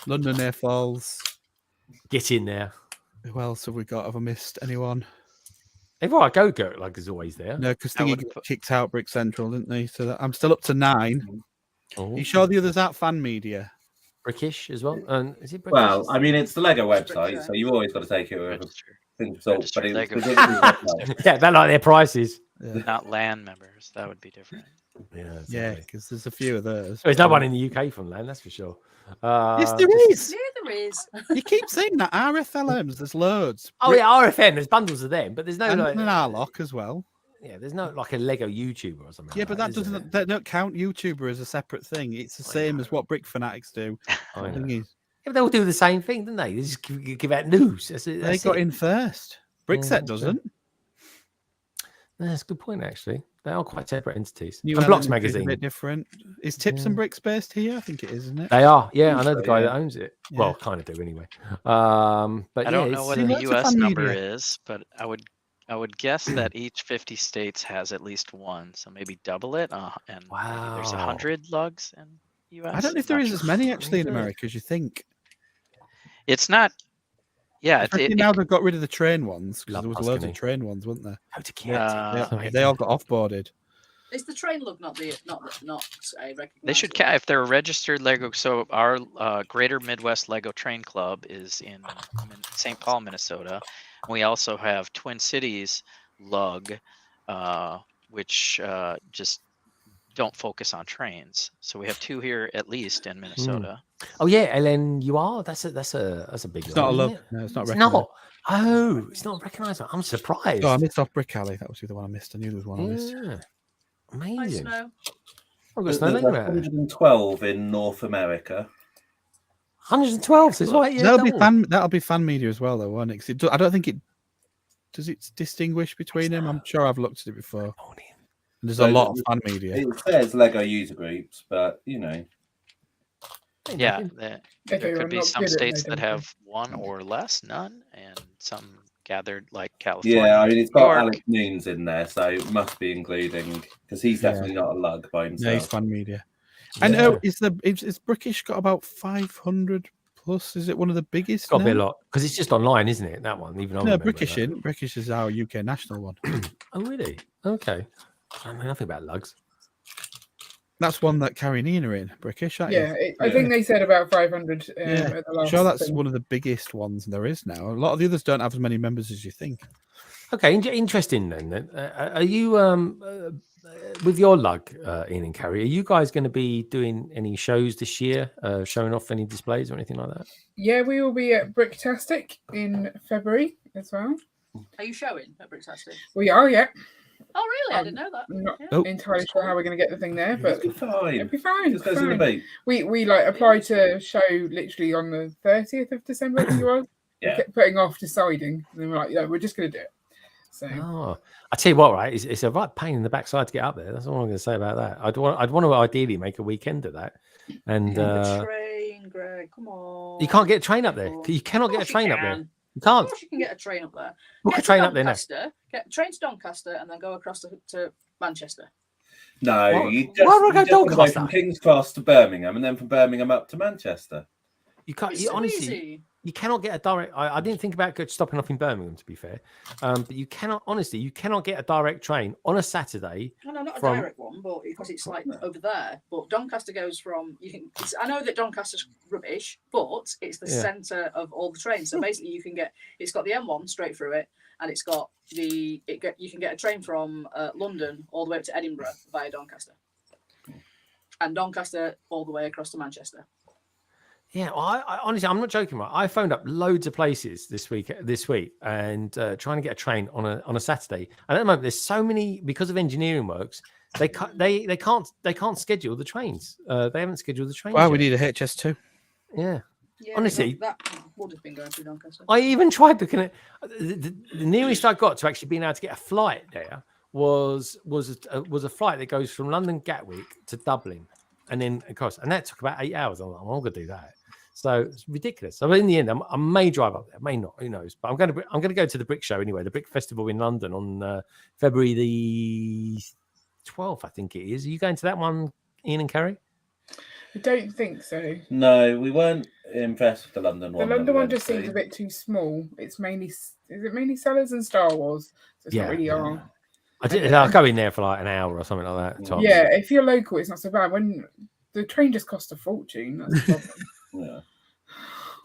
London Air Falls. Get in there. Who else have we got? Have I missed anyone? Everywhere I go, Gertlug is always there. No, because I they would got kicked out Brick Central, didn't they? So I'm still up to 9. Oh, You sure the others aren't fan media? Brickish as well. And is it Brickish? Well, I mean, it's the Lego website, Brickshire. so you've always got to take it with a Register. pinch of salt. But Registered it's Lego. specifically website. yeah, they like their prices. Not LAN members. That would be different. Yeah, Yeah, exactly. because there's a few of those. There's no one in the UK from land, that's for sure. Yes, there is. Yeah, there is. You keep saying that. RFLMs, there's loads. Oh yeah, RFM. There's bundles of them, but there's no And like. an Arlock as well. Yeah, there's no like a Lego YouTuber or something. Yeah, like but that is there? doesn't that don't count YouTuber as a separate thing. It's the same as what Brick Fanatics do. I The know. thing is, Yeah, but they all do the same thing, don't they? They just give out news. That's it. they That's got it. in first. Brickset Yeah, doesn't. That's a good point, actually. They are quite separate entities. New And Blocks Element is a magazine. bit different. Is Tips and Bricks based here? I think it is, isn't it? They are, yeah. I know the so, guy yeah. that owns it. Yeah. Well, kind of do anyway. But I don't yeah, know what See, the that's a US fun number media. is, but I would guess that each 50 states has at least one. So maybe double it. And maybe there's Wow. 100 lugs in US. I don't know if there Not is sure. as many actually in Really? America as you think. It's not. Yeah, Especially now they've got rid of the train ones because Love there was loads Tuscany. of train ones, weren't there? How to get. Uh, They all got offboarded. Is the train look not a They should recognisable? if they're a registered Lego. So our Greater Midwest Lego Train Club is in St. Paul, Minnesota. We also have Twin Cities Lug, which just don't focus on trains. So we have 2 here at least in Minnesota. Oh yeah, LNUR. That's a big. It's one, not a isn't look. it? No, it's not It's recognised. not. Oh, it's not recognisable. I'm surprised. Oh, I missed off Brick Alley. That was the other one I missed. I knew there was one I missed. Yeah. Nice Amazing. to know. I've got There's no name about it. 112 in North America. 112. So it's right. Yeah, That'll be fan media as well, though, won't it? 'Cause I don't think it does. It distinguish between them. I'm sure I've looked at it before. There's a So lot of fan media. It says Lego user groups, but you know, Yeah, Okay, there I'm could be not some good at states that making have one or less, none, and some gathered like California. yeah. I mean, it's got York. Alex Noons in there, so it must be including because he's Yeah. definitely not a lug by Yeah, he's himself. fan media. And Yeah. is Brickish got about 500 plus? Is it one of the biggest? It's got to be a now? lot because it's just online, isn't it? That one, even I No, remember Brickish that. isn't. Brickish is our UK national one. Oh really? Okay. I know nothing about lugs. That's one that Carrie and Ian are in, Brickish, aren't Yeah, you? I think they said about 500 Yeah. at the last. Sure, that's thing. one of the biggest ones there is now. A lot of the others don't have as many members as you think. Okay, interesting then. Are you with your lug, Ian and Carrie? Are you guys going to be doing any shows this year, showing off any displays or anything like that? Yeah, we will be at Bricktastic in February as well. Are you showing at Bricktastic? We are, yeah. Oh, really? I didn't know that. I'm not Oh. entirely sure how we're going to get the thing there, but It'll be fine. it'll be fine. Just goes in the fine. beat. We like applied to show literally on the 30th of December, I think it was. Yeah. We kept putting off deciding, and then we're like, yeah, we're just going to do it. So Oh, I tell you what, right? It's a right pain in the backside to get up there. That's all I'm going to say about that. I'd want to ideally make a weekend of that, and The train, Greg. Come on. you can't get a train up there. You cannot get a train up there. You Of can't. course, you can get a train up there. Book a Get to train up there now. Doncaster, get a train to Doncaster, and then go across to Manchester. No, Why- you why just, would I you go just go Doncaster? from King's Cross to Birmingham, and then from Birmingham up to Manchester. You can't. It's You so honestly, easy. you cannot get a direct. I didn't think about stopping off in Birmingham, to be fair, but you cannot. Honestly, you cannot get a direct train on a Saturday. No, not a from- direct one, but because it's like over there. But Doncaster goes from. I know that Doncaster's rubbish, but it's the Yeah. centre of all the trains. So basically, you can get. It's got the M1 straight through it, and it's got you can get a train from London all the way up to Edinburgh via Doncaster, and Doncaster all the way across to Manchester. Yeah, well, I honestly, I'm not joking. Right, I phoned up loads of places this week, and trying to get a train on a Saturday. And at the moment, there's so many because of engineering works. They can't schedule the trains. They haven't scheduled the trains. Wow, we yet. need a HS2. Yeah. Yeah, Honestly- that would have been going through Doncaster. I even tried looking at the nearest I got to actually being able to get a flight there was a flight that goes from London Gatwick to Dublin, and then across, and that took about 8 hours. I'm like, I'm not going to do that. So it's ridiculous. So in the end, I may drive up there, may not, who knows? But I'm going to go to the Brick Show anyway, the Brick Festival in London on February the 12th, I think it is. Are you going to that one, Ian and Carrie? I don't think so. No, we weren't impressed with the London The one. that London we one went just seems to. a bit too small. It's mainly is it mainly Sellers and Star Wars? So it's Yeah, not really yeah. our. I'll go in there for like an hour or something like that. tops. Yeah, if you're local, it's not so bad. When the train just costs a fortune, that's the problem. Yeah.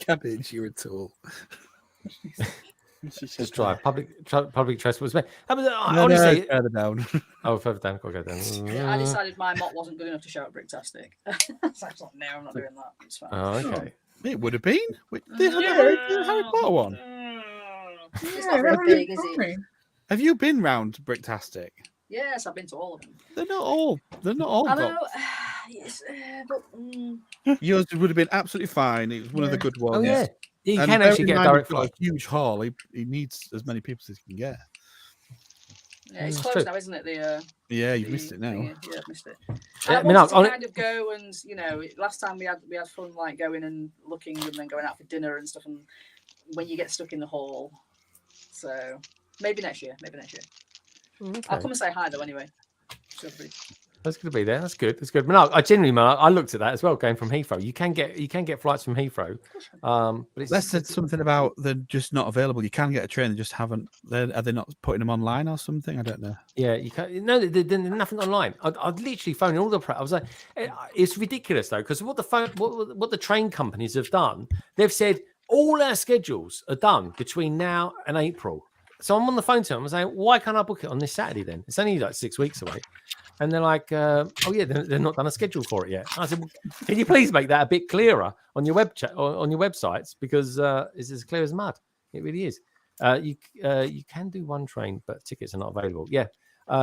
Cabbage, you're a tool. Just drive public transport. Honestly, further down. Oh, further down. I'll go down. Yeah, I decided my mop wasn't good enough to show at Bricktastic. So I was like, no, I'm not doing that. It's fine. Oh, okay. It would have been. They had the Harry Potter one. It's Yeah, not very that'd big, be is it? fine. Have you been round Bricktastic? Yes, I've been to all of them. They're not all. They're not all. I got- know, yes, but Yours would have been absolutely fine. It was one of the Yeah. good ones. Oh yeah, you And can bear actually in get a mind, direct he's got flight. a huge hall. He needs as many people as he can get. yeah, it's Mm, closed true. now, isn't it? The Yeah, you've the- missed it now. Yeah, I've missed it. Yeah, I I mean, wanted to on it- kind of go and last time we had fun like going and looking and then going out for dinner and stuff. And when you get stuck in the hall, so maybe next year. I'll Okay. come and say hi though anyway. So everybody- That's going to be there. That's good. That's good. But no, I genuinely, man, I looked at that as well. Going from Heathrow, you can get flights from Heathrow. But it's Les said something about they're just not available. You can get a train, they just haven't. Are they not putting them online or something? I don't know. yeah, you can. No, there's nothing online. I'd literally phoned all the. I was like, it's ridiculous though, because what the train companies have done, they've said all our schedules are done between now and April. So I'm on the phone to them. I'm saying, why can't I book it on this Saturday then? It's only like 6 weeks away. And they're like, oh yeah, they're not done a schedule for it yet. I said, well, can you please make that a bit clearer on your web chat or on your websites, because it's as clear as mud. It really is. You can do one train, but tickets are not available. Yeah,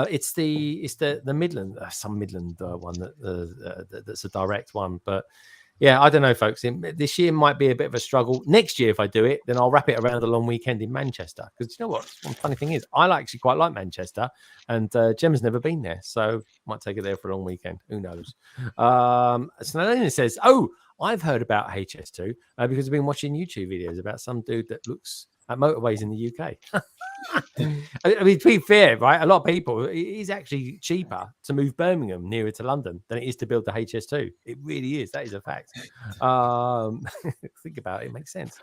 it's the Midland, some Midland one that's a direct one, but. Yeah, I don't know, folks. This year might be a bit of a struggle. Next year, if I do it, then I'll wrap it around a long weekend in Manchester. Because you know what? One funny thing is, I actually quite like Manchester, and Gemma's never been there, so might take it there for a long weekend. Who knows? Snellina says, "Oh, I've heard about HS2 because I've been watching YouTube videos about some dude that looks at motorways in the UK." I mean, to be fair, right? A lot of people, it is actually cheaper to move Birmingham nearer to London than it is to build the HS2. It really is. That is a fact. Think about it. It makes sense.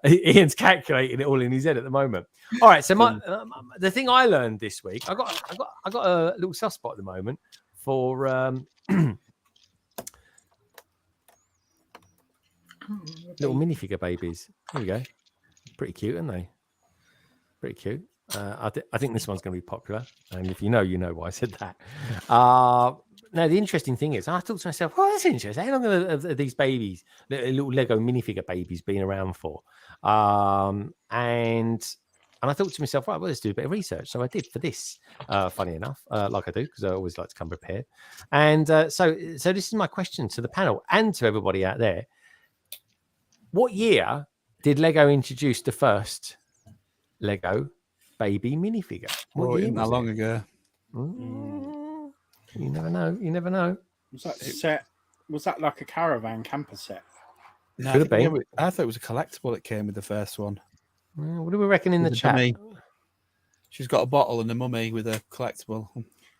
Ian's calculating it all in his head at the moment. All right. So the thing I learned this week, I got a little soft spot at the moment for little minifigure babies. There you go. Pretty cute, aren't they? Pretty cute. I think this one's going to be popular. And if you know why I said that. Now, the interesting thing is, I thought to myself, oh, that's interesting. How long have these babies, little Lego minifigure babies, been around for? And I thought to myself, right, well, let's do a bit of research. So I did for this, funny enough, like I do, because I always like to come prepared. And so this is my question to the panel and to everybody out there. What year did Lego introduce the first Lego baby minifigure? What year was that long ago? You never know. You never know. Was that set? Was that like a caravan camper set? No, Could have been. I thought it was a collectible that came with the first one. What do we reckon in the chat? Mummy. She's got a bottle and a mummy with a collectible.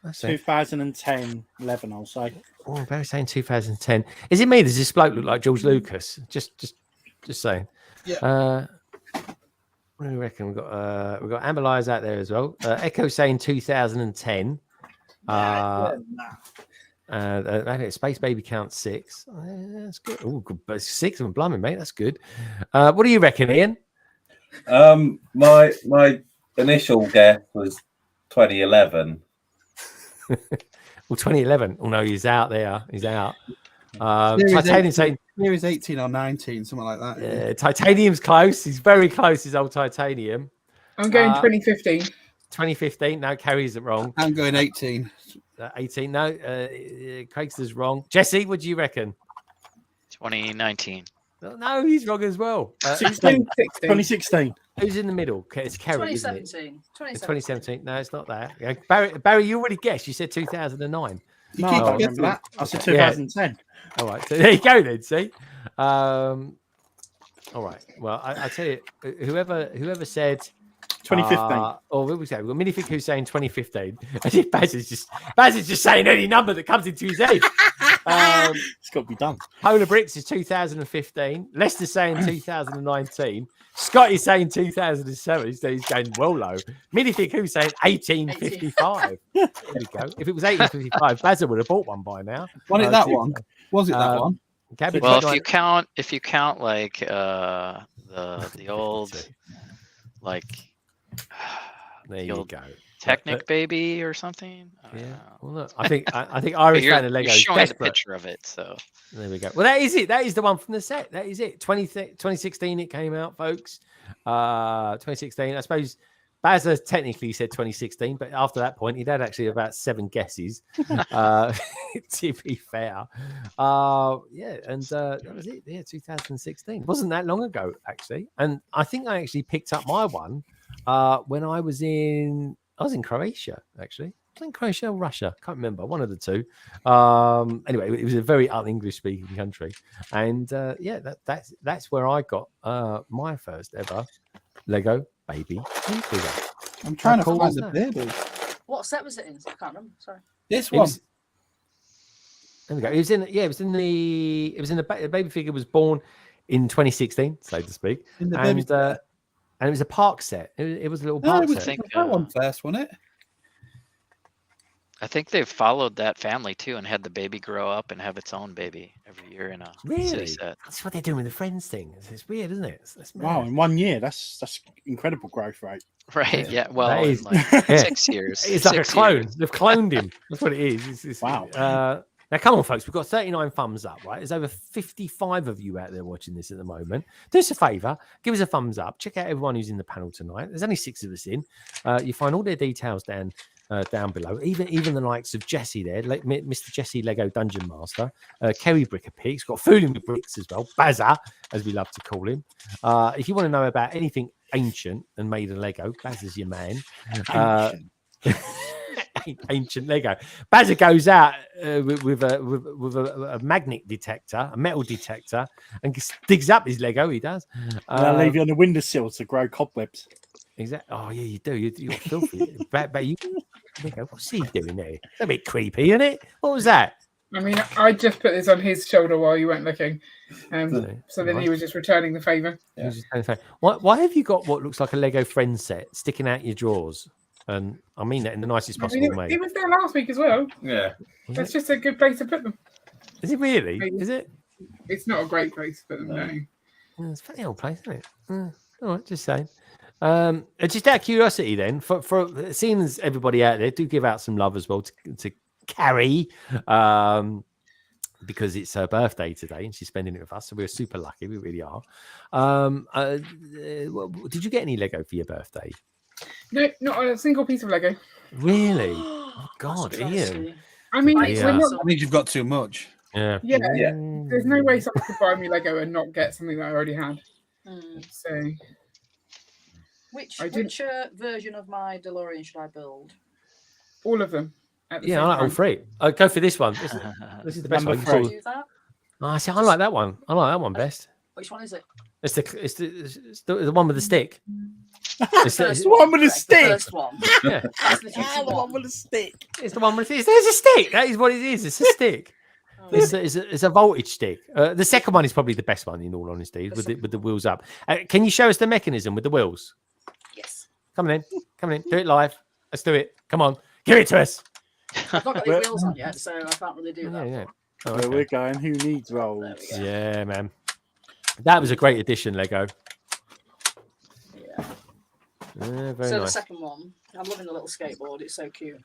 That's it. 2010, 11, I'll say. Oh, Barry's saying 2010. Is it me? Does this bloke look like George Lucas? Just saying. Yeah. What do we reckon? We've got Amber Lies out there as well. Echo saying 2010. Space Baby count 6. That's good. Oh, good. 6 of them, blimey, mate. That's good. What do you reckon, Ian? My initial guess was 2011. Well, 2011. Oh no, he's out there. He's out. Titanium saying Series 18 or 19, something like that. Titanium's close. He's very close. His old Titanium. I'm going 2015. 2015. No, Carrie's it wrong. I'm going 18. 18. No, Craig's is wrong. Jesse, what do you reckon? 2019. No, he's wrong as well. 2016. Who's in the middle? It's Kerry, isn't it? 2017. It's 2017. No, it's not that. Yeah, Barry, you already guessed. You said 2009. No, I remember that. I said 2010. All right, so there you go then. See, all right. Well, I tell you, whoever said 2015. Or what was that? We've got Minifig who's saying 2015. I think Baz is just saying any number that comes into his head. It's got to be done. Polar Bricks is 2015. Lester's saying 2019. Scott is saying 2007. So he's going well low. Minifig who's saying 1855. There we go. If it was 1855, Bazza would have bought one by now. Was it that one? Was it that one? Well, if you count like the old like there you go. Technic baby or something. Well, look, I think Irish fan of Lego is showing desperate. a picture of it. So there we go. Well, that is it. That is the one from the set. That is it. 2016 it came out, folks. 2016. I suppose Bazza technically said 2016, but after that point, he'd had actually about 7 guesses. To be fair, that was it. Yeah, 2016 wasn't that long ago actually, and I think I actually picked up my one when I was in Croatia actually. I think Croatia or Russia, can't remember, one of the two. Anyway, it was a very un-English speaking country, and that's where I got my first ever Lego baby figure. I'm trying to find the baby. What set was it in? I can't remember. Sorry. This one. There we go. It was in the baby figure was born in 2016, so to speak, and it was a park set. It was a little park set. I think that one first, wasn't it? I think they've followed that family too and had the baby grow up and have its own baby every year in a city set. That's what they're doing with the Friends thing. It's weird, isn't it? Wow, in 1 year, that's incredible growth rate. Right. Yeah. Well, in like 6 years. It's like a clone. They've cloned him. That's what it is. Wow. Now, come on, folks. We've got 39 thumbs up, right? There's over 55 of you out there watching this at the moment. Do us a favour. Give us a thumbs up. Check out everyone who's in the panel tonight. There's only 6 of us in. You find all their details down below. Even the likes of Jesse there, like Mr. Jesse Lego Dungeon Master, Kerry Bricker Pig's got Fooling with Bricks as well, Bazza, as we love to call him. If you want to know about anything ancient and made of Lego, Bazza's your man. Ancient Lego. Bazza goes out with a magnet detector, a metal detector, and digs up his Lego. He does. I'll leave you on the windowsill to grow cobwebs. Exactly. Oh yeah, you do. You're filthy. but you go, what's he doing there? It's a bit creepy, isn't it? What was that? I mean, I just put this on his shoulder while you weren't looking. So then he was just returning the favour. Yeah. Why have you got what looks like a Lego Friends set sticking out your drawers? and I mean that in the nicest I possible mean, way. he was there last week as well. Yeah. That's just a good place to put them. Is it really? Is it? It's not a great place to put them, no. Yeah, it's a funny old place, isn't it? All right, just saying. Just out of curiosity, then, for seeing as everybody out there, do give out some love as well to Carrie, because it's her birthday today and she's spending it with us, so we're super lucky. We really are. Did you get any Lego for your birthday? No, not a single piece of Lego. Really? Oh God, Ian. I mean, Yeah. we're not. I think you've got too much. Yeah. Yeah, there's no way someone could buy me Lego and not get something that I already had. So, Which I didn't- version of my DeLorean should I build? all of them. At the Yeah, same I like all time. three. Go for this one. This is the best Number one. three. Do that? Oh, see, I like that one. I like that one best. Which one is it? It's the one with the stick. It's It's the one with the The stick. first one. Yeah. That's the Ah, juicy the one one. with the stick. It's the one with there's a stick. That is what it is. It's a stick. Oh. It's a voltage stick. The second one is probably the best one, in all honesty, with the wheels up. Can you show us the mechanism with the wheels? Yes. Come on in. Do it live. Let's do it. Come on, give it to us. I've not got any wheels on yet, so I can't really do that. Yeah. Oh, Where okay. we're going, who needs rolls? There we go. Yeah, man. That was a great addition, Lego. Yeah. Very So the nice. second one, I'm loving the little skateboard. It's so cute.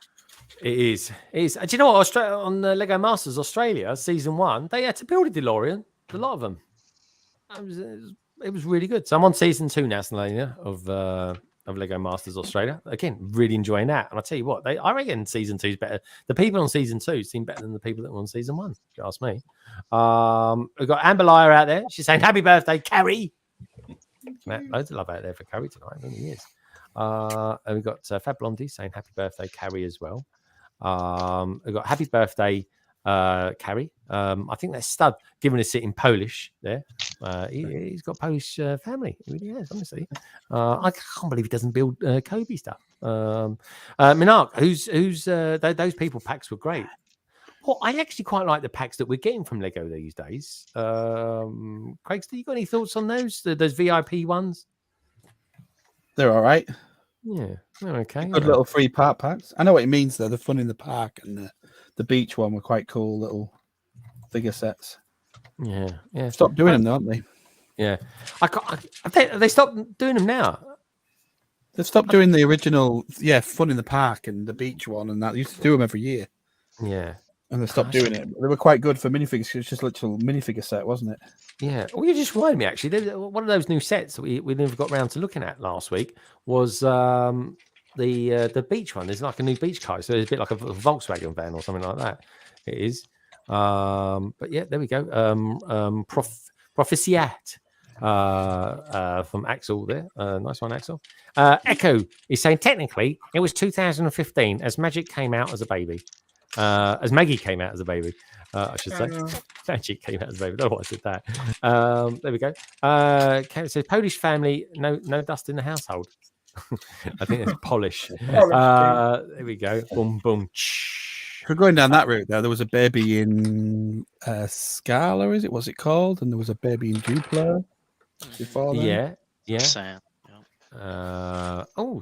It is. It is. Do you know what? On the Lego Masters Australia season 1, they had to build a DeLorean. A lot of them. It was really good. So I'm on season 2 now, Selena, of Lego Masters Australia. Again, really enjoying that. And I tell you what, I reckon season 2 is better. The people on season 2 seem better than the people that were on season 1. If you ask me. We've got Amber Lyer out there. She's saying happy birthday, Carrie. Loads of love out there for Carrie tonight. It really is. And we've got Fab Blondie saying happy birthday, Carrie, as well. We've got happy birthday, Carrie. I think that's Stud giving us it in Polish there. He's got Polish family. He really has, honestly. I can't believe he doesn't build Kobe stuff. Minark, those people packs were great. Well, I actually quite like the packs that we're getting from Lego these days. Craig, do you got any thoughts on those VIP ones? They're all right. Yeah, they're okay. Good little free part packs. I know what it means though. The fun in the park and the beach one were quite cool little figure sets. Yeah. Stop doing them, don't they? Yeah, they stopped doing them now. They've stopped doing the original, fun in the park and the beach one, and that they used to do them every year. Yeah, and they stopped doing it. They were quite good for minifigures. It was just a little minifigure set, wasn't it? Yeah. Well, you just reminded me actually. One of those new sets that we never got around to looking at last week was the beach one. There's like a new beach car, so it's a bit like a Volkswagen van or something like that. It is. But yeah, there we go. Proficiat from Axel there. Nice one, Axel. Echo is saying technically it was 2015 as Magic came out as a baby. As Maggie came out as a baby, I should say. Magic came out as a baby. I don't know why I said that. There we go. It says Polish family, no dust in the household. I think it's Polish. There we go. Boom, boom. If we're going down that route, there was a baby in Scala, is it? What's it called? And there was a baby in Duplo before then. Yeah. Saying,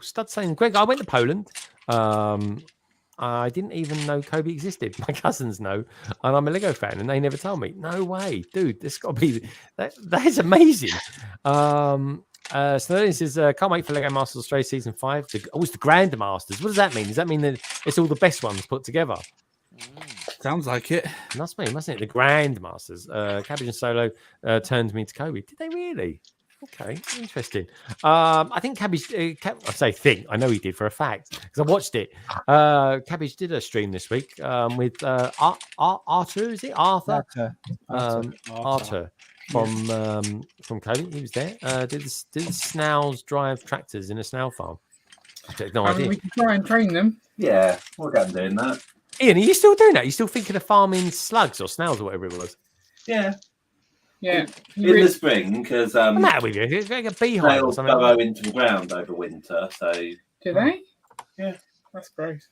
Stud saying, Greg, I went to Poland. I didn't even know Kobe existed. My cousins know, and I'm a Lego fan, and they never told me. No way, dude. This got to be that is amazing. So then says, can't wait for Lego Masters Australia season 5. It's the Grandmasters. What does that mean? Does that mean that it's all the best ones put together? Sounds like it. Must be, mustn't it? The Grandmasters. Cabbage and Solo turned me to Kobe. Did they really? Okay, interesting. I think Cabbage. I know he did for a fact because I watched it. Cabbage did a stream this week with Arthur. Is it Arthur? Arthur from Kobe. He was there. Did the snails drive tractors in a snail farm? I have no idea. We can try and train them. Yeah, we'll get doing that. Ian, are you still doing that? Are you still thinking of farming slugs or snails or whatever it was? Yeah. Yeah. In the spring, because I'm out with you. It's like a beehive or snails something. go into the ground over winter, so Do they? Yeah. That's gross.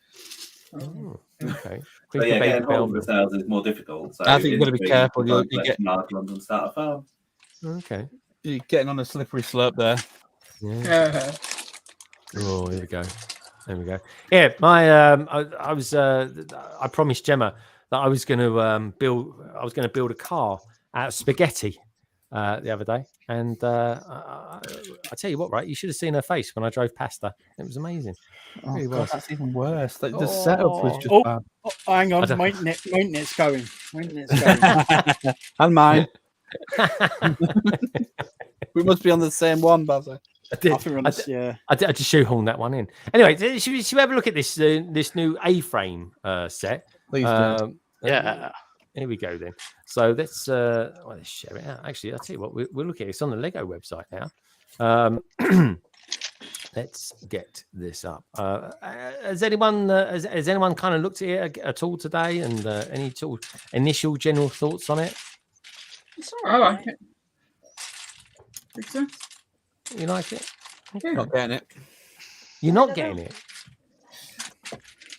Oh, okay. but yeah, getting hold of the snails is more difficult. So I think you've got to be in careful. spring, You get large ones and start a farm. Okay. You're getting on a slippery slope there. Yeah. Oh, here we go. There we go. Yeah, I was I promised Gemma that I was going to build a car out of spaghetti the other day, and I tell you what, right? You should have seen her face when I drove past her. It was amazing. Oh, Really God, was. that's even worse. Like, the setup was just Oh, bad. hang on, my internet's going. My internet's going. And mine. We must be on the same one, Bazza. I did. I think we're on this, yeah. I just shoehorned that one in. Anyway, should we have a look at this this new A-frame set? Please do. Yeah. Here we go then. So let's share it out. Actually, I'll tell you what, we'll look at it. It's on the Lego website now. Let's get this up. Has anyone kind of looked at it at all today, and any sort of initial general thoughts on it? I like it. Think so? You like it? Yeah. Not getting it. You're not getting it.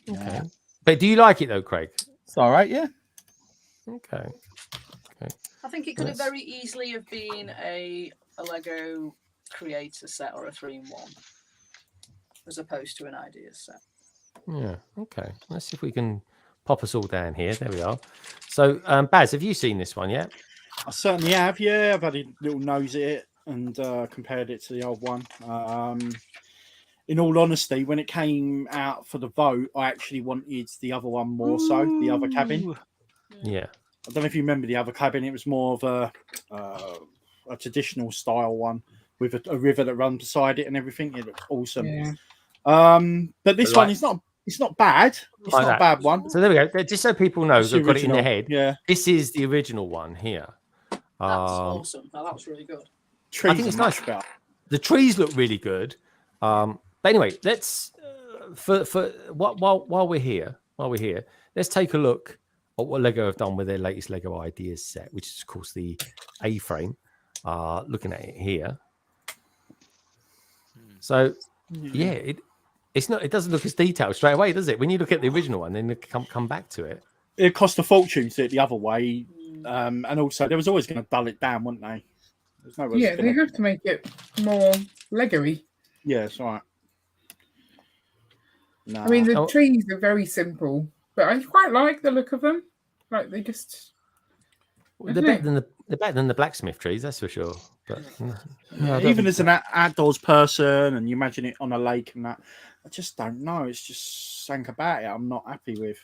Okay. But do you like it though, Craig? It's all right, yeah. Okay. I think it could have very easily have been a Lego creator set or a 3-in-1, as opposed to an idea set. Yeah. Okay. Let's see if we can pop us all down here. There we are. So, Baz, have you seen this one yet? I certainly have, yeah. I've had a little nose at it and compared it to the old one. In all honesty, when it came out for the vote, I actually wanted the other one more so, the other cabin. Yeah. I don't know if you remember the other cabin. It was more of a traditional style one with a river that runs beside it and everything. It looked awesome. Yeah. But this one is not. It's not bad. It's Like not that. a bad one. So there we go. Just so people know, It's they've got it in their original, head. yeah. This is the original one here. That's awesome. Now, that was really good. Trees I think it's are much nice. better. The trees look really good. But anyway, let's while we're here, let's take a look at what Lego have done with their latest Lego Ideas set, which is of course the A-frame. Looking at it here. So yeah, it doesn't look as detailed straight away, does it? When you look at the original one, then come back to it. It cost a fortune to do it the other way, and also there was always going to dull it down, wouldn't they? There's no way. Yeah, they have to make it more Lego-y. Yeah, it's all right. No. I mean, the trees are very simple, but I quite like the look of them. Like they just. They're better than the blacksmith trees, that's for sure. But even as an outdoors person, and you imagine it on a lake and that, I just don't know. It's just something about it I'm not happy with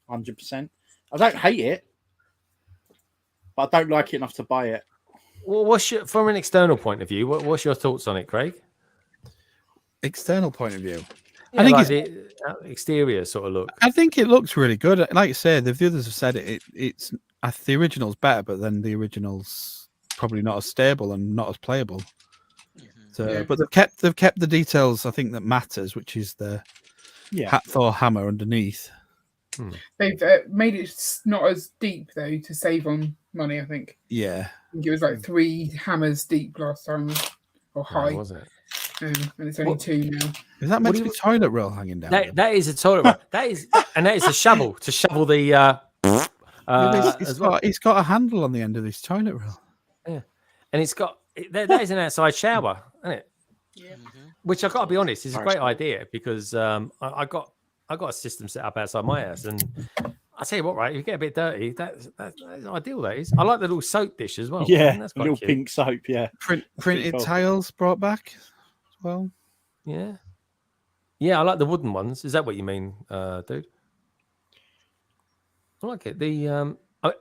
100%. I don't hate it, but I don't like it enough to buy it. Well, from an external point of view, what's your thoughts on it, Craig? External point of view. Yeah, I think like it's the exterior sort of look. I think it looks really good. Like I said, the others have said it's the original's better, but then the original's probably not as stable and not as playable. So, Yeah. but they've kept the details I think that matters, which is the Thor hammer underneath. They've made it not as deep though to save on money. I think. Yeah. I think it was like 3 hammers deep last time, or high, wasn't it? And it's only 2 now. Is that meant to be toilet roll hanging down? That is a toilet roll. That is a shovel to shovel the. It's got a handle on the end of this toilet roll. Yeah, and it's got that is an outside shower, isn't it? Yeah. Which I got to be honest is a great idea because I got a system set up outside my house, and I tell you what, right, if you get a bit dirty, that's ideal. That is. I like the little soap dish as well. Yeah, that's a little cute. pink soap. Yeah, Printed cool. tiles brought back as well. Yeah, I like the wooden ones. Is that what you mean, dude? I like it.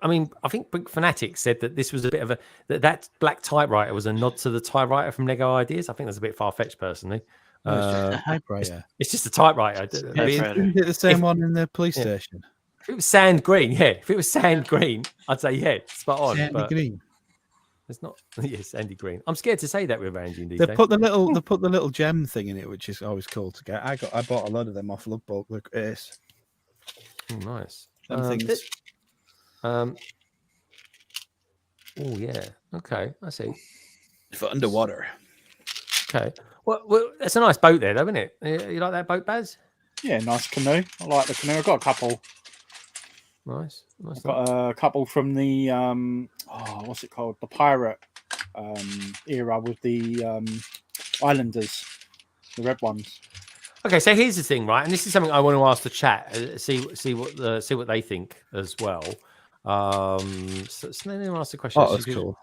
I mean, I think Brick Fanatic said that this was a bit of that black typewriter was a nod to the typewriter from Lego Ideas. I think that's a bit far fetched, personally. It's just a typewriter. Isn't it the same one in the police station? If it was sand green, If it was sand green, I'd say spot on. Sandy green. It's not. Yes, Sandy Green. I'm scared to say that with Angie. They put the little gem thing in it, which is always cool to get. I bought a load of them off Lugboat. Look, Ace. Oh, nice. Things. Oh yeah. Okay, I see. For underwater. Okay. Well, that's a nice boat there, though, isn't it? You like that boat, Baz? Yeah, nice canoe. I like the canoe. I've got a couple. Nice. I've got a couple from the what's it called? The pirate era with the Islanders, the red ones. Okay, so here's the thing, right? And this is something I want to ask the chat. See what they think as well. So Snelly asked a question. Oh, that's cool.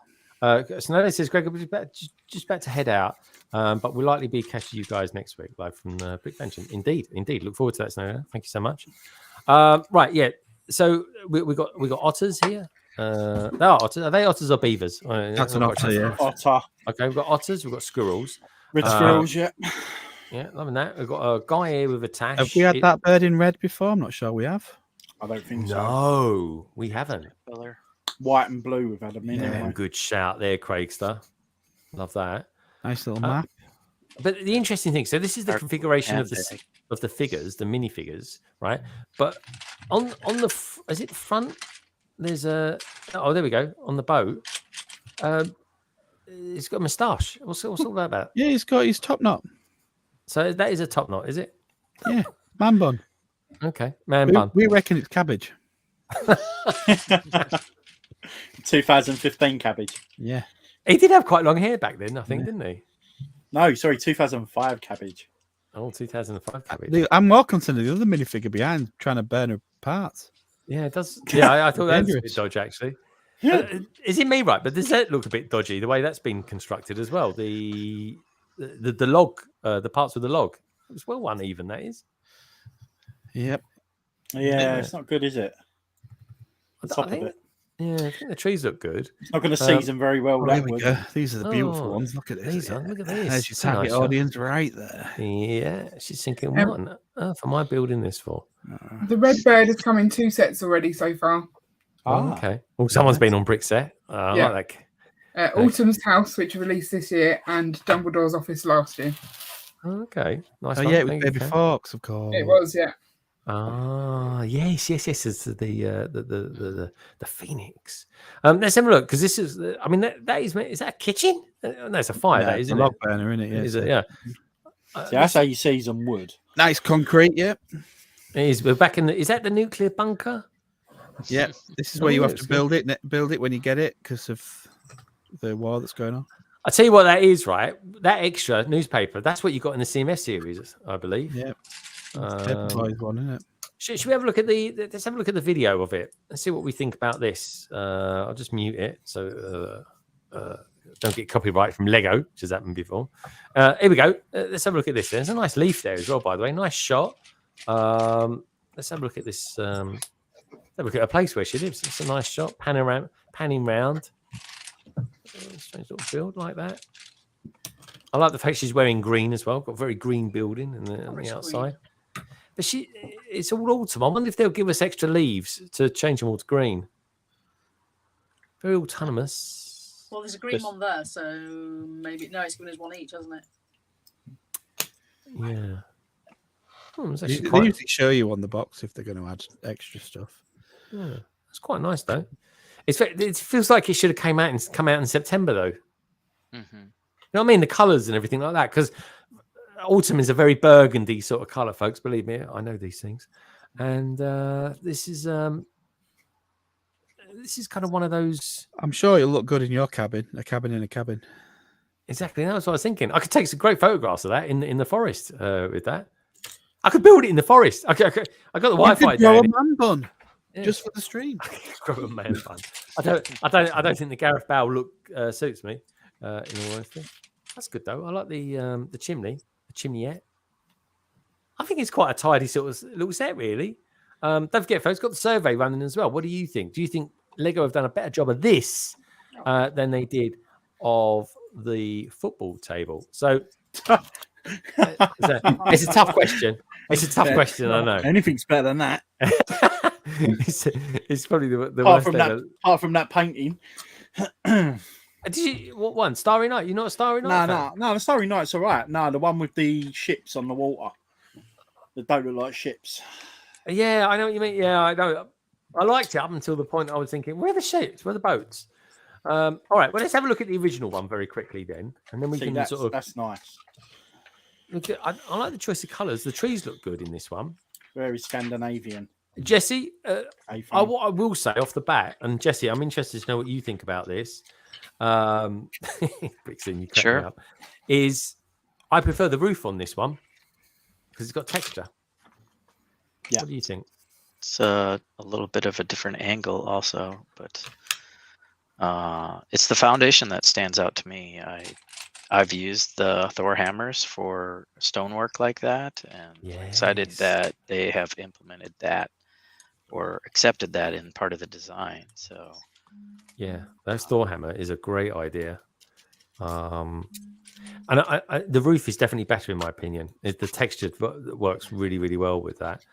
Snelly says, Greg, we're just about to head out, but we'll likely be catching you guys next week, live from Brick Bench. Indeed. Look forward to that, Snelly. Thank you so much. Right, yeah. So we got otters here. They are otters. Are they otters or beavers? That's an otter, yeah. Otter. Okay, we've got otters. We've got squirrels. Red squirrels, yeah. Yeah, loving that. We've got a guy here with a tash. Have we had that bird in red before? I'm not sure we have. I don't think so. No, we haven't. Color. White and blue, we've had them in. Yeah, anyway. good shout there, Craigster. Love that. Nice little map. But the interesting thing, so this is the configuration of fantastic. the figures, the minifigures, right? But on the is it the front? There's a there we go on the boat. He's got a moustache. What's all that about? Yeah, he's got his top knot. So that is a top knot, is it? Yeah, man bun. Okay, man bun. We reckon it's cabbage. 2015 cabbage. Yeah. He did have quite long hair back then, I think, didn't he? No, sorry, 2005 cabbage. Oh, 2005 cabbage. I'm more concerned with the other minifigure behind trying to burn her parts. Yeah, it does. Yeah, I thought that was a bit Dangerous. dodgy, actually. Is it me right? But does that look a bit dodgy the way that's been constructed as well? The log, the parts of the log. It's well uneven, that is. Yep. Yeah, it's not good, is it? The top of it. Yeah, I think the trees look good. It's not going to season very well. There that we would. go. These are the beautiful Oh, ones. Look at this. These are, look at this. There's your It's a nice target shot. audience right there. Yeah, she's thinking, what on earth am I building this for? The red bird has come in 2 sets already so far. Oh, okay. Well, someone's been on brick set. I Yeah. like that. Autumn's House, which released this year, and Dumbledore's Office last year. Okay, nice. Oh one. yeah, it was Thank you, Baby Ken. Fox, of course. It was, yeah. Ah, yes. It's the phoenix. Let's have a look because this is. I mean, that is that a kitchen? No, it's a fire. Yeah, that it's isn't a log it? burner, isn't it? Yeah, Is so- it? Yeah. See, that's how you season wood. Nice concrete. Yep. It is. We're back in the. Is that the nuclear bunker? Yep. This is where you Oh, have it's to build it when you get it because of the war that's going on. I tell you what, that is right. That extra newspaper. That's what you got in the CMS series, I believe. Yep. Paper Boys one, isn't it? Should we have a look at let's have a look at the video of it and see what we think about this. I'll just mute it so don't get copyright from Lego, which has happened before. Here we go. Let's have a look at this. There's a nice leaf there as well, by the way. Nice shot. Let's have a look at this. Have a look at a place where she lives. It's a nice shot. Panning round. Strange little build like that. I like the fact she's wearing green as well. Got a very green building on the outside. But it's all autumn. I wonder if they'll give us extra leaves to change them all to green. Very autonomous. Well, there's a green one there, so maybe it's given us one each, hasn't it? Yeah. It's They actually quite, usually show you on the box if they're going to add extra stuff. yeah, it's quite nice though. It feels like it should have come out in September though. Mm-hmm. You know what I mean? The colours and everything like that. Because autumn is a very burgundy sort of colour, folks. Believe me, I know these things. And this is kind of one of those. I'm sure it'll look good in your cabin. A cabin in a cabin. Exactly. That's what I was thinking. I could take some great photographs of that in the forest with that. I could build it in the forest. I got the Wi-Fi Grow a down. man bun Yeah. just for the stream. Grow a man bun. I don't think the Gareth Bale look suits me. In all honesty, that's good though. I like the chimney, the chimneyette. I think it's quite a tidy sort of little set, really. Don't forget, folks, got the survey running as well. What do you think? Do you think Lego have done a better job of this than they did of the football table? So it's a tough question. It's a tough question, I know. Anything's better than that. it's probably the Apart worst apart from that painting. Did you what one? Starry Night? You're not a Starry Night? fan? No. The Starry Night's all right. No, the one with the ships on the water that don't look like ships. Yeah, I know what you mean. Yeah, I know. I liked it up until the point I was thinking, where are the ships? Where are the boats? All right, well, let's have a look at the original one very quickly then, and then we See, can that's, sort of that's nice. look at. I like the choice of colours. The trees look good in this one. Very Scandinavian. Jesse, A-frame. what I will say off the bat, and Jesse, I'm interested to know what you think about this. Brixton, you crack me Sure. up, is I prefer the roof on this one because it's got texture. Yeah. What do you think? It's a little bit of a different angle also, but it's the foundation that stands out to me. I've used the Thor hammers for stonework like that, and I'm excited Yes. that they have implemented that or accepted that in part of the design. So Yeah, that Thor hammer is a great idea. And the roof is definitely better in my opinion. The texture works really, really well with that.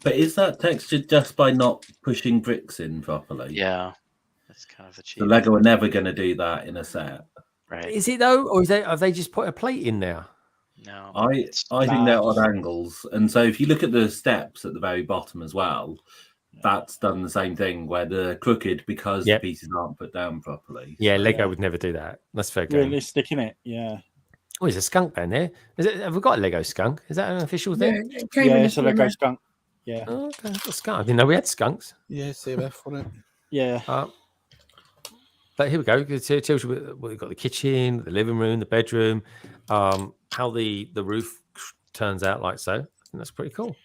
But is that textured just by not pushing bricks in properly? yeah, that's kind of the The cheap. Lego are never going to do that in a set. Right. Is it though, or have they just put a plate in there? No. I it's- think they're odd angles, and so if you look at the steps at the very bottom as well, that's done the same thing where they're crooked because Yep. the pieces aren't put down properly. Yeah, So- Lego would never do that. That's fair game. Realistic, innit? Yeah. Oh, there's a skunk down there. Have we got a Lego skunk? Is that an official thing? Yeah, it came in Yeah, a it's a Lego promo. skunk. Yeah. Oh, okay. Got a skunk. I didn't know we had skunks. Yeah, CMF on it. Yeah. But here we go. It tells you what we've got: the kitchen, the living room, the bedroom, how the roof turns out like so. I think that's pretty cool.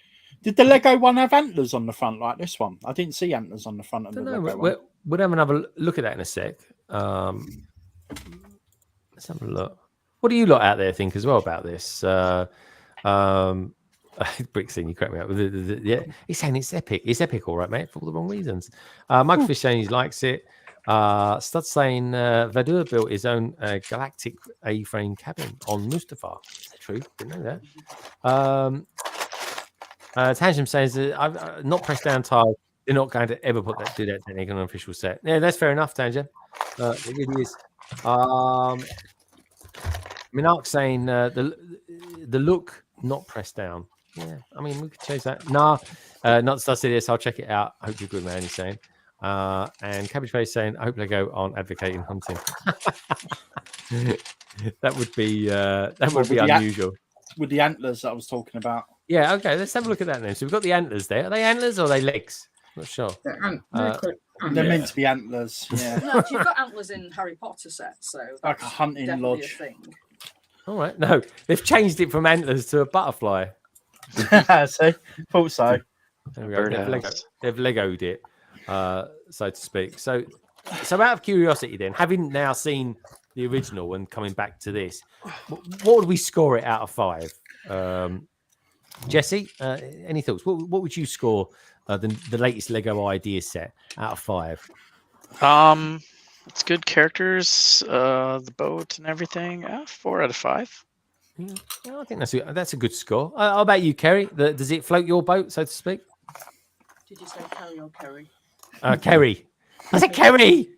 Did the Lego one have antlers on the front like this one? I didn't see antlers on the front of the Don't know. Lego one. We'll have another look at that in a sec. Let's have a look. What do you lot out there think as well about this? Brick's saying you crack me up. Yeah, he's saying it's epic. It's epic, all right, mate, for all the wrong reasons. Microfish saying he likes it. Stud saying Vadur built his own galactic A-frame cabin on Mustafar. Is that true? Didn't know that. Tangent says I've not pressed down tiles. They're not going to ever do that technique on an official set. Yeah, that's fair enough, Tangent. It really is. Minark saying the look not pressed down. Yeah, I mean we could change that. Nah, not study this. I'll check it out. Hope you're good, man. He's saying. And Cabbage Face saying, I hope they go on advocating hunting. that would be unusual. With the antlers that I was talking about. Yeah, okay, let's have a look at that then. So we've got the antlers there. Are they antlers or are they legs? Not sure. They're meant to be antlers. Yeah. No, you've got antlers in Harry Potter sets, so Like a that's hunting definitely lodge. a thing. All right. No, they've changed it from antlers to a butterfly. See? Thought so. There we go. Birdhouse. They've Legoed it, so to speak. So out of curiosity then, having now seen the original and coming back to this, what would we score it out of 5? Jesse, any thoughts? What would you score the latest Lego idea set out of 5? It's good characters, the boat and everything. 4 out of 5. Yeah, I think that's a good score. How about you, Kerry? Does it float your boat, so to speak? Did you say Kerry or Kerry? Kerry. I said Kerry.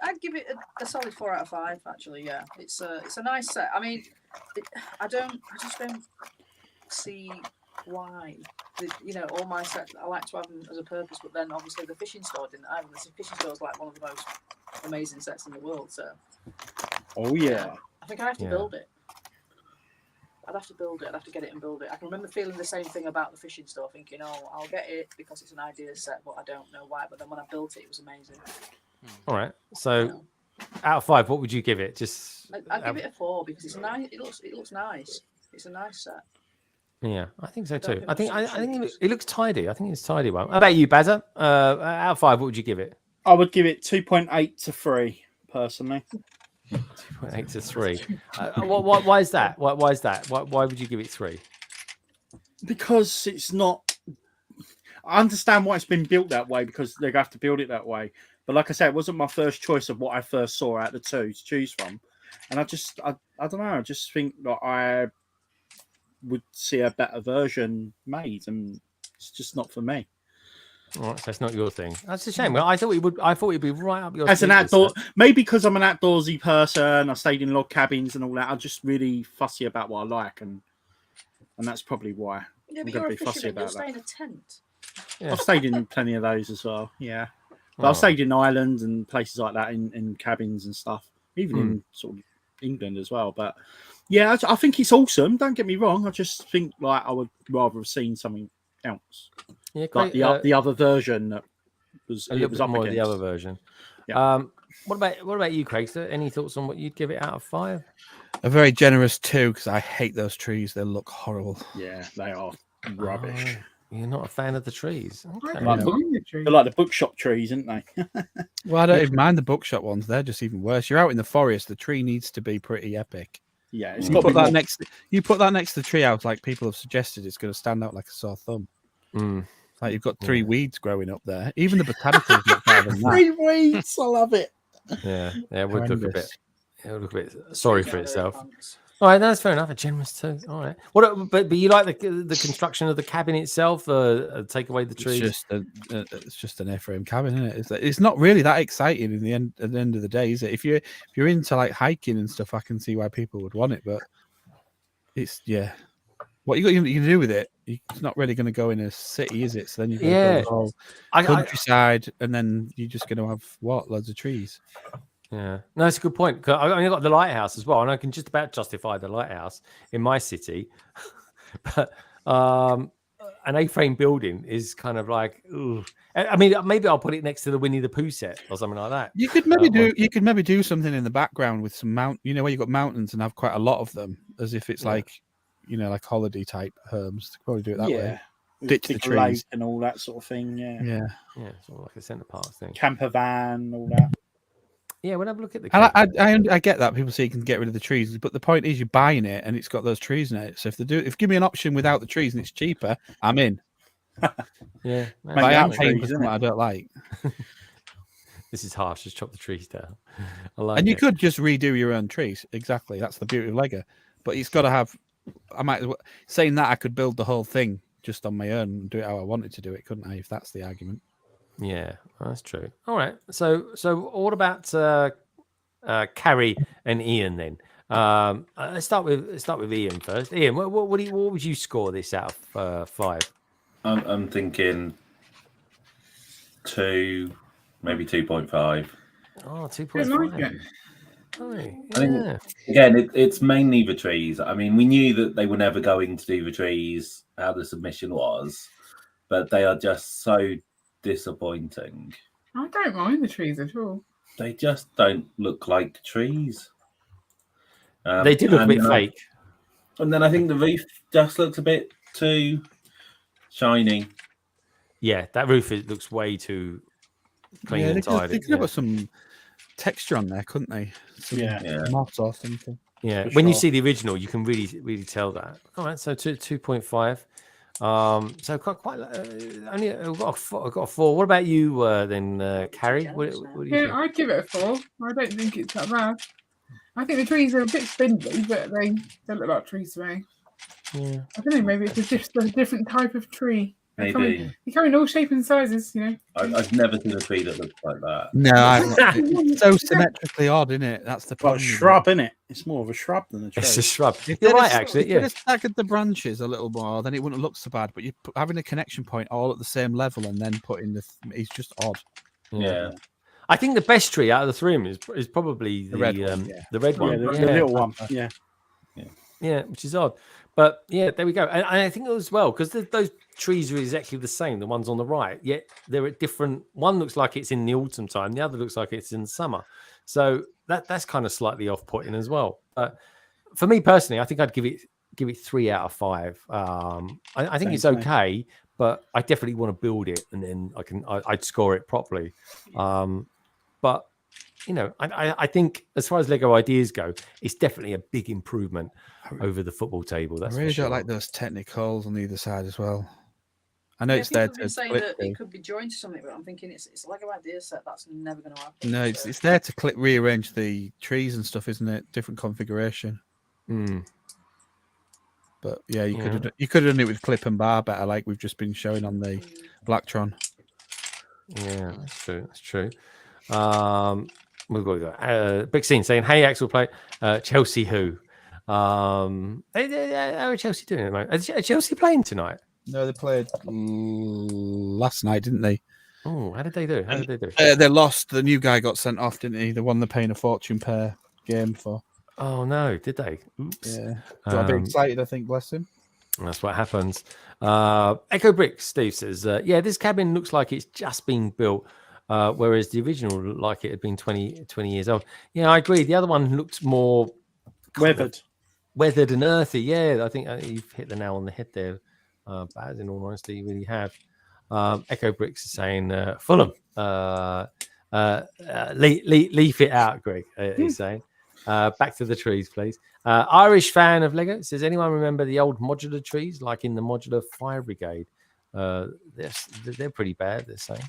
I'd give it a solid 4 out of 5. Actually, yeah, it's a nice set. I mean, I just don't see why. All my sets, I like to have them as a purpose, but then obviously the fishing store didn't have them. The fishing store is like one of the most amazing sets in the world. So, Oh yeah. I think I have to build it. I'd have to build it. I'd have to get it and build it. I can remember feeling the same thing about the fishing store, thinking, "Oh, I'll get it because it's an idea set, but I don't know why." But then when I built it, it was amazing. All right. So, out of 5, what would you give it? Just I'd give it a 4 because it's nice. It looks nice. It's a nice set. Yeah, I think so I don't too. think I that's think it looks tidy. I think it's a tidy one. How about you, Bazza? Out of 5, what would you give it? I would give it 2.8 to 3, personally. 2.8 to 3. Why is that? Why is that? Why would you give it 3? Because it's not. I understand why it's been built that way because they have to build it that way. But like I said, it wasn't my first choice of what I first saw out of the two to choose from. And I don't know. I just think that I would see a better version made, and it's just not for me. All right, so it's not your thing. That's a shame. Well, I thought it'd be right up your As an street, outdoor, this, maybe because I'm an outdoorsy person, I stayed in log cabins and all that. I'm just really fussy about what I like, and that's probably why. Yeah, I'm but gonna you're be a fussy fisherman. You'll about stay that. in a tent. Yeah. I've stayed in plenty of those as well. Yeah, but Oh. I've stayed in islands and places like that in cabins and stuff, even in sort of England as well. But yeah, I think it's awesome. Don't get me wrong. I just think like I would rather have seen something else, Yeah, like great. the other version that was a it little was bit up more of the against. other version. Yeah. What about you, Craig? Any thoughts on what you'd give it out of 5? A very generous 2 because I hate those trees. They look horrible. Yeah, they are rubbish. Oh, you're not a fan of the trees. I Okay. don't Like, mind the tree. They're like the bookshop trees, aren't they? Well, I don't even mind the bookshop ones. They're just even worse. You're out in the forest. The tree needs to be pretty epic. Yeah, it's You got to put be that more- next. You put that next to the tree house, like people have suggested. It's going to stand out like a sore thumb. Mm. Like you've got 3 weeds growing up there. Even the botanicals look better than that. 3 weeds. I love it. Yeah, it would look a bit. Horrendous. It would look a bit sorry for itself. All right, that's fair enough. A generous 2. All right. What? But you like the construction of the cabin itself? Take away the trees. It's just an A-frame cabin, isn't it? It's not really that exciting in the end. At the end of the day, is it? If you're into like hiking and stuff, I can see why people would want it. But it's what you can do with it. It's not really going to go in a city, is it? So then you've got Yeah. the whole countryside, and then you're just going to have loads of trees. Yeah, no, that's a good point. 'Cause I only got the lighthouse as well, and I can just about justify the lighthouse in my city. But an A-frame building is kind of like, ooh. I mean, maybe I'll put it next to the Winnie the Pooh set or something like that. You could maybe do something in the background with some where you've got mountains and have quite a lot of them, as if it's like holiday type homes. To probably do it that way. Ditch the Big trees lake and all that sort of thing. Yeah. Yeah, sort of like a centre park thing. Camper van, all that. Yeah, when I look at the, I get that people say you can get rid of the trees, but the point is you're buying it and it's got those trees in it. So if you give me an option without the trees and it's cheaper, I'm in. Yeah, But I am paying for trees, something I don't like. This is harsh. Just chop the trees down. I like And you it. could just redo your own trees. Exactly, that's the beauty of Lego. But it's got to have. Saying that I could build the whole thing just on my own and do it how I wanted to do it, couldn't I? If that's the argument. Yeah, that's true. All right. So what about Carrie and Ian then? Let's start with Ian first. Ian, what would you score this out of 5? I'm thinking 2, maybe 2.5. Oh, I 2.5. like it. Oh, I yeah. think, again, it's mainly the trees. I mean, we knew that they were never going to do the trees, how the submission was, but they are just so disappointing. I don't mind the trees at all. They just don't look like trees. They do look a bit fake. And then I think the roof just looks a bit too shiny. Yeah, that roof looks way too clean and tidy. They could have got some texture on there, couldn't they? Some moss or something. Yeah, For when you sure. see the original, you can really tell that. All right, so 2.5. So quite only I've got a 4. What about you then, Carrie? What do you Yeah, think? I'd give it a 4. I don't think it's that bad. I think the trees are a bit spindly, but they look like trees to me. Yeah. I don't know, maybe it's just a different type of tree. They come Maybe. in all shapes and sizes, I've never seen a tree that looks like that. No, it's so symmetrically odd, isn't it? That's the Got a problem. shrub, isn't it? It's more of a shrub than a tree. It's a shrub. If You're they'd right, have- actually. If they'd Yeah. have staggered the branches a little more, then it wouldn't look so bad. But having a connection point all at the same level and then putting it's just odd. Yeah. I think the best tree out of the 3 of them is probably the red one, the red Yeah, one. the little one. Yeah. Yeah, which is odd. But yeah, there we go. And I think as well, because those trees are exactly the same, the ones on the right, yet they're at different. One looks like it's in the autumn time, the other looks like it's in summer. So that's kind of slightly off-putting as well. But for me personally, I think I'd give it 3 out of 5. I think Same it's to me. okay, but I definitely want to build it, and then I'd score it properly. But I think as far as Lego ideas go, it's definitely a big improvement over the football table. That's I really for sure. don't like those technicals on either side as well. I know Yeah, it's there people have been to saying clip that through. it could be joined to something, but I'm thinking it's a Lego idea set. That's never going to happen. No, it's there to rearrange the trees and stuff, isn't it? Different configuration. Mm. But yeah, you could have done it with clip and bar better, like we've just been showing on the Blacktron. Yeah, that's true. That's true. We've got Big Scene saying, "Hey, Axel, play Chelsea. Who? How are Chelsea doing at the moment? Are Chelsea playing tonight? No, they played last night, didn't they? Oh, how did they do? They lost. The new guy got sent off, didn't he? The one they're paying a fortune per game for. Oh no, did they? Oops. Yeah, got a bit excited. I think. Bless him. That's what happens. Echo Bricks, Steve says, yeah, this cabin looks like it's just been built, whereas the original looked like it had been 20 years old. Yeah, I agree. The other one looked more weathered and earthy. Yeah, I think you've hit the nail on the head there, Baz. In all honesty, you really have. Echo Bricks is saying Fulham. Leaf it out, Greg. He's saying. Back to the trees, please. Irish fan of Lego says, anyone remember the old modular trees, like in the modular fire brigade? They're pretty bad. They're saying.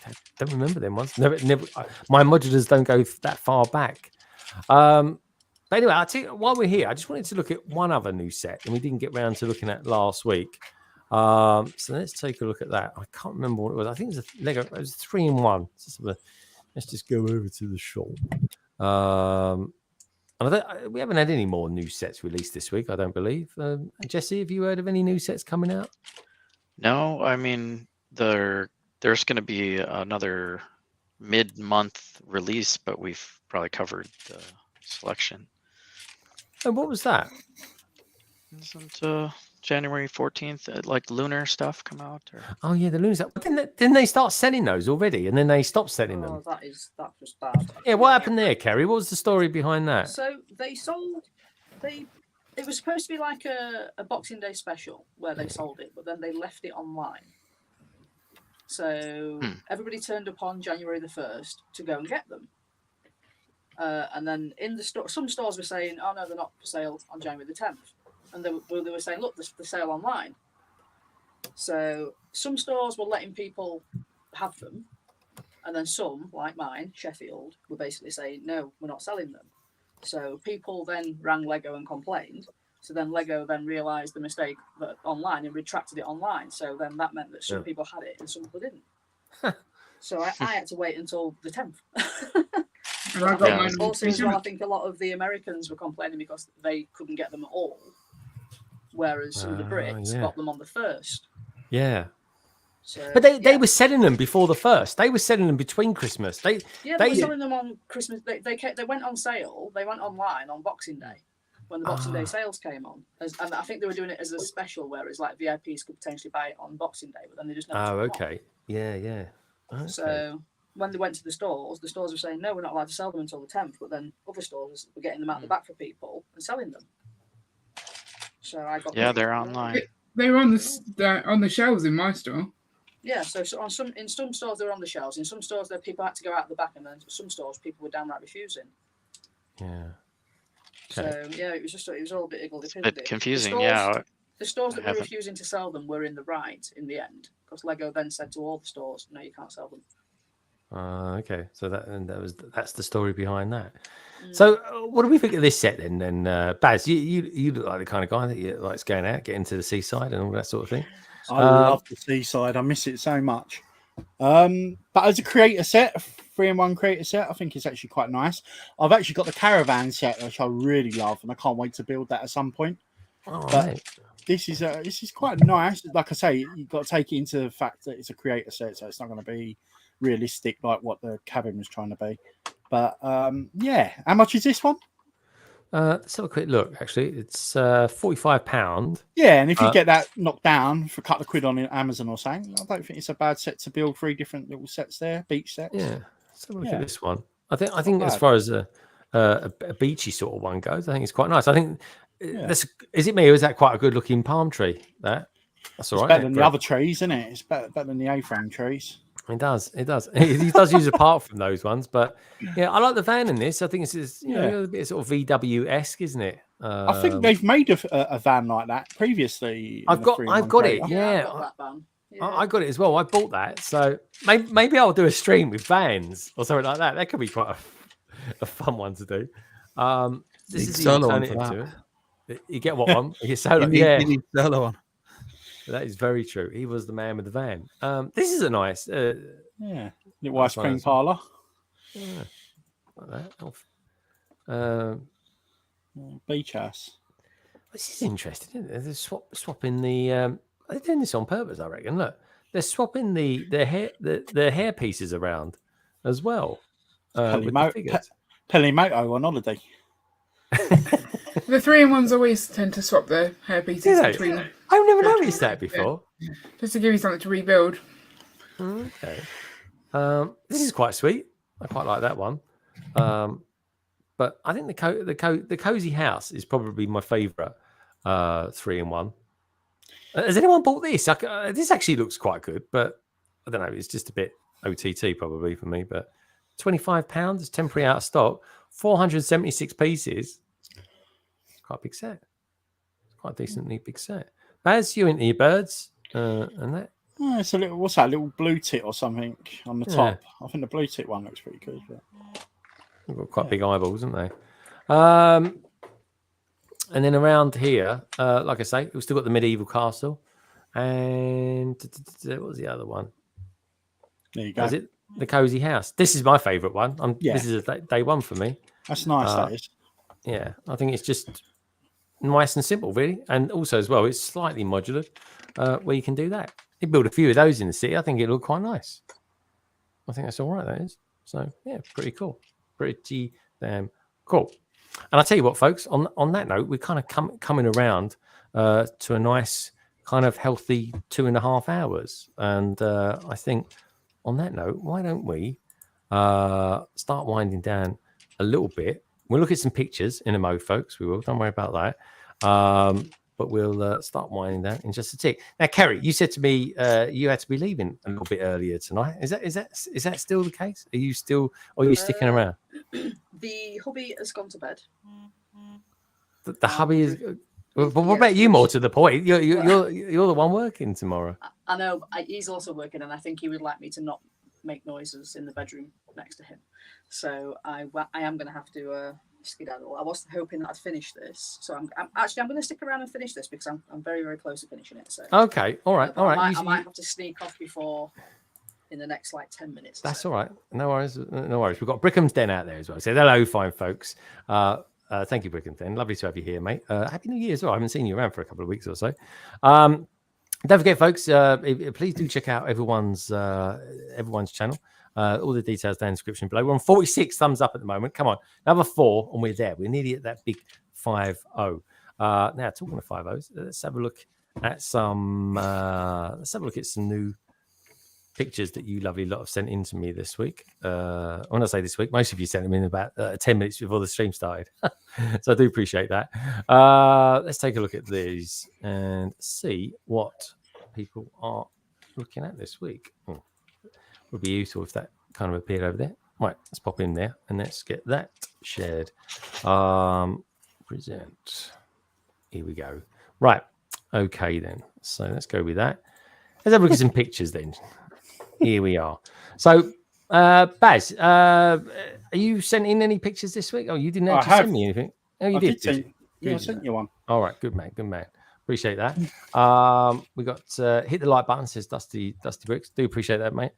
I don't remember them ones. Never. My modulars don't go that far back. But anyway, I'll tell you, while we're here, I just wanted to look at one other new set, and we didn't get round to looking at last week. So let's take a look at that. I can't remember what it was. I think it was a Lego. It was 3-in-1. Let's just go over to the shop. We haven't had any more new sets released this week, I don't believe. Jesse, have you heard of any new sets coming out? No, I mean there's going to be another mid-month release, but we've probably covered the selection. And what was that? Isn't January 14th like lunar stuff come out? Or... Oh yeah, the lunar stuff. Didn't they start selling those already, and then they stopped selling them? That's just bad. Yeah, what happened there, Kerry? What was the story behind that? So it was supposed to be like a Boxing Day special where they sold it, but then they left it online. So everybody turned up on January the 1st to go and get them. And then in the store, some stores were saying, oh no, they're not for sale on January the 10th. And they were saying, look, there's the sale online. So some stores were letting people have them. And then some, like mine, Sheffield, were basically saying, no, we're not selling them. So people then rang Lego and complained. So then Lego then realised the mistake online and retracted it online. So then that meant that some people had it and some people didn't. So I had to wait until the 10th. And I got mine also, as well, I think a lot of the Americans were complaining because they couldn't get them at all. Whereas some of the Brits got them on the 1st. Yeah. So, but they were selling them before the 1st. They were selling them between Christmas. They were selling them on Christmas. They went on sale. They went online on Boxing Day when the Boxing Day sales came on. And I think they were doing it as a special, whereas like VIPs could potentially buy it on Boxing Day, but then they just never took them on. Yeah. Okay. So when they went to the stores were saying, no, we're not allowed to sell them until the 10th. But then other stores were getting them out the back for people and selling them. So I got they're online. They were on the shelves in my store. Yeah, so in some stores they were on the shelves. In some stores, people had to go out the back, and then some stores people were downright refusing. Yeah. Okay. So it was all a bit confusing. The stores that were refusing to sell them were in the right in the end, because Lego then said to all the stores, "No, you can't sell them." Okay, so that's the story behind that. So, what do we think of this set then? Then, Baz, you look like the kind of guy that likes going out, getting to the seaside, and all that sort of thing. I love the seaside. I miss it so much. But as a creator set, 3-in-1 creator set, I think it's actually quite nice. I've actually got the caravan set, which I really love, and I can't wait to build that at some point. This is quite nice. Like I say, you've got to take it into the fact that it's a creator set, so it's not going to be realistic like what the cabin was trying to be. But how much is this one? Let's have a quick look. Actually, it's £45. Yeah, and if you get that knocked down for a couple of quid on Amazon or something, I don't think it's a bad set to build 3 different little sets there, beach sets. Yeah, let's have a look at this one. I think as far as a beachy sort of one goes, I think it's quite nice. I think is it me or is that quite a good looking palm tree? That's all right. It's better than the other trees, isn't it? It's better than the A-frame trees. It does. He does use apart from those ones, but I like the van in this. I think it's a bit sort of VW-esque, isn't it? I think they've made a van like that previously. I've got it. Yeah, I got it as well. I bought that, so maybe I'll do a stream with vans or something like that. That could be quite a fun one to do. This is the alternative to it. You get what one? You get solo. You need solo one. That is very true. He was the man with the van. This is a nice, little ice cream parlor. Yeah, like that. Beach house. This is interesting, isn't it? They're swapping the. They're doing this on purpose, I reckon. Look, they're swapping the hair pieces around as well. Pelimoto on holiday. The 3-in-1s always tend to swap their hair pieces between them. I've never noticed that before. Just to give you something to rebuild. Okay. This is quite sweet. I quite like that one. But but I think the Cozy House is probably my favourite 3-in-1. Has anyone bought this? This actually looks quite good, but I don't know. It's just a bit OTT probably for me. But £25 is temporary out of stock. 476 pieces. Quite a big set. Quite a decently big set. Baz, you into your birds and that? Oh, it's a little. What's that? A little blue tit or something on the top. I think the blue tit one looks pretty good. But... They've got quite big eyeballs, haven't they? And then around here, like I say, we've still got the medieval castle. And what was the other one? There you go. Is it the Cozy House? This is my favourite one. This is day one for me. That's nice, that is. Yeah, I think it's just nice and simple, really. And also, as well, it's slightly modular where you can do that. You build a few of those in the city. I think it'll look quite nice. I think that's all right, that is. So, yeah, pretty cool. Pretty damn cool. And I'll tell you what, folks, on that note, we're kind of coming around to a nice kind of healthy 2.5 hours. And I think on that note, why don't we start winding down a little bit? We'll look at some pictures in a mo, folks. We will. Don't worry about that. But we'll start winding down in just a tick. Now, Kerry, you said to me you had to be leaving a little bit earlier tonight. Is that still the case? Are you still, or are you sticking around? The hubby has gone to bed. The hubby is. But what about you? More to the point, you're the one working tomorrow. I know. He's also working, and I think he would like me to not make noises in the bedroom next to him. So I am going to have to skedaddle. I was hoping that I'd finish this, so I'm going to stick around and finish this because I'm very, very close to finishing it. So okay, all right. I might have to sneak off before in the next 10 minutes. That's all right. No worries. No worries. We've got Brickham's Den out there as well. So hello, fine folks. Thank you, Brickham's Den. Lovely to have you here, mate. Happy New Year as well. I haven't seen you around for a couple of weeks or so. Don't forget, folks. Please do check out everyone's channel. All the details down in the description below. We're on 46 thumbs up at the moment. Come on, another 4, and we're there. We're nearly at that big 5-0. Now, talking of 5-0s, let's have a look at some. Let's have a look at some new pictures that you lovely lot have sent in to me this week. When I say this week, most of you sent them in about 10 minutes before the stream started. So I do appreciate that. Let's take a look at these and see what people are looking at this week. Would be useful if that kind of appeared over there. Right, let's pop in there and let's get that shared. Present. Here we go. Right. Okay, then. So let's go with that. Let's have a look at some pictures then. Here we are. So, Baz, are you sent in any pictures this week? Oh, you didn't actually send me anything. Oh, you did. I sent you one. All right, good man, good man. Appreciate that. We got hit the like button, says Dusty Bricks. Do appreciate that, mate.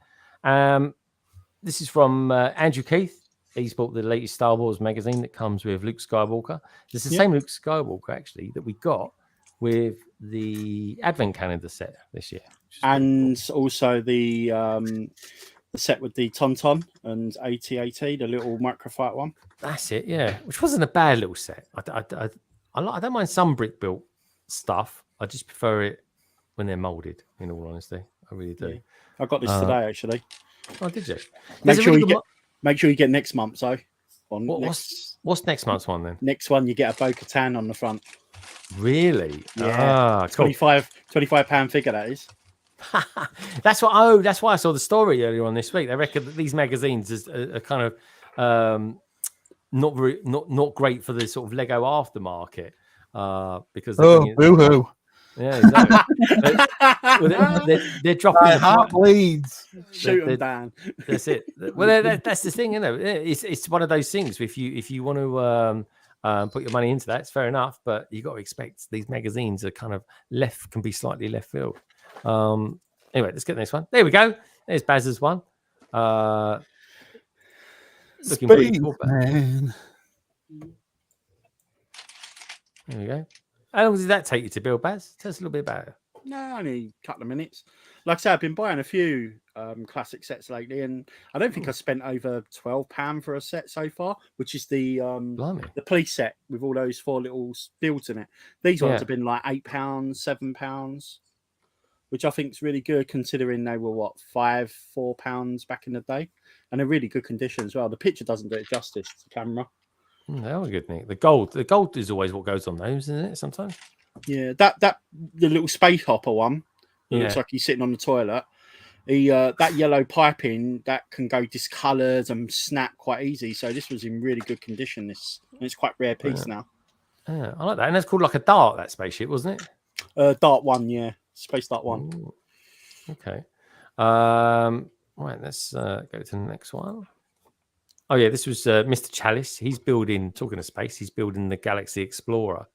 This is from Andrew Keith. He's bought the latest Star Wars magazine that comes with Luke Skywalker. It's the same Luke Skywalker actually that we got with the Advent calendar set this year, and also the set with the Tauntaun and AT-AT, the little microfight one. That's it, yeah. Which wasn't a bad little set. I don't mind some brick built stuff. I just prefer it when they're molded. In all honesty, I really do. Yeah. I got this today actually. Oh, did you? Make sure you get next month's though. What's next month's one then? Next one, you get a Bo-Katan on the front. Really? Yeah. Cool. £25 figure that is. That's why I saw the story earlier on this week. They reckon that these magazines are kind of not great for the sort of Lego aftermarket because boo-hoo. Yeah, exactly. they're dropping. My heart bleeds. Shoot them down. That's it. Well, that's the thing, you know. It's one of those things. If you want to put your money into that, it's fair enough. But you got to expect these magazines are kind of can be slightly left field. Anyway, let's get the next one. There we go. There's Baz's one. Looking pretty cool, man. There we go. How long did that take you to build, Baz? Tell us a little bit about it. No, only a couple of minutes. Like I said, I've been buying a few classic sets lately, and I don't think I spent over £12 for a set so far, which is the police set with all those 4 little builds in it. These ones have been like £8, £7, which I think is really good considering they were £4 back in the day, and they're really good condition as well. The picture doesn't do it justice to the camera. They are good, Nick. The gold is always what goes on those, isn't it? Sometimes. Yeah, that the little space hopper one. It looks Yeah. like he's sitting on the toilet. That yellow piping that can go discoloured and snap quite easy. So this was in really good condition. And it's quite rare piece now. Yeah, I like that. And that's called like a dart, that spaceship, wasn't it? Dart 1, yeah, Space Dart 1. Ooh, okay. Right, let's go to the next one. Oh yeah, this was Mr. Chalice. He's building. Talking of space, he's building the Galaxy Explorer.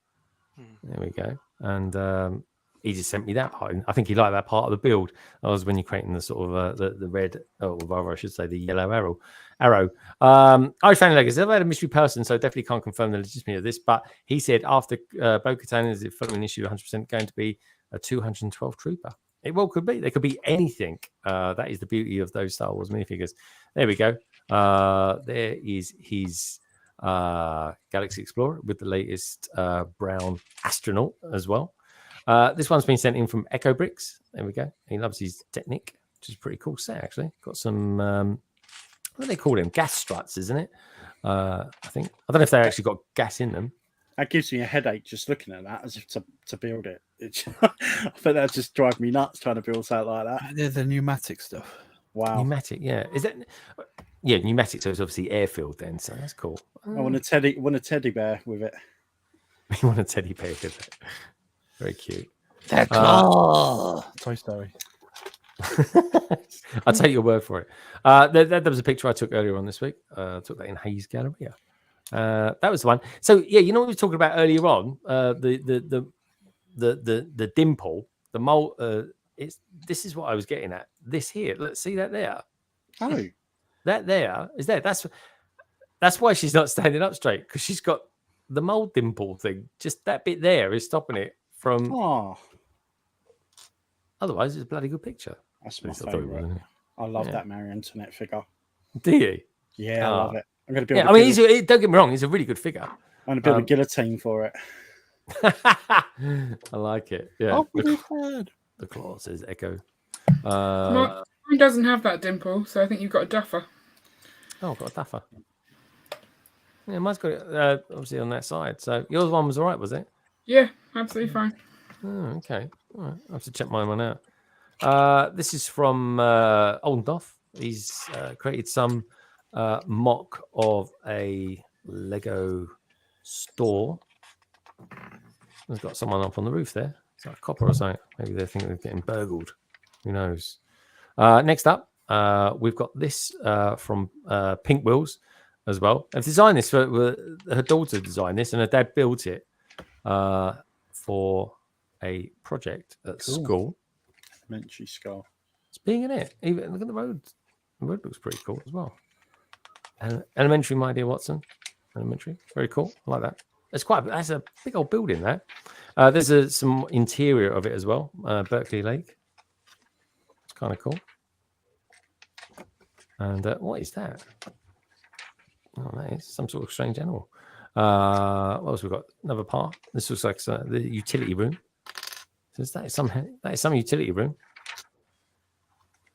There we go. And he just sent me that part. I think he liked that part of the build. That was when you're creating the sort of the red, or rather, I should say, the yellow arrow. I found like I've had a mystery person, so definitely can't confirm the legitimacy of this. But he said after Bo-Katan is the following issue 100% going to be a 212 trooper. It well could be. They could be anything. That is the beauty of those Star Wars minifigures. There we go. There is his Galaxy Explorer with the latest brown astronaut as well. This one's been sent in from Echo Bricks. There we go. He loves his Technic, which is a pretty cool set, actually. Got some, what do they call them? Gas struts, isn't it? I think. I don't know if they actually got gas in them. That gives me a headache just looking at that as if to build it. I think that just drive me nuts trying to build something like that. They're the pneumatic stuff. Wow. Pneumatic, yeah. Is that? Yeah, pneumatic. So it's obviously air-filled then. So that's cool. I want a teddy bear with it. You want a teddy bear with it? Very cute. Toy Story. I'll take your word for it. There was a picture I took earlier on this week. I took that in Hayes Galleria. That was the one. So yeah, you know what we were talking about earlier on? The dimple, the mole. This is what I was getting at. This here. Let's see that there. Oh, that there is there. That's why she's not standing up straight, because she's got the mole dimple thing. Just that bit there is stopping it from. Oh. Otherwise, it's a bloody good picture. That's my At least I thought it was, favourite. anyway. I love Yeah. that Marie Antoinette figure. Do you? Yeah, I love it. I'm going to build. Yeah, I mean, don't get me wrong, he's a really good figure. I'm going to build a guillotine for it. I like it. Yeah. Oh, really bad. The claw says Echo. Mine doesn't have that dimple, so I think you've got a duffer. Oh, I've got a duffer. Yeah, mine's got it obviously on that side. So yours one was all right, was it? Yeah, absolutely fine. Oh, okay. All right. I have to check mine one out. This is from Oldenhoff. He's created some mock of a Lego store. There's got someone up on the roof there. It's like a copper or something. Maybe they think they're getting burgled. Who knows? Next up, we've got this from Pink Wheels as well. I've designed this for her daughter designed this, and her dad built it for a project at school. Elementary school. It's being in it. Even look at the road. The road looks pretty cool as well. Elementary, my dear Watson. Elementary, very cool. I like that. That's a big old building there. There's some interior of it as well. Berkeley Lake. It's kind of cool. And what is that? Oh, that is some sort of strange animal. What else we got? Another part. This looks like the utility room. So that is some utility room.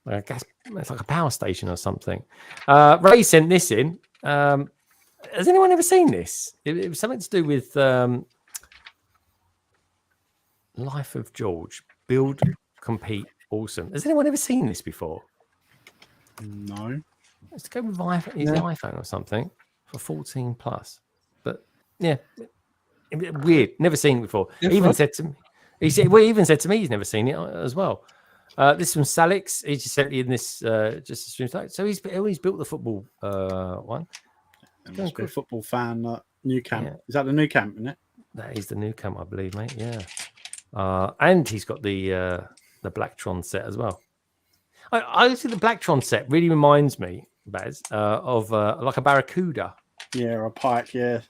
Like it's like a power station or something. Ray sent this in. Has anyone ever seen this? It was something to do with Life of George. Build, compete, awesome. Has anyone ever seen this before? No. Let's go with his iPhone or something for 14 plus. But yeah, weird. Never seen it before. He even said to me, he even said to me he's never seen it as well. This from Salix. He just sent me in this just a stream. So he's built the football one. And must be a football fan. New camp. Yeah. Is that the new camp, isn't it? That is the new camp, I believe, mate. Yeah. And he's got the Blacktron set as well. I think the Blacktron set really reminds me, Baz, of like a barracuda. Yeah, or a pike. Yeah.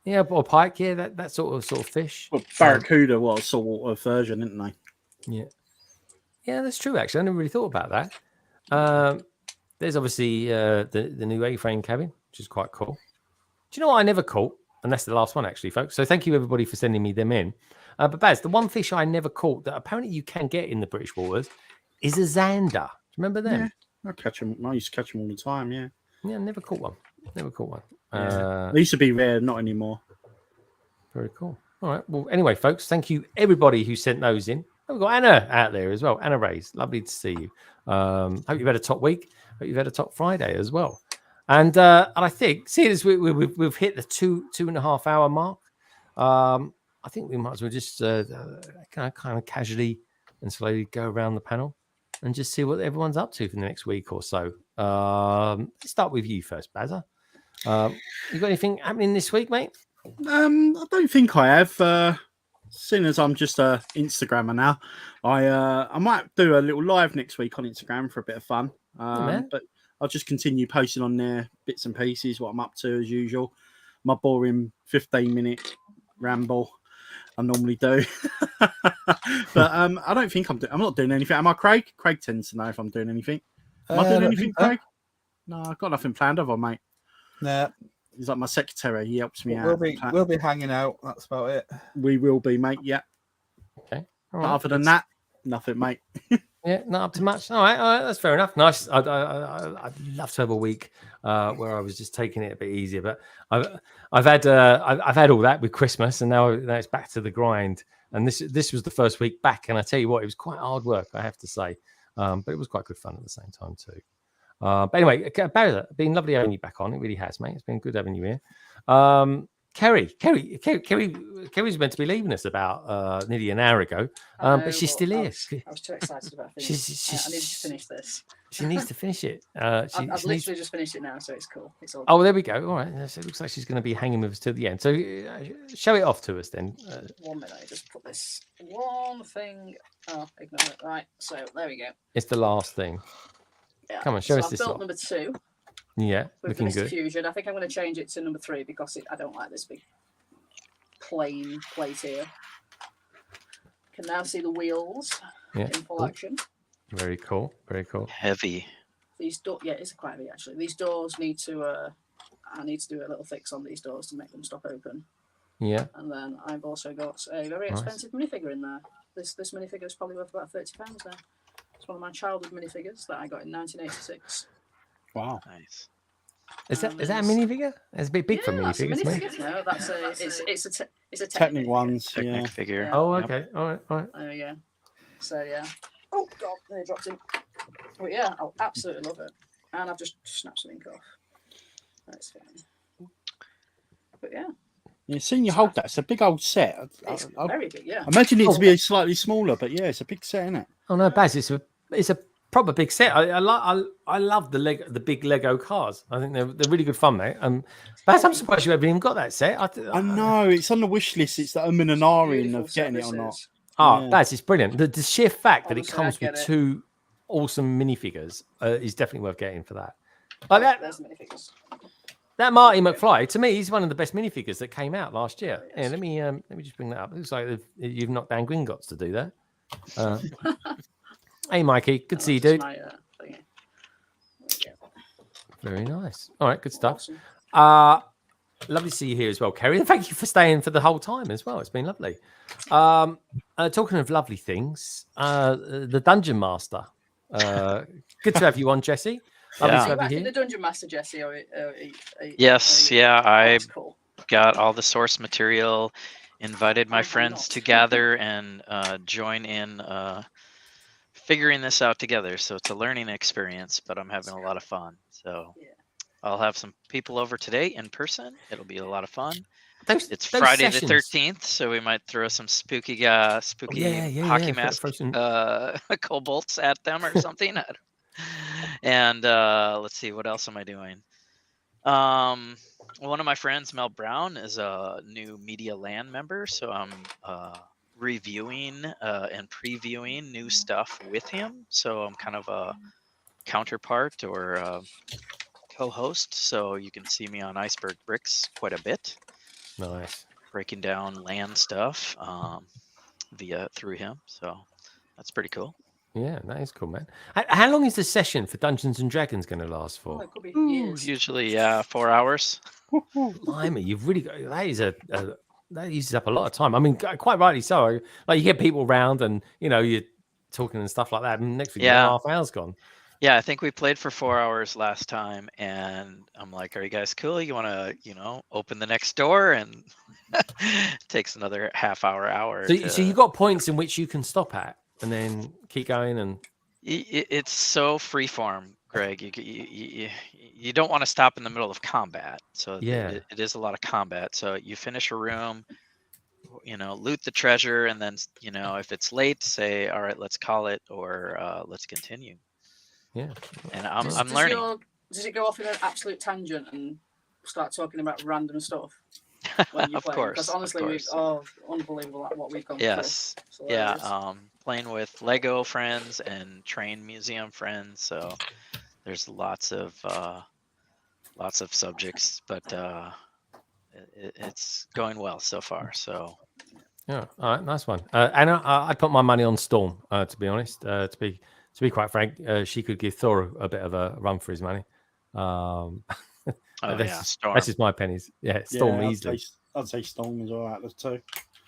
Yeah, or a pike. Yeah, that sort of fish. Well, barracuda was sort of version, didn't they? Yeah. Yeah, that's true. Actually, I never really thought about that. There's obviously the new A-frame cabin, which is quite cool. Do you know what I never caught? And that's the last one, actually, folks. So thank you, everybody, for sending me them in. But Baz, the one fish I never caught that apparently you can get in the British waters is a zander. Do you remember them? Yeah, I catch them. I used to catch them all the time. Yeah. Yeah, never caught one. Never caught one. They used to be rare, not anymore. Very cool. All right. Well, anyway, folks, thank you everybody who sent those in. We've got Anna out there as well. Anna Rays, lovely to see you. Hope you've had a top week. Hope you've had a top Friday as well. And I think, seeing as we've hit the 2.5 hour mark, I think we might as well just kind of casually and slowly go around the panel and just see what everyone's up to for the next week or so. Let's start with you first, Bazza. You got anything happening this week, mate? I don't think I have. Seeing as I'm just a Instagrammer now, I might do a little live next week on Instagram for a bit of fun. But I'll just continue posting on there bits and pieces, what I'm up to as usual. My boring 15-minute ramble I normally do. But I don't think I'm not doing anything. Am I, Craig? Craig tends to know if I'm doing anything. Am I doing anything, Craig? No, I've got nothing planned, have I, mate? Nah. He's like my secretary. He helps me We'll out. We'll be hanging out. That's about it. We will be, mate. Yeah. Okay. But other than that, nothing, mate. Yeah, not up to much. All right, that's fair enough. Nice. I'd love to have a week where I was just taking it a bit easier, but I've had all that with Christmas, and now it's back to the grind. And this was the first week back, and I tell you what, it was quite hard work, I have to say, but it was quite good fun at the same time too. But anyway, Barry, it's been lovely having you back on. It really has, mate. It's been good having you here. Kerry's meant to be leaving us about nearly an hour ago, but she's still here. I was too excited about finishing. I need to finish this. She needs to finish it. I've literally just finished it now, so it's cool. It's all. Oh, there we go. All right. So it looks like she's going to be hanging with us till the end. So show it off to us then. 1 minute. I just put this one thing. Oh, ignore it. Right. So there we go. It's the last thing. Yeah. Come on, show us I've this built lot. number 2. Yeah, With looking the Mr. good. Fusion. I think I'm going to change it to number 3 because I don't like this big plain plate here. Can now see the wheels in full action. Very cool. Very cool. Heavy. These doors, yeah, it's quite heavy actually. These doors need to. I need to do a little fix on these doors to make them stop open. Yeah. And then I've also got a very expensive minifigure in there. This minifigure is probably worth about £30 now. It's one of my childhood minifigures that I got in 1986. Wow, nice. Is that a minifigure? It's a bit big for minifigures, mate. No, that's it's a Technic ones. Technic figure. Yeah. Oh, okay. All right. There we go. So yeah. Oh god, they dropped in. But yeah, I'll absolutely love it. And I've just snapped something off. That's fine. But yeah. Yeah, seeing you hold that, it's a big old set. It's very big, yeah. I imagine it to be slightly smaller, but yeah, it's a big set, isn't it? Oh no, Baz, it's a proper big set. I love the big Lego cars. I think they're really good fun, mate. Baz, I'm surprised you haven't even got that set. I know it's on the wish list. It's that I'm in an R-ing of getting it or not. Oh, Yeah. Baz, it's brilliant. The sheer fact that it Honestly, comes I get with it. 2 awesome minifigures is definitely worth getting for that. Like that. There's the minifigures. That Marty McFly, to me, he's one of the best minifigures that came out last year. Yeah, let me just bring that up. It looks like you've knocked down Gringotts to do that. Hey, Mikey, good to see you, dude. Very nice. All right, good stuff. Lovely to see you here as well, Kerry. And thank you for staying for the whole time as well. It's been lovely. Talking of lovely things, the Dungeon Master. Good to have you on, Jesse. Lovely to Are you have you actually here. the Dungeon Master, Jesse? Yes, yeah, I That's cool. got all the source material, invited my friends to gather and join in figuring this out together. So it's a learning experience, but I'm having a lot of fun. So I'll have some people over today in person. It'll be a lot of fun. It's those Friday sessions. the 13th, so we might throw some spooky hockey mask kobolds at them or something. And let's see, what else am I doing? One of my friends, Mel Brown, is a new Media Land member, so I'm reviewing and previewing new stuff with him. So I'm kind of a counterpart or co-host, so you can see me on Iceberg Bricks quite a bit. Nice. Breaking down land stuff through him, so that's pretty cool. Yeah, that is cool, man. How long is the session for Dungeons and Dragons going to last for? It could be years. Usually, 4 hours. Blimey, you've really got that uses up a lot of time. I mean, quite rightly so. Like you get people around, and you're talking and stuff like that, and next thing you know, half hour's gone. Yeah, I think we played for 4 hours last time, and I'm like, "Are you guys cool? You want to, open the next door?" And it takes another half hour. So you got points in which you can stop at and then keep going, and It's so freeform, Greg. You don't want to stop in the middle of combat, so Yeah. it is a lot of combat. So you finish a room, loot the treasure, and then if it's late, say, "All right, let's call it," or let's continue. yeah. And I'm Does learning. Does it go off in an absolute tangent and start talking about random stuff when you Of play? course, Because of honestly, course. unbelievable at what we've gone Yes. through. It's Yeah. hilarious. Playing with Lego friends and train museum friends. So there's lots of subjects, but it's going well so far. So Yeah, all right, nice one. And I'd put my money on Storm, to be honest. To be quite frank, she could give Thor a bit of a run for his money. Storm. That's just my pennies. Yeah, Storm easily. I'd say Storm as well out of the two.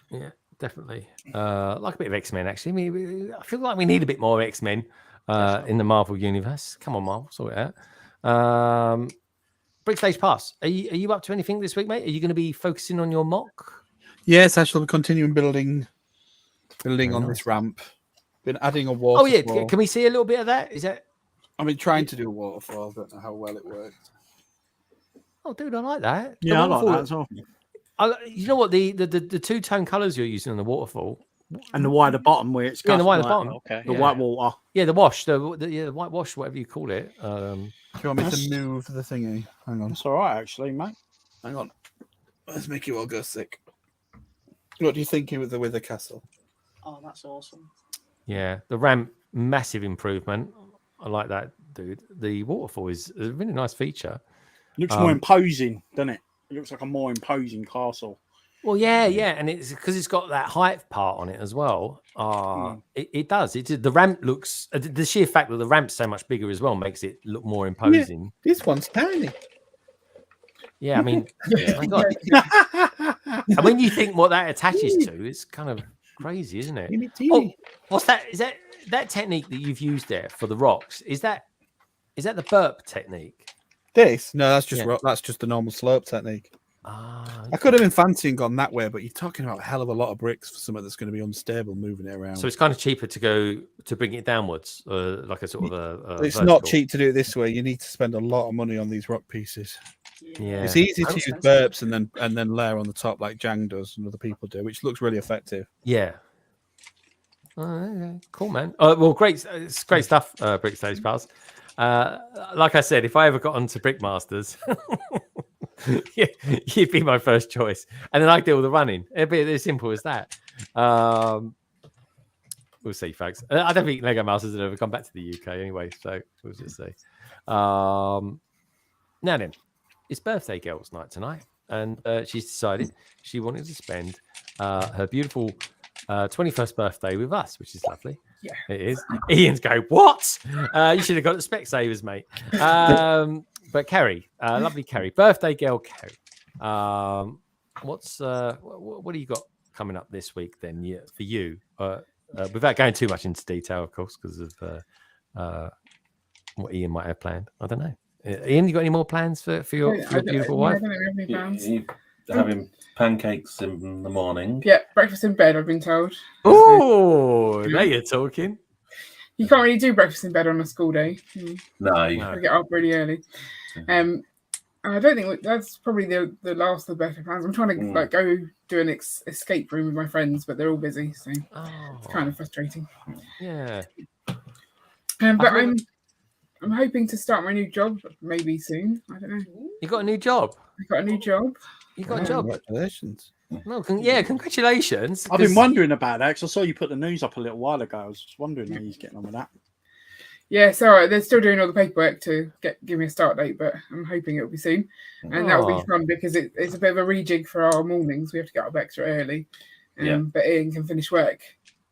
Yeah, definitely. Like a bit of X-Men, actually. I feel like we need a bit more X-Men in the Marvel universe. Come on, Marvel, sort it out. Brick Stage Pass. Are you up to anything this week, mate? Are you going to be focusing on your mock? Yes, I shall be continuing building Very on nice. this ramp. Been adding a waterfall. Oh yeah, can we see a little bit of that? Is that? I've been trying to do a waterfall. I don't know how well it works. Oh, dude, I like that. The Yeah, I like waterfall- that as well. You know what? The two-tone colours you're using on the waterfall. And the wider bottom where it's Yeah, the cut, wider like, bottom. Okay. the Yeah. white water. Yeah, the wash. The white wash, whatever you call it. Do you want me to move the thingy? Hang on. That's all right, actually, mate. Hang on. Let's make you all go sick. What do you think with the Wither Castle? Oh, that's awesome. Yeah, the ramp, massive improvement. I like that, dude. The waterfall is a really nice feature. Looks more imposing, doesn't it? It looks like a more imposing castle. Well, yeah, and it's because it's got that height part on it as well. It does. The ramp looks. The sheer fact that the ramp's so much bigger as well makes it look more imposing. This one's tiny. Yeah, I mean, my God. And when you think what that attaches to, it's kind of crazy, isn't it? Oh, what's that? Is that technique that you've used there for the rocks? Is that the burp technique? This? No, that's just Yeah. that's just the normal slope technique. Ah, I could have been fancy and gone that way, but you're talking about a hell of a lot of bricks for something that's going to be unstable moving it around. so it's kind of cheaper to bring it downwards, like a sort of a It's vertical. not cheap to do it this way. You need to spend a lot of money on these rock pieces. Yeah, It's easy to That's use expensive. burps and then layer on the top like Jang does and other people do, which looks really effective. yeah. Oh, okay. Cool, man. Well, great. It's great stuff. Brick Stage Pass. Like I said, if I ever got onto Brickmasters, you'd be my first choice, and then I deal with the running. It'd be as simple as that. We'll see, folks. I don't think Lego Masters will ever come back to the UK anyway, so we'll just see. Now then, it's birthday girl's night tonight, and she's decided she wanted to spend her beautiful 21st birthday with us, which is lovely. Yeah. It is. Ian's go, what? You should have got the Specsavers, mate. But Kerry, lovely Kerry, birthday girl Kerry. What do you got coming up this week then? Yeah, for you, without going too much into detail, of course, because of what Ian might have planned. I don't know. Ian, you got any more plans for your beautiful wife? I don't have any plans. Having pancakes in the morning. Yeah, breakfast in bed, I've been told. Oh, now you're talking. You can't really do breakfast in bed on a school day. You No. gotta get up really early. I don't think that's probably the last of the better plans. I'm trying to like go do an escape room with my friends, but they're all busy, so it's kind of frustrating. Yeah. But I'm hoping to start my new job maybe soon. I don't know. You got a new job? I've got a new job. You got a job? Congratulations. No, congratulations. I've been wondering about that because I saw you put the news up a little while ago. I was just wondering how he's getting on with that. Yeah, so they're still doing all the paperwork to give me a start date, but I'm hoping it'll be soon. And that will be fun because it's a bit of a rejig for our mornings. We have to get up extra early. But Ian can finish work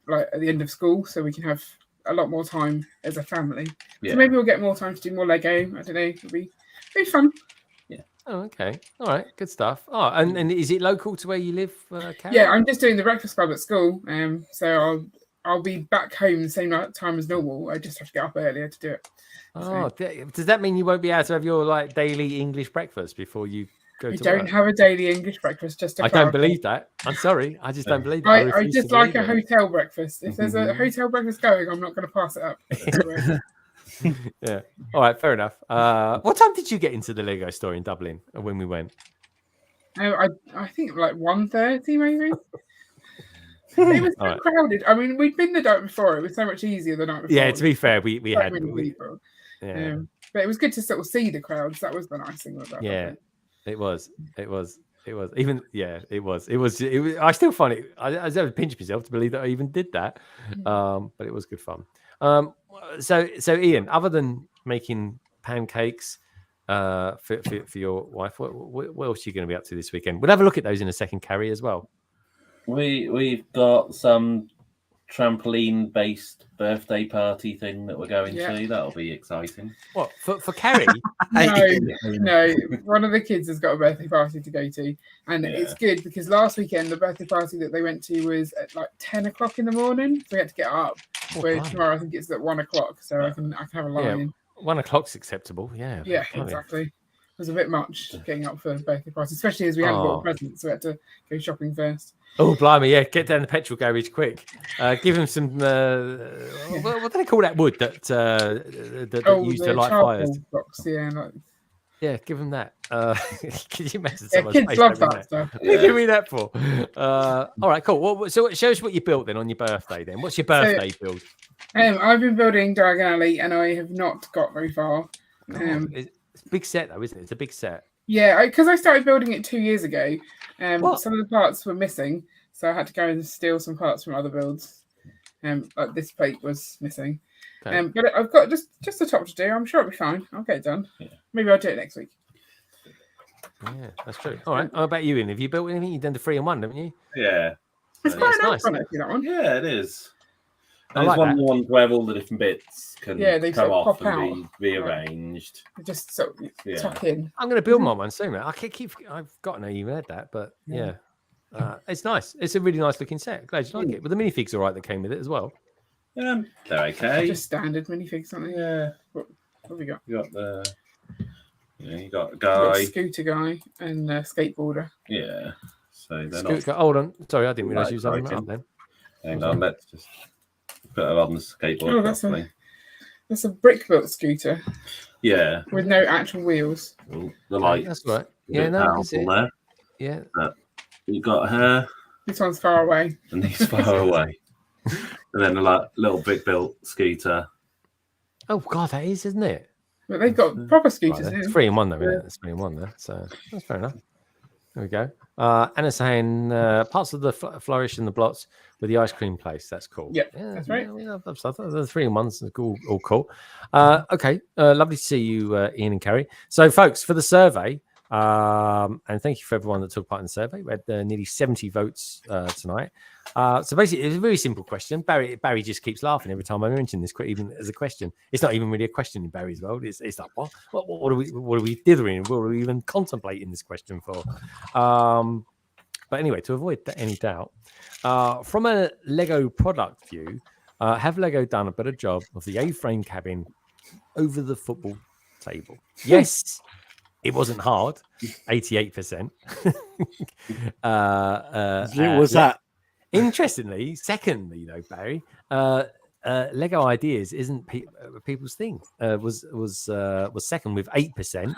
like at the end of school, so we can have a lot more time as a family. Yeah. So maybe we'll get more time to do more Lego. I don't know. It'll be fun. Oh, okay. All right. Good stuff. Oh, and is it local to where you live, Karen? Yeah, I'm just doing the breakfast club at school. So I'll be back home the same time as normal. I just have to get up earlier to do it. Oh, does that mean you won't be able to have your like daily English breakfast before you go I to don't work? have a daily English breakfast. Just to I don't believe that. I'm sorry. I just don't believe that. I refuse just to like believe a it. hotel breakfast. If there's a hotel breakfast going, I'm not going to pass it up. Yeah. All right. Fair enough. What time did you get into the Lego store in Dublin when we went? I think like 1:30 maybe. It was so crowded. I mean, we'd been the night before. It was so much easier the night before. Yeah. To be fair, we So had. many people. Yeah. But it was good to sort of see the crowds. That was the nice thing about that. Yeah. It was. Even it was. I still find it. I was able to pinch myself to believe that I even did that. But it was good fun. So Ian, other than making pancakes for your wife, what else are you going to be up to this weekend? We'll have a look at those in a second, Carrie, as well. We've got some trampoline-based birthday party thing that we're going to. That'll be exciting. What for Carrie? No. One of the kids has got a birthday party to go to, and it's good because last weekend the birthday party that they went to was at like 10 o'clock in the morning, so we had to get up. Where tomorrow I think it's at 1 o'clock, so I can have a line in. 1 o'clock's acceptable. Yeah. Exactly. It was a bit much getting up for a birthday party, especially as we hadn't got a present, so we had to go shopping first. Oh, blimey, yeah. Get down the petrol garage quick. Give him some, what do they call that wood that used to light fires? Box, yeah, give him that. Can you imagine kids love that stuff. What are you giving me that for? All right, cool. Well, so show us what you built then on your birthday then. What's your birthday build? I've been building Diagon Alley and I have not got very far. It's a big set though, isn't it? It's a big set. Yeah, because I started building it 2 years ago. Some of the parts were missing, so I had to go and steal some parts from other builds. Like this plate was missing. Okay. But I've got just the top to do. I'm sure it'll be fine. I'll get it done. Yeah. Maybe I'll do it next week. Yeah, that's true. All right. How about you, Ian? Have you built anything? You've done the 3-in-1, haven't you? Yeah. It's quite nice, actually, that one. Yeah, it is. And it's one of the ones where all the different bits can they come sort of off pop and out. be rearranged. Just sort of tuck in. I'm going to build my one soon, man. I've forgotten how you heard that, but yeah. It's nice. It's a really nice looking set. Glad you like it. But the minifigs are right that came with it as well. They're okay. Just standard minifigs, aren't they? Yeah. What have we got? You got a guy, scooter guy, and a skateboarder. Yeah. So they're not. Hold on. Sorry, I didn't realise you was having that up then. Hang on, let's just put it on the skateboard. That's a brick built scooter. Yeah. With no actual wheels. Well, the light. That's right. Yeah, no, that's it. There. Yeah. You got her. This one's far away. And he's far away. And then a little brick built scooter. Oh God, that is, isn't it? But they've got proper scooters. It's 3-in-1 though, isn't it? It's 3-in-1 there, so that's fair enough. There we go. Anna's saying parts of the flourish and the blots with the ice cream place. That's cool. Yeah, that's right. Yeah, the 3-in-1s are all cool. Okay, lovely to see you, Ian and Kerry. So, folks, for the survey, and thank you for everyone that took part in the survey. We had nearly 70 votes tonight. So basically, it's a very simple question. Barry just keeps laughing every time I mention this, even as a question. It's not even really a question in Barry's world. It's like, what are we dithering? What are we even contemplating this question for? But anyway, to avoid any doubt, from a Lego product view, have Lego done a better job of the A-frame cabin over the football table? Yes. It wasn't hard, 88%. Was that? Interestingly, secondly, though, Barry, Lego Ideas isn't people's thing. Was second with 8%,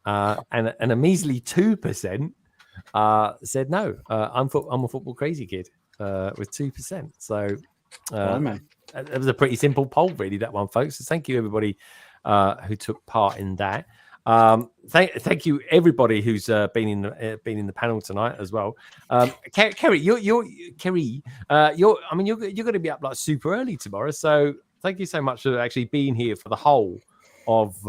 and a measly 2% said no. I'm a football crazy kid with 2%. So it was a pretty simple poll, really, that one, folks. So thank you, everybody who took part in that. Thank you everybody who's been in the panel tonight as well. Kerry, you're going to be up like super early tomorrow, so thank you so much for actually being here for the whole of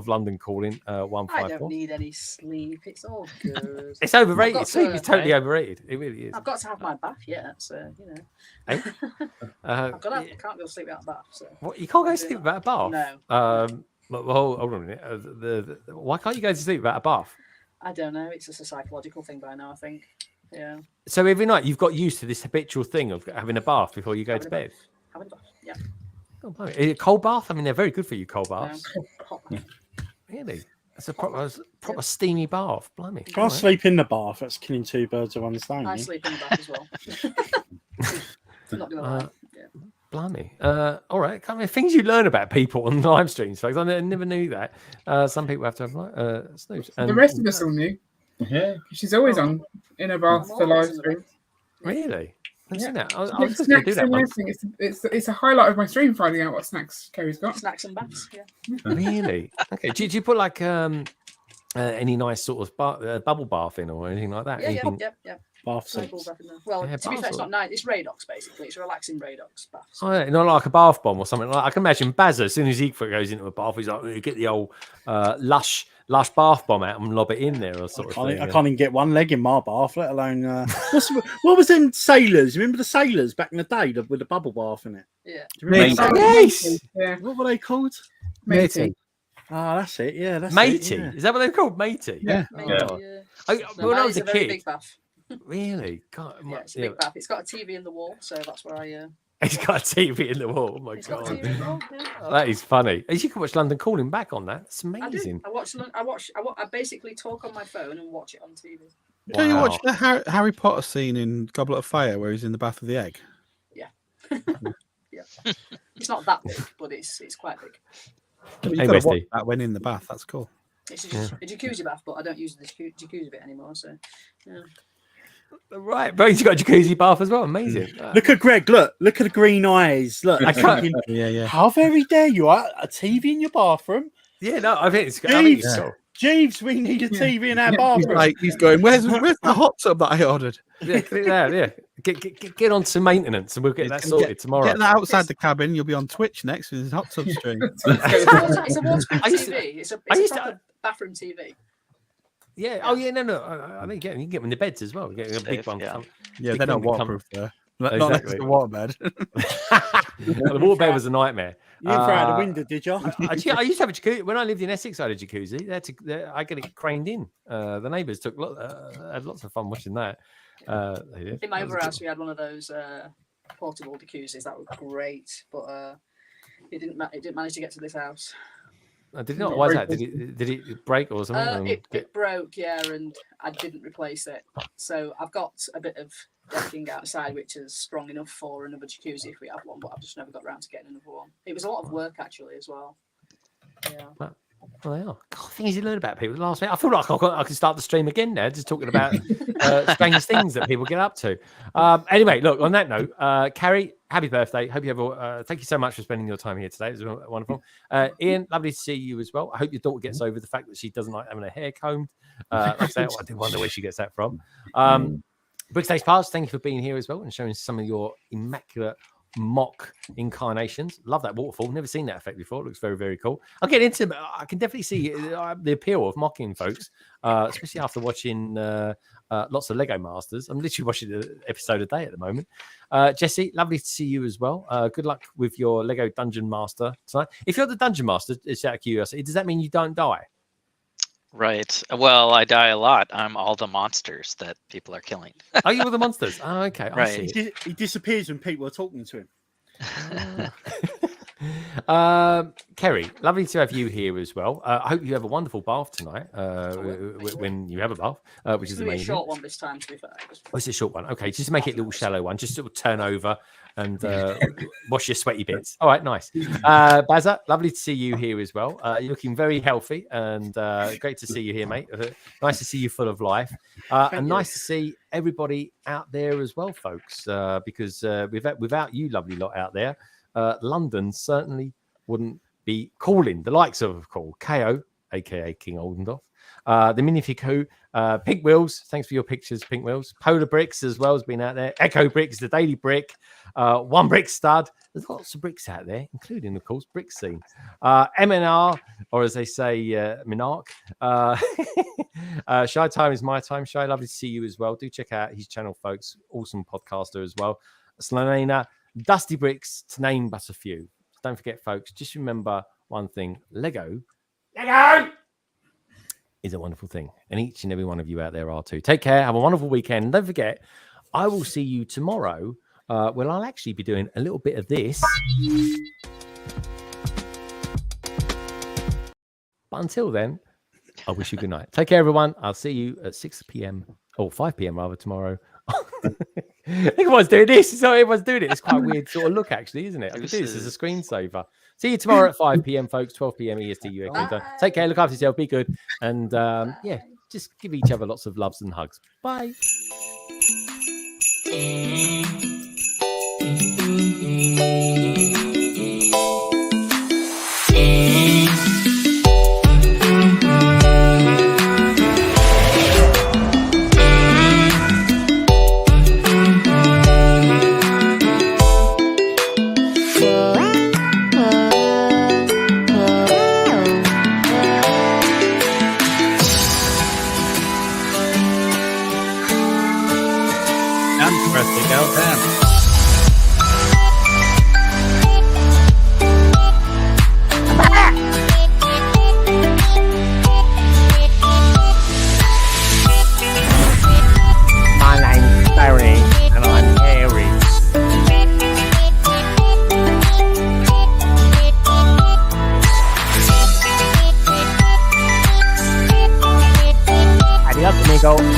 London Calling 154. I don't need any sleep. It's all good. It's overrated. Sleep is totally overrated. It really is. I've got to have my bath yet, so you know. Hey? I can't go to sleep without a bath. So. What, you can't go to sleep without a bath? No. Well, hold on a minute. Why can't you go to sleep without a bath? I don't know. It's just a psychological thing by now, I think. Yeah. So every night you've got used to this habitual thing of having a bath before you go to bed. Having a bath. Yeah. Oh, blimey. Is it cold bath? I mean, they're very good for you, cold No. baths. Hot. Really? It's a proper steamy bath. Blimey. Can't All right. sleep in the bath. That's killing two birds with one stone. I yeah? sleep in the bath as well. Not gonna lie. Yeah. Blimey. All right. I mean, things you learn about people on live streams, folks. I never knew that. Some people have to have snooze. The rest of us all knew. Yeah. She's always on in a bath for live stream. Really? I've seen that. I was Snacks supposed to do that and once. everything. It's a highlight of my stream finding out what snacks Kerry's got. Snacks and baths. Yeah. Really? Okay. Do you put like any nice sort of bubble bath in or anything like that? Yeah. Anything- Yeah. Bath Snuggle salts. bath in there. Well, Yeah, to be bath fair, it's salt. not night. It's Radox basically. It's a relaxing Radox bath. Oh, yeah, not like a bath bomb or something. Like I can imagine Bazza, as soon as he goes into a bath, he's like, "You get the old lush bath bomb out and lob it in there," or sort of thing. I can't even get one leg in my bath, let alone. What was them sailors? Remember the sailors back in the day with the bubble bath in it? Yeah. Do you remember Matey. that? Yes, Yeah, What were they called? matey. Ah, that's it. Yeah, that's matey. It, yeah. Is that what they're called, matey? Yeah. Maybe, Oh. yeah. When I mine was is a a very kid, big bath. really, God, Yeah, it's a big bath. It's got a TV in the wall, so that's where I. he's got a TV in the wall. Oh my It's got a God, TV in the wall. Yeah. Oh, that is funny. As you can watch London Calling back on that. It's I do. amazing. I basically talk on my phone and watch it on TV. Can you Wow. watch the Harry Potter scene in Goblet of Fire where he's in the bath of the egg? Yeah. It's not that big, but it's quite big. You've Hey, got to watch Westy. that when in the bath. That's cool. It's just a jacuzzi bath, but I don't use the jacuzzi bit anymore. So, yeah. Right, but he's got a jacuzzi bath as well. Amazing. Look at Greg. Look at the green eyes. Look, I can't- thinking, Yeah. how very dare you are? A TV in your bathroom? Yeah, no, I think it's Jeeves, cool. Jeeves, we need a TV in our He's bathroom. like, he's going, where's the hot tub that I ordered? Yeah, get it out, yeah. Get on to maintenance and we'll get that sorted tomorrow. Get that outside the cabin. You'll be on Twitch next with his hot tub stream. It's a waterproof I used to- TV. It's a used to- proper bathroom TV. Yeah. Oh, yeah. No. I think you can get them in the beds as well. Get a big Safe, one. yeah. Yeah, Big they're not thing that come- waterproof there. Not next to Exactly. the waterbed. The waterbed was a nightmare. You didn't throw it out the window, did you? I used to have a jacuzzi when I lived in Essex. I had a jacuzzi. I get it craned in. The neighbours had lots of fun watching that. They did. In my That was other good. house, we had one of those portable jacuzzis. That was great, but it didn't manage to get to this house. Did it not? Why is that? Did it break or something? It broke, yeah, and I didn't replace it. So I've got a bit of decking outside, which is strong enough for another jacuzzi if we have one, but I've just never got around to getting another one. It was a lot of work actually as well. Yeah. Well, they are. God, things you learn about people. Last minute, I feel like I can start the stream again now, just talking about strange things that people get up to. Anyway, look. On that note, Carrie, happy birthday. Hope you have. Thank you so much for spending your time here today. It was wonderful. Ian, lovely to see you as well. I hope your daughter gets over the fact that she doesn't like having her hair combed. Like I say, I do wonder where she gets that from. Brickstage Pass, thank you for being here as well and showing some of your immaculate mock incarnations. Love that waterfall. Never seen that effect before. It looks very, very cool. I'll get into. I can definitely see the appeal of mocking folks, especially after watching lots of Lego Masters. I'm literally watching the episode a day at the moment. Jesse, lovely to see you as well. Good luck with your Lego Dungeon Master tonight. If you're the Dungeon Master, it's out of curiosity, does that mean you don't die? Right. Well, I die a lot. I'm all the monsters that people are killing. Are you all the monsters? Oh, okay. I Right. see. He disappears when people are talking to him. Kerry, lovely to have you here as well. I hope you have a wonderful bath tonight when you have a bath, which is It's gonna be a amazing. short one this time, to be fair. Oh, it's a short one. Okay, just make it a little shallow one. Just sort of turn over and wash your sweaty bits. All right, nice. Bazza, lovely to see you here as well. You're looking very healthy and great to see you here, mate. Nice to see you full of life. And nice to see everybody out there as well, folks, because without you lovely lot out there, London certainly wouldn't be calling the likes of KO, aka King Oldendorf, the Minifig Who, Pink Wheels. Thanks for your pictures, Pink Wheels. Polar Bricks as well has been out there. Echo Bricks, the Daily Brick, One Brick Stud. There's lots of bricks out there, including, of course, Brick Scene. MNR, or as they say, Minark. Shy Time is my time. Shy, lovely to see you as well. Do check out his channel, folks. Awesome podcaster as well. Slanina, Dusty Bricks, to name but a few. Don't forget, folks, just remember one thing. Lego is a wonderful thing. And each and every one of you out there are too. Take care. Have a wonderful weekend. And don't forget, I will see you tomorrow. Well, I'll actually be doing a little bit of this. But until then, I wish you good night. Take care, everyone. I'll see you at 6 p.m. or 5 p.m. rather tomorrow. Everyone's doing this. So everyone's doing it. It's quite a weird sort of look, actually, isn't it? I could do this as a screensaver. See you tomorrow at 5 p.m., folks. 12 p.m. EST UK. Take care. Look after yourself. Be good. And yeah, just give each other lots of loves and hugs. Bye. Go.